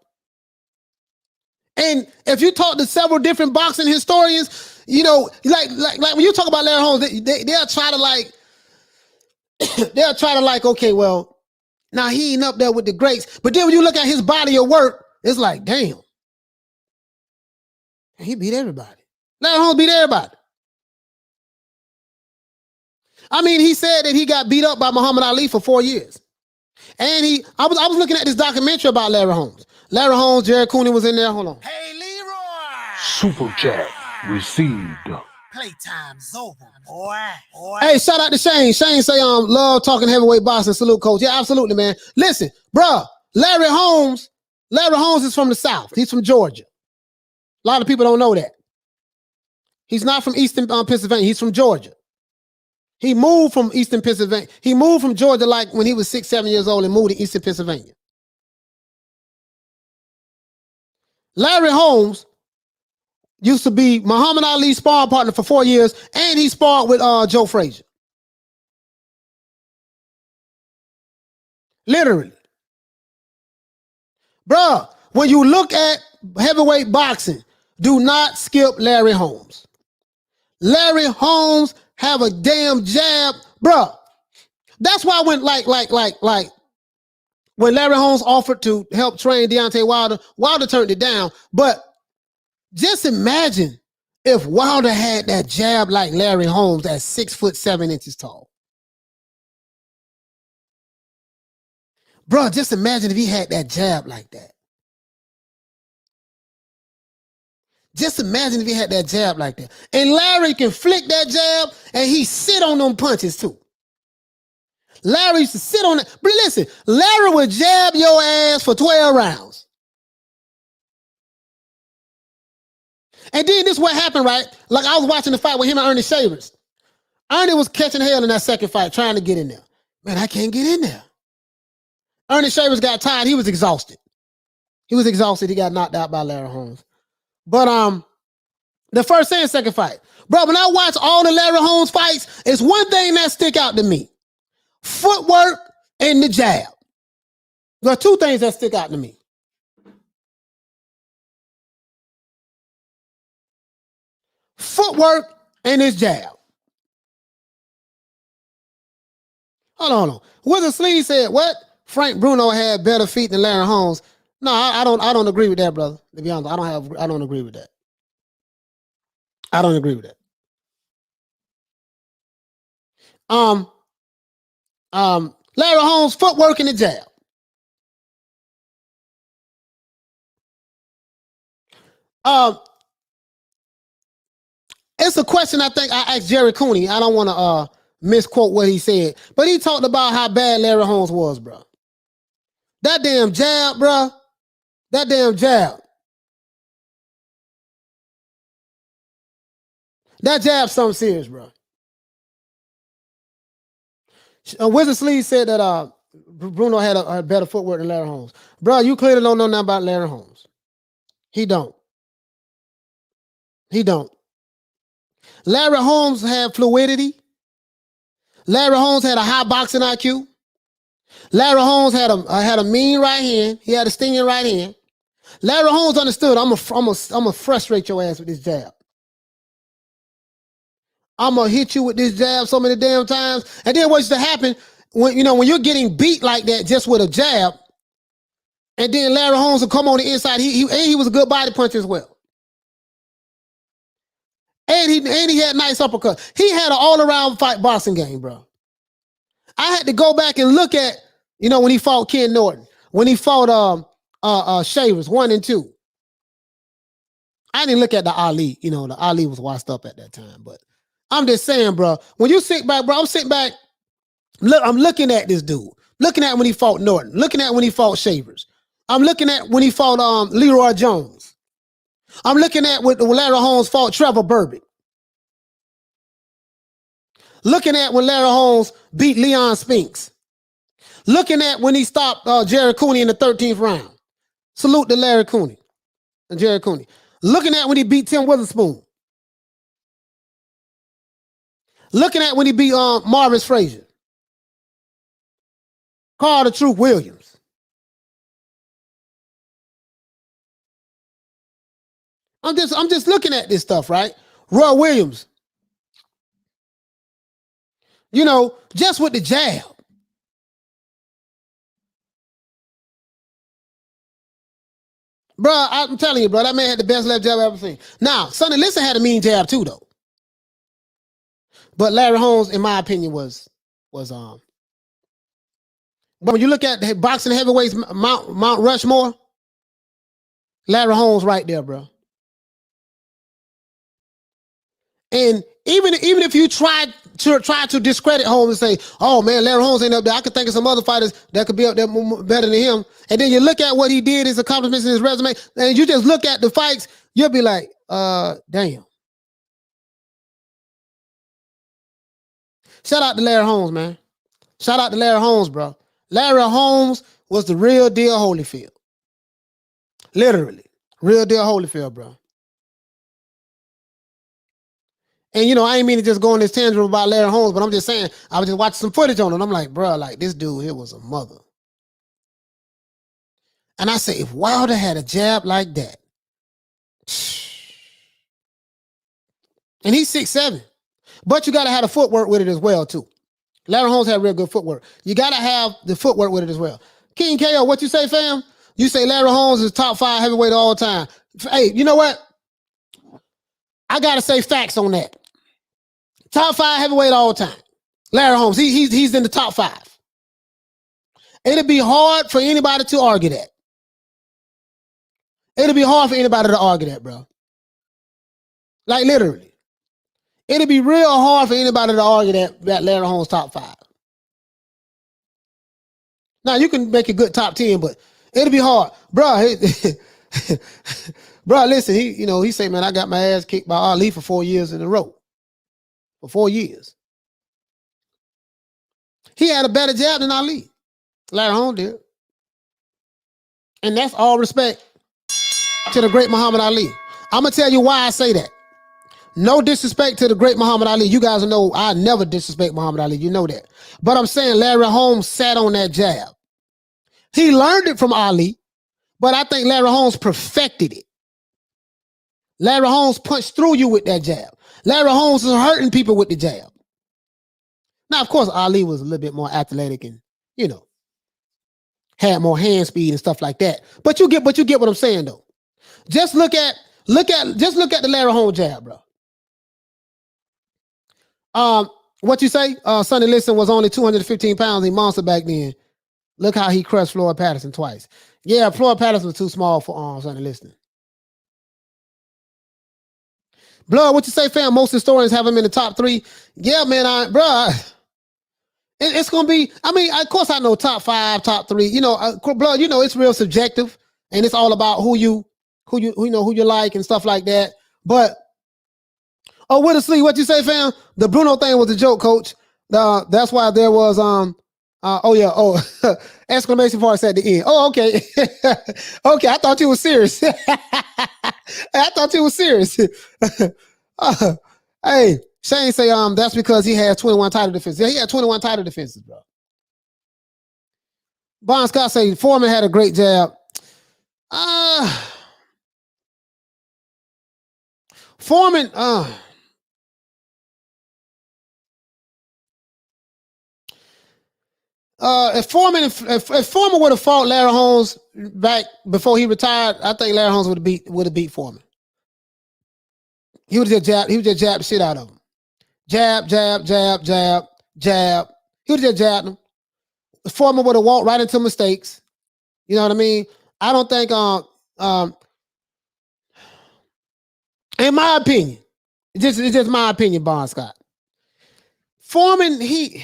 And if you talk to several different boxing historians, you know, like when you talk about Larry Holmes, they'll try to like, okay, well, now he ain't up there with the greats. But then when you look at his body of work, it's like, damn, he beat everybody. Larry Holmes beat everybody. I mean, he said that he got beat up by Muhammad Ali for 4 years. And I was looking at this documentary about Larry Holmes. Larry Holmes, Jerry Cooney was in there. Hold on. Hey, Leroy. Super chat received. Playtime's over, boy. Hey, shout out to Shane. Shane say, love talking heavyweight boxing. Salute, coach. Yeah, absolutely, man. Listen, bruh, Larry Holmes is from the South. He's from Georgia. A lot of people don't know that. He's not from Eastern Pennsylvania. He's from Georgia. He moved from Eastern Pennsylvania. He moved from Georgia like when he was 6, 7 years old and moved to Eastern Pennsylvania. Larry Holmes used to be Muhammad Ali's sparring partner for 4 years, and he sparred with Joe Frazier. Literally. Bruh, when you look at heavyweight boxing, do not skip Larry Holmes. Larry Holmes have a damn jab. Bruh, that's why when when Larry Holmes offered to help train Deontay Wilder, Wilder turned it down. But just imagine if Wilder had that jab like Larry Holmes at 6'7" tall. Bro, just imagine if he had that jab like that. Just imagine if he had that jab like that. And Larry can flick that jab and he sit on them punches too. Larry used to sit on it. But listen, Larry would jab your ass for 12 rounds. And then this is what happened, right? Like I was watching the fight with him and Ernie Shavers. Ernie was catching hell in that second fight, trying to get in there. Man, I can't get in there. Ernie Shavers got tired. He was exhausted. He got knocked out by Larry Holmes. But the first and second fight. Bro, when I watch all the Larry Holmes fights, it's one thing that stick out to me. Footwork and the jab. There are two things that stick out to me. Footwork and his jab. Hold on. Wizard Sleeve said, what? Frank Bruno had better feet than Larry Holmes. No, I don't agree with that, brother. To be honest, I don't agree with that. I don't agree with that. Larry Holmes, footwork and the jab. It's a question I think I asked Jerry Cooney. I don't want to misquote what he said, but he talked about how bad Larry Holmes was, bro. That damn jab, bro. That damn jab. That jab's something serious, bro. Wizard Sleeve said that Bruno had a better footwork than Larry Holmes. Bro, you clearly don't know nothing about Larry Holmes. He don't. Larry Holmes had fluidity. Larry Holmes had a high boxing IQ. Larry Holmes had a mean right hand. He had a stinging right hand. Larry Holmes understood, I'm gonna frustrate your ass with this jab. I'm gonna hit you with this jab so many damn times. And then what's to happen when you're getting beat like that just with a jab, and then Larry Holmes will come on the inside. He was a good body puncher as well. And he had nice uppercut. He had an all-around fight boxing game, bro. I had to go back and look at, when he fought Ken Norton, when he fought Shavers 1 and 2. I didn't look at the Ali. The Ali was washed up at that time. But I'm just saying, bro, when you sit back, bro, I'm sitting back. Look, I'm looking at this dude. Looking at when he fought Norton. Looking at when he fought Shavers. I'm looking at when he fought Leroy Jones. I'm looking at when Larry Holmes fought Trevor Burbick. Looking at when Larry Holmes beat Leon Spinks. Looking at when he stopped Jerry Cooney in the 13th round. Salute to Larry Cooney and Jerry Cooney. Looking at when he beat Tim Witherspoon. Looking at when he beat Marvis Frazier. Carl the Truth Williams. I'm just looking at this stuff, right? Roy Williams, you know, just with the jab. Bro, I'm telling you, bro, that man had the best left jab I've ever seen. Now, Sonny Liston had a mean jab too, though. But Larry Holmes, in my opinion, was but when you look at the boxing heavyweights, Mount Rushmore, Larry Holmes right there, bro. And even if you try to discredit Holmes and say, "Oh man, Larry Holmes ain't up there," I could think of some other fighters that could be up there better than him. And then you look at what he did, his accomplishments in his resume, and you just look at the fights, you'll be like, damn. Shout out to Larry Holmes, man. Shout out to Larry Holmes, bro. Larry Holmes was the real deal Holyfield. Literally. Real deal Holyfield, bro. And, you know, I ain't mean to just go on this tangent about Larry Holmes, but I'm just saying, I was just watching some footage on it. And I'm like, bro, like this dude here was a mother. And I say, if Wilder had a jab like that, and he's 6'7", but you got to have the footwork with it as well, too. Larry Holmes had real good footwork. You got to have the footwork with it as well. King KO, what you say, fam? You say Larry Holmes is top 5 heavyweight all time. Hey, you know what? I got to say facts on that. Top 5 heavyweight all time. Larry Holmes, he's in the top 5. It'd be hard for anybody to argue that. It'd be hard for anybody to argue that, bro. Like literally. It'd be real hard for anybody to argue that Larry Holmes top 5. Now you can make a good top 10, but it'll be hard, bro. Bro, listen, he say, man, I got my ass kicked by Ali for 4 years in a row. For 4 years. He had a better jab than Ali. Larry Holmes did. And that's all respect to the great Muhammad Ali. I'm going to tell you why I say that. No disrespect to the great Muhammad Ali. You guys know I never disrespect Muhammad Ali. You know that. But I'm saying Larry Holmes sat on that jab. He learned it from Ali, but I think Larry Holmes perfected it. Larry Holmes punched through you with that jab. Larry Holmes is hurting people with the jab. Now, of course, Ali was a little bit more athletic and, had more hand speed and stuff like that. But you get what I'm saying, though. Just look at the Larry Holmes jab, bro. What you say? Sonny Liston was only 215 pounds. He monster back then. Look how he crushed Floyd Patterson twice. Yeah, Floyd Patterson was too small for Sonny Liston. Blood, what you say, fam? Most historians have him in the top 3. Yeah, man, it's gonna be. I mean, of course, I know top 5, top 3. Blood, it's real subjective, and it's all about who you like and stuff like that. But with a sleep, what you say, fam? The Bruno thing was a joke, coach. That's why there was exclamation points at the end. Oh, okay. Okay, I thought you was serious. I thought you was serious. Hey, Shane say that's because he has 21 title defenses. Yeah, he had 21 title defenses, bro. Bon Scott say Foreman had a great jab. Foreman, if Foreman would have fought Larry Holmes back before he retired, I think Larry Holmes would have beat Foreman. He would just jab the shit out of him. Jab. He would just jab him. Foreman would have walked right into mistakes. You know what I mean? I don't think in my opinion, it's just my opinion, Bon Scott. Foreman, he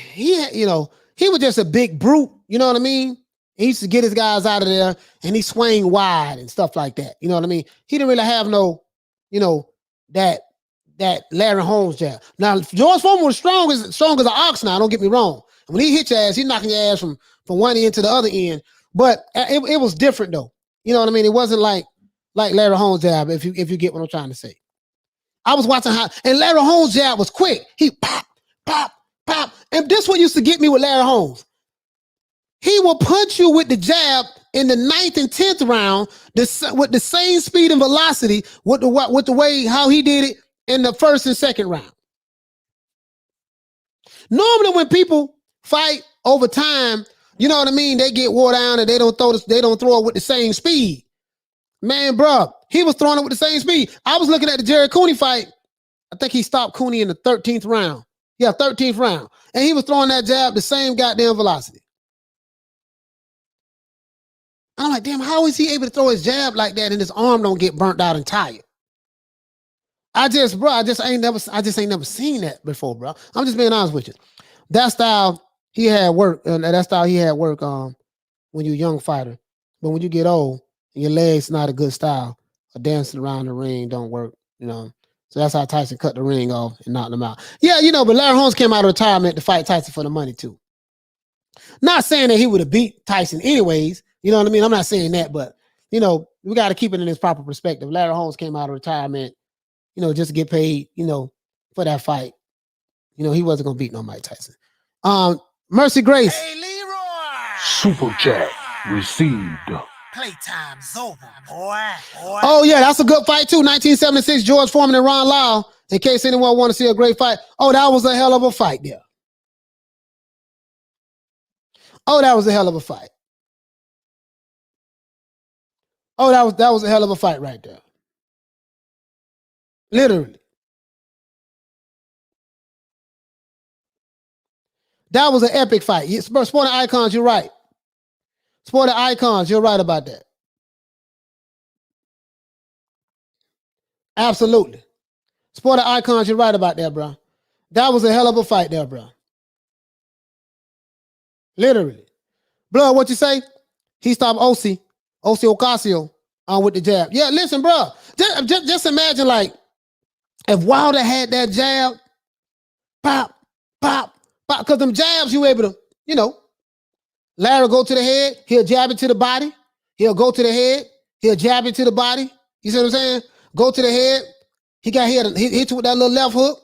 was just a big brute. You know what I mean? He used to get his guys out of there and he swing wide and stuff like that. You know what I mean? He didn't really have no, that Larry Holmes jab. Now, George Foreman was strong as an ox now, don't get me wrong. When he hit your ass, he's knocking your ass from one end to the other end. But it was different though. You know what I mean? It wasn't like Larry Holmes jab, if you get what I'm trying to say. I was watching and Larry Holmes jab was quick. He pop, pop, pop. And this what used to get me with Larry Holmes. he will punch you with the jab in the 9th and 10th round with the same speed and velocity with the way how he did it in the 1st and 2nd round. Normally when people fight over time, you know what I mean, they get wore down and they don't throw it with the same speed. Man, bro, he was throwing it with the same speed. I was looking at the Jared Cooney fight. I think he stopped Cooney in the 13th round. Yeah, 13th round. And he was throwing that jab the same goddamn velocity. I'm like, damn, how is he able to throw his jab like that and his arm don't get burnt out and tired? I just ain't never seen that before, bro. I'm just being honest with you. That style he had work, when you're a young fighter. But when you get old, your legs not a good style. Or dancing around the ring don't work, you know. So that's how Tyson cut the ring off and knocked him out. Yeah, you know, but Larry Holmes came out of retirement to fight Tyson for the money too. Not saying that he would have beat Tyson anyways. You know what I mean? I'm not saying that, but, you know, we got to keep it in its proper perspective. Larry Holmes came out of retirement, you know, just to get paid, you know, for that fight. You know, he wasn't going to beat no Mike Tyson. Mercy Grace. Hey, Leroy. Super chat received. Playtime's over, boy. Oh, yeah, that's a good fight, too. 1976, George Foreman and Ron Lyle. In case anyone want to see a great fight. Oh, that was a hell of a fight there. Oh, that was a hell of a fight. Oh, that was a hell of a fight right there. Literally. That was an epic fight. Sporting Icons, you're right. Sporting Icons, you're right about that. Absolutely. Sporting Icons, you're right about that, bro. That was a hell of a fight there, bro. Literally. Blood, what you say? He stopped Osi Ocasio with the jab. Yeah, listen, bro. Just imagine, like, if Wilder had that jab, pop, pop, pop, because them jabs you able to, you know, Larry go to the head, he'll jab it to the body. He'll go to the head, he'll jab it to the body. You see what I'm saying? Go to the head. He hit you with that little left hook.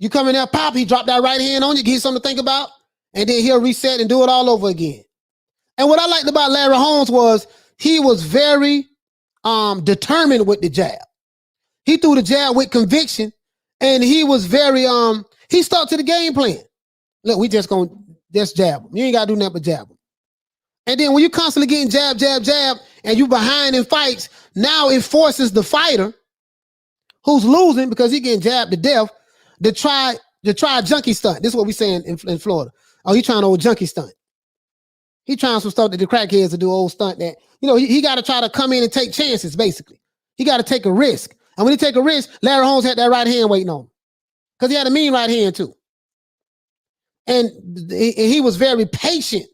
You come in there, pop, he dropped that right hand on you, give you something to think about, and then he'll reset and do it all over again. And what I liked about Larry Holmes was he was very determined with the jab. He threw the jab with conviction, and he was very he stuck to the game plan. Look, we just gonna jab him. You ain't gotta do nothing but jab him. And then when you constantly getting jab, jab, jab, and you behind in fights, now it forces the fighter who's losing because he getting jabbed to death to try a junkie stunt. This is what we saying in Florida. Oh, he trying an old junkie stunt. He trying some stuff that the crackheads to do, old stunt that, you know, he got to try to come in and take chances, basically. He got to take a risk. And when he take a risk, Larry Holmes had that right hand waiting on him. Because he had a mean right hand, too. And he was very patient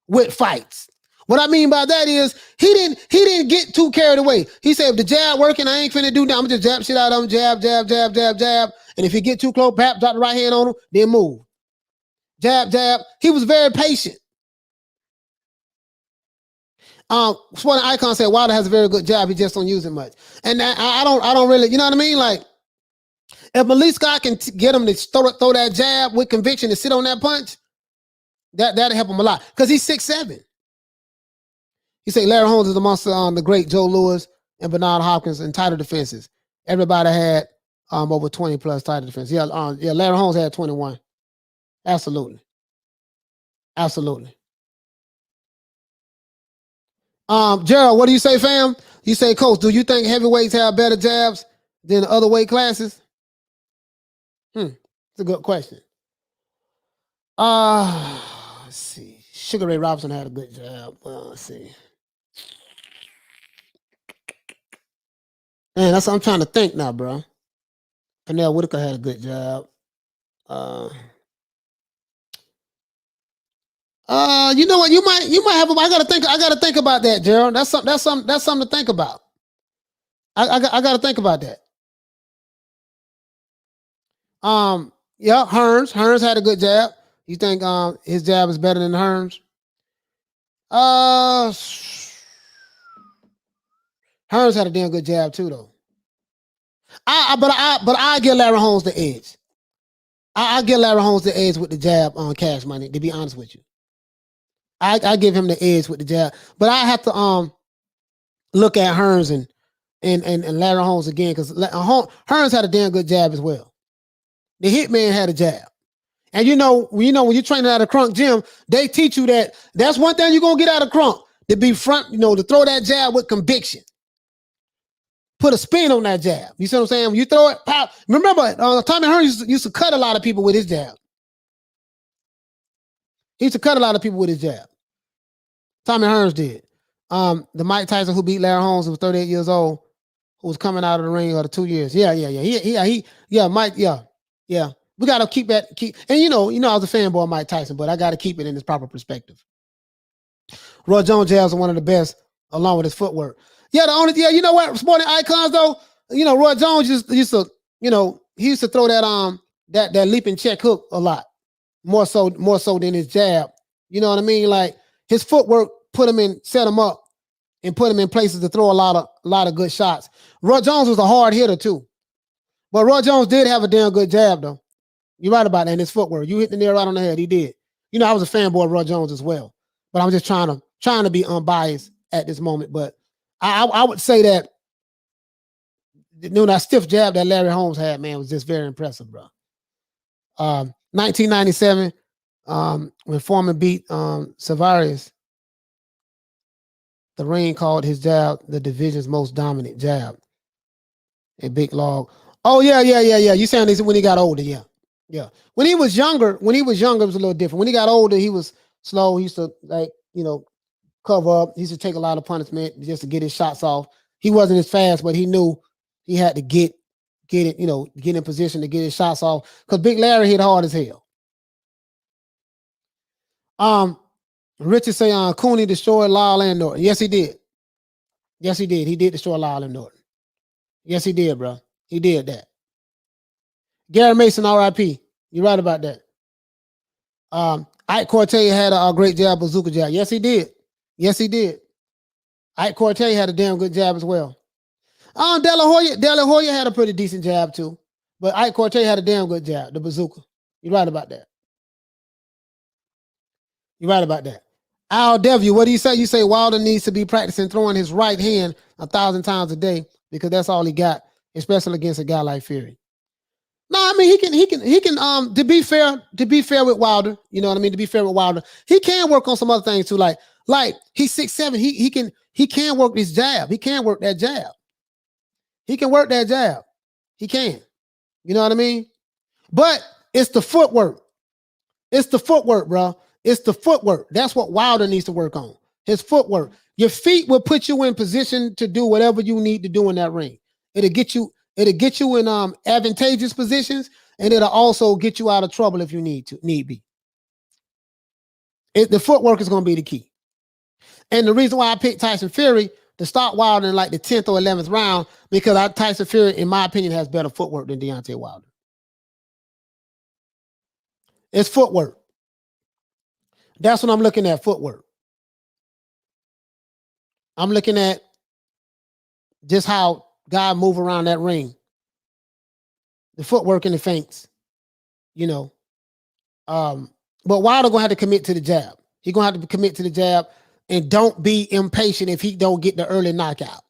with fights. What I mean by that is he didn't get too carried away. He said, if the jab working, I ain't finna do that. I'm just jab shit out of him, jab, jab, jab, jab, jab. And if he get too close, drop the right hand on him, then move. Jab, jab. He was very patient. Sporting Icon said Wilder has a very good jab. He just don't use it much. And I don't really, you know what I mean? Like, if Malik Scott can get him to throw that jab with conviction and sit on that punch, that'll help him a lot. Because he's 6'7". He said Larry Holmes is amongst the great Joe Louis and Bernard Hopkins in title defenses. Everybody had over 20 plus title defenses. Yeah, Larry Holmes had 21. Absolutely. Absolutely. Gerald, what do you say, fam? You say, Coach, do you think heavyweights have better jabs than other weight classes? It's a good question. Let's see. Sugar Ray Robinson had a good jab. Let's see. Man, that's what I'm trying to think now, bro. Pernell Whitaker had a good jab. You know what? You might have. I gotta think about that, Gerald. That's something to think about. I gotta think about that. Yeah, Hearns had a good jab. You think his jab is better than Hearns? Hearns had a damn good jab too, though. But I give Larry Holmes the edge. I give Larry Holmes the edge with the jab on Cash Money, to be honest with you. I give him the edge with the jab. But I have to look at Hearns and Larry Holmes again, because Hearns had a damn good jab as well. The Hitman had a jab. And when you're training at a crunk gym, they teach you that's one thing you're gonna get out of crunk, to be front, to throw that jab with conviction. Put a spin on that jab. You see what I'm saying? When you throw it, pop. Remember, Tommy Hearns used to cut a lot of people with his jab. He used to cut a lot of people with his jab. Tommy Hearns did. The Mike Tyson who beat Larry Holmes, who was 38 years old, who was coming out of the ring for 2 years. Yeah. Mike, yeah. We gotta keep. And I was a fanboy of Mike Tyson, but I gotta keep it in its proper perspective. Roy Jones jabs are one of the best, along with his footwork. Yeah, you know what? Sporting icons though, Roy Jones used to throw that leaping check hook a lot, more so than his jab. You know what I mean? Like his footwork set him up, and put him in places to throw a lot of good shots. Roy Jones was a hard hitter too, but Roy Jones did have a damn good jab though. You're right about that. In his footwork, you hit the nail right on the head. He did. I was a fanboy of Roy Jones as well, but I'm just trying to be unbiased at this moment. But I would say that that stiff jab that Larry Holmes had, man, was just very impressive, bro. 1997, when Foreman beat Savarius, the ring called his jab the division's most dominant jab. A big log. Oh yeah. You saying this when he got older? Yeah. When he was younger, it was a little different. When he got older, he was slow. He used to cover up. He used to take a lot of punishment just to get his shots off. He wasn't as fast, but he knew he had to get it, get in position to get his shots off. Because Big Larry hit hard as hell. Richard say Cooney destroyed Lyle and Norton. Yes, he did. He did destroy Lyle and Norton. Yes, he did, bro. He did that. Gary Mason, R.I.P. You're right about that. Ike Cortez had a great jab, bazooka jab. Yes, he did. Ike Cortez had a damn good jab as well. De La Hoya had a pretty decent jab too, but Ike Cortez had a damn good jab, the bazooka. You're right about that. Al W, what do you say? You say Wilder needs to be practicing throwing his right hand 1,000 times a day because that's all he got, especially against a guy like Fury. No, I mean he can. To be fair with Wilder, you know what I mean. To be fair with Wilder, he can work on some other things too. Like he's 6'7". He can work his jab. He can work that jab. He can work that jab. He can. You know what I mean? But it's the footwork. It's the footwork, bro. It's the footwork. That's what Wilder needs to work on. His footwork. Your feet will put you in position to do whatever you need to do in that ring. It'll get you in advantageous positions, and it'll also get you out of trouble if you need be. The footwork is going to be the key. And the reason why I picked Tyson Fury to stop Wilder in like the 10th or 11th round, because Tyson Fury, in my opinion, has better footwork than Deontay Wilder. It's footwork. That's what I'm looking at, footwork. I'm looking at just how guys move around that ring. The footwork and the feints, But Wilder gonna have to commit to the jab. He's gonna have to commit to the jab, and don't be impatient if he don't get the early knockout.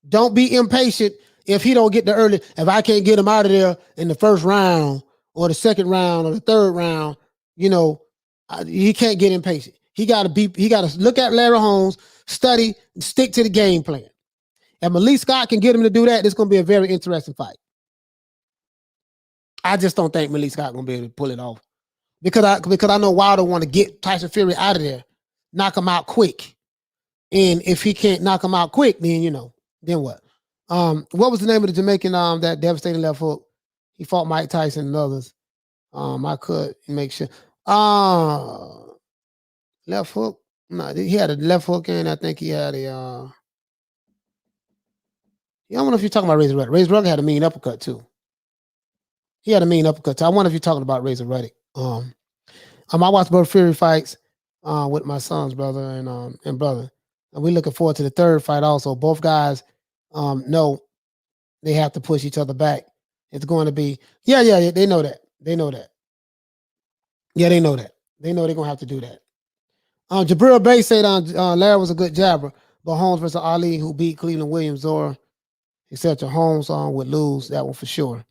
Don't be impatient if he don't get the early. If I can't get him out of there in the first round or the second round or the third round, he can't get impatient. He gotta look at Larry Holmes, study, and stick to the game plan. If Malik Scott can get him to do that, it's gonna be a very interesting fight. I just don't think Malik Scott gonna be able to pull it off. Because I know Wilder want to get Tyson Fury out of there, knock him out quick. And if he can't knock him out quick, then then what? What was the name of the Jamaican that devastating left hook? He fought Mike Tyson and others. I could make sure. Left hook? No, he had a left hook, and I think he had a I don't know if you're talking about Razor Ruddock. Razor Ruddock had a mean uppercut too. He had a mean uppercut too. I wonder if you're talking about Razor Ruddock. I watched both Fury fights with my son's brother and brother. And we're looking forward to the third fight also. Both guys know they have to push each other back. It's going to be, they know that. They know that. Yeah, they know that. They know they're gonna have to do that. Jabril Bay said Larry was a good jabber, but Holmes versus Ali, who beat Cleveland Williams, Zora, etc. Holmes would lose that one for sure.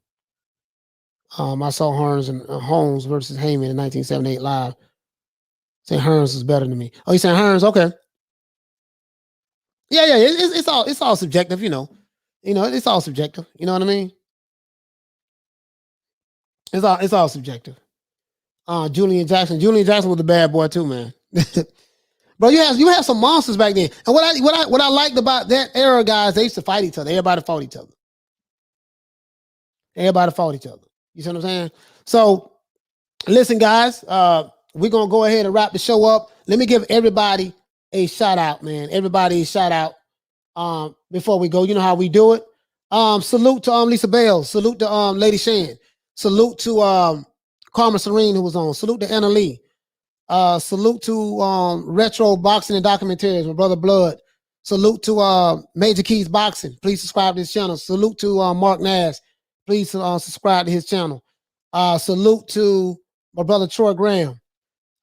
I saw Holmes versus Heyman in 1978 live. Saying Hearns is better than me. Oh, you saying Hearns? Okay. Yeah. It's all subjective, you know. It's all subjective. You know what I mean? It's all subjective. Julian Jackson was a bad boy too, man. Bro, you have some monsters back then. And what I liked about that era, guys, they used to fight each other. Everybody fought each other. You see what I'm saying? So, listen, guys, we're gonna go ahead and wrap the show up. Let me give everybody a shout out, man. Everybody a shout out before we go. You know how we do it. Salute to Lisa Bell. Salute to Lady Shan. Salute to Carmen Serene, who was on. Salute to Anna Lee. Salute to Retro Boxing and Documentaries, my brother Blood. Salute to Major Keys Boxing. Please subscribe to his channel. Salute to Mark Nash. Please subscribe to his channel. Salute to my brother Troy Graham.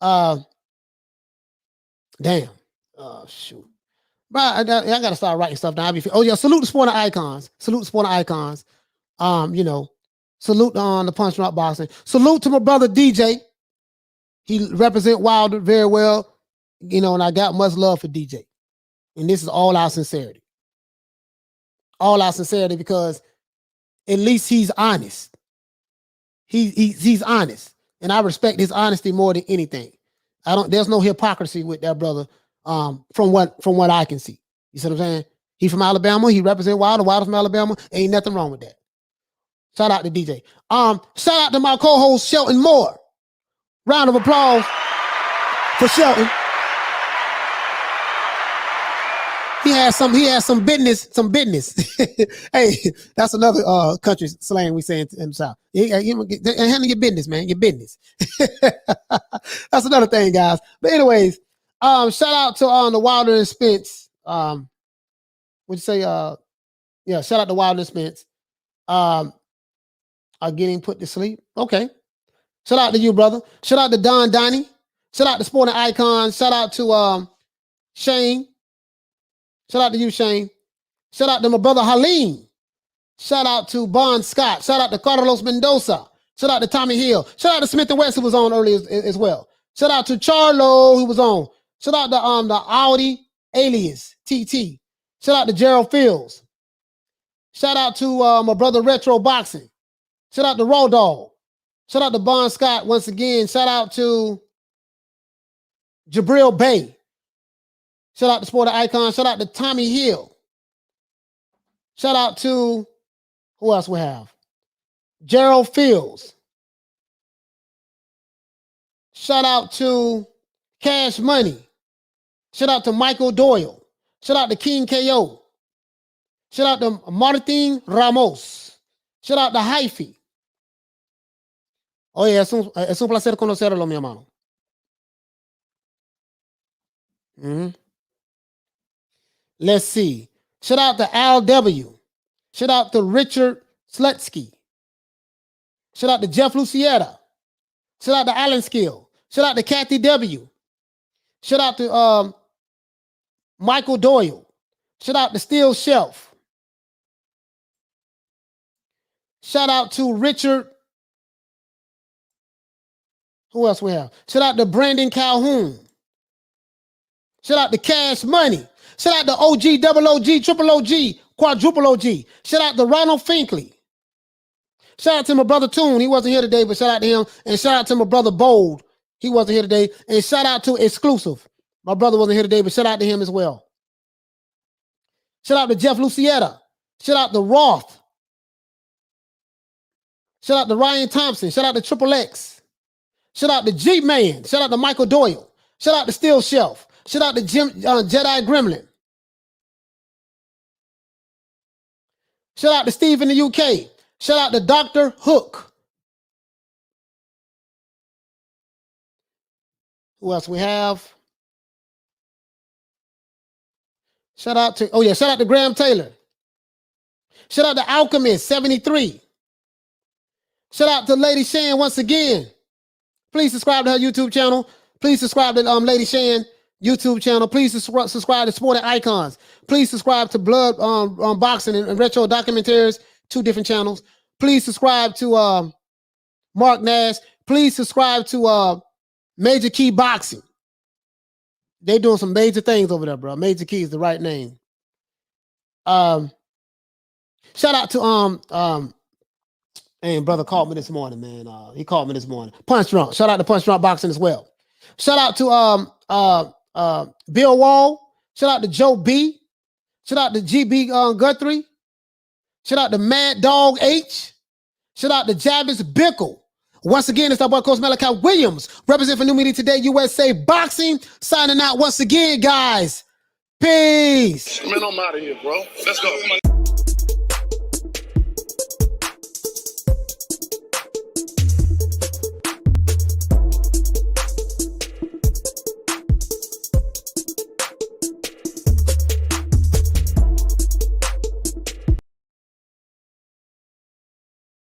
Damn. Shoot. Bro, I gotta start writing stuff down. Oh yeah, salute the Sporting Icons. Salute the Sporting Icons. Salute on the Punch Drunk Boxing. Salute to my brother DJ. He represent Wilder very well, and I got much love for DJ. And this is all our sincerity. All our sincerity, because at least he's honest. He's honest. And I respect his honesty more than anything. There's no hypocrisy with that brother, from what I can see. You see what I'm saying? He from Alabama, he represent Wilder from Alabama. Ain't nothing wrong with that. Shout out to DJ. Shout out to my co-host Shelton Moore. Round of applause for Shelton. He has some business. Hey, that's another country slang we say in the South. Handle your business, man. Your business. That's another thing, guys. But anyways, shout out to the Wilder and Spence. What'd you say? Shout out to Wilder and Spence. Are getting put to sleep. Okay. Shout out to you, brother. Shout out to Don Donnie. Shout out to Sporting Icons. Shout out to Shane. Shout out to you, Shane. Shout out to my brother Halim. Shout out to Bon Scott. Shout out to Carlos Mendoza. Shout out to Tommy Hill. Shout out to Smith and West, who was on earlier as well. Shout out to Charlo, who was on. Shout out to the Audi alias TT. Shout out to Gerald Fields. Shout out to my brother Retro Boxing. Shout out to Raw Dog. Shout out to Bon Scott once again. Shout out to Jabril Bay. Shout out to Sporting Icon. Shout out to Tommy Hill. Shout out to, who else we have? Gerald Fields. Shout out to Cash Money. Shout out to Michael Doyle. Shout out to King KO. Shout out to Martin Ramos. Shout out to Hyphy. Oye, es un placer conocerlo, mi hermano. Let's see. Shout out to Al W. Shout out to Richard Slutsky. Shout out to Jeff Lucietta. Shout out to Alan Skill. Shout out to Kathy W. Shout out to Michael Doyle. Shout out to Steel Shelf. Shout out to Richard. Who else we have? Shout out to Brandon Calhoun. Shout out to Cash Money. Shout out to OG, double OG, triple OG, quadruple OG. Shout out to Ronald Finkley. Shout out to my brother Toon. He wasn't here today, but shout out to him. And shout out to my brother Bold. He wasn't here today. And shout out to Exclusive. My brother wasn't here today, but shout out to him as well. Shout out to Jeff Lucietta. Shout out to Roth. Shout out to Ryan Thompson. Shout out to Triple X. Shout out to G-Man. Shout out to Michael Doyle. Shout out to Steel Shelf. Shout out to Jim Jedi Gremlin. Shout out to Steve in the UK. Shout out to Dr. Hook. Who else we have? Shout out to Graham Taylor. Shout out to Alchemist 73. Shout out to Lady Shan once again. Please subscribe to her YouTube channel. Please subscribe to Lady Shan YouTube channel. Please subscribe to Sporting Icons. Please subscribe to Blood Boxing and Retro Documentaries, 2 different channels. Please subscribe to Mark Nash. Please subscribe to Major Key Boxing. They doing some major things over there, bro. Major Key is the right name. Shout out to and brother called me this morning, man. He called me this morning. Punch Drunk. Shout out to Punch Drunk Boxing as well. Shout out to Bill Wall. Shout out to Joe B. Shout out to GB Guthrie. Shout out to Mad Dog H. Shout out to Javis Bickle. Once again, it's our boy Coach Malachi Williams, representing for New Media Today USA Boxing. Signing out once again, guys. Peace. Man, I'm out of here, bro. Let's go.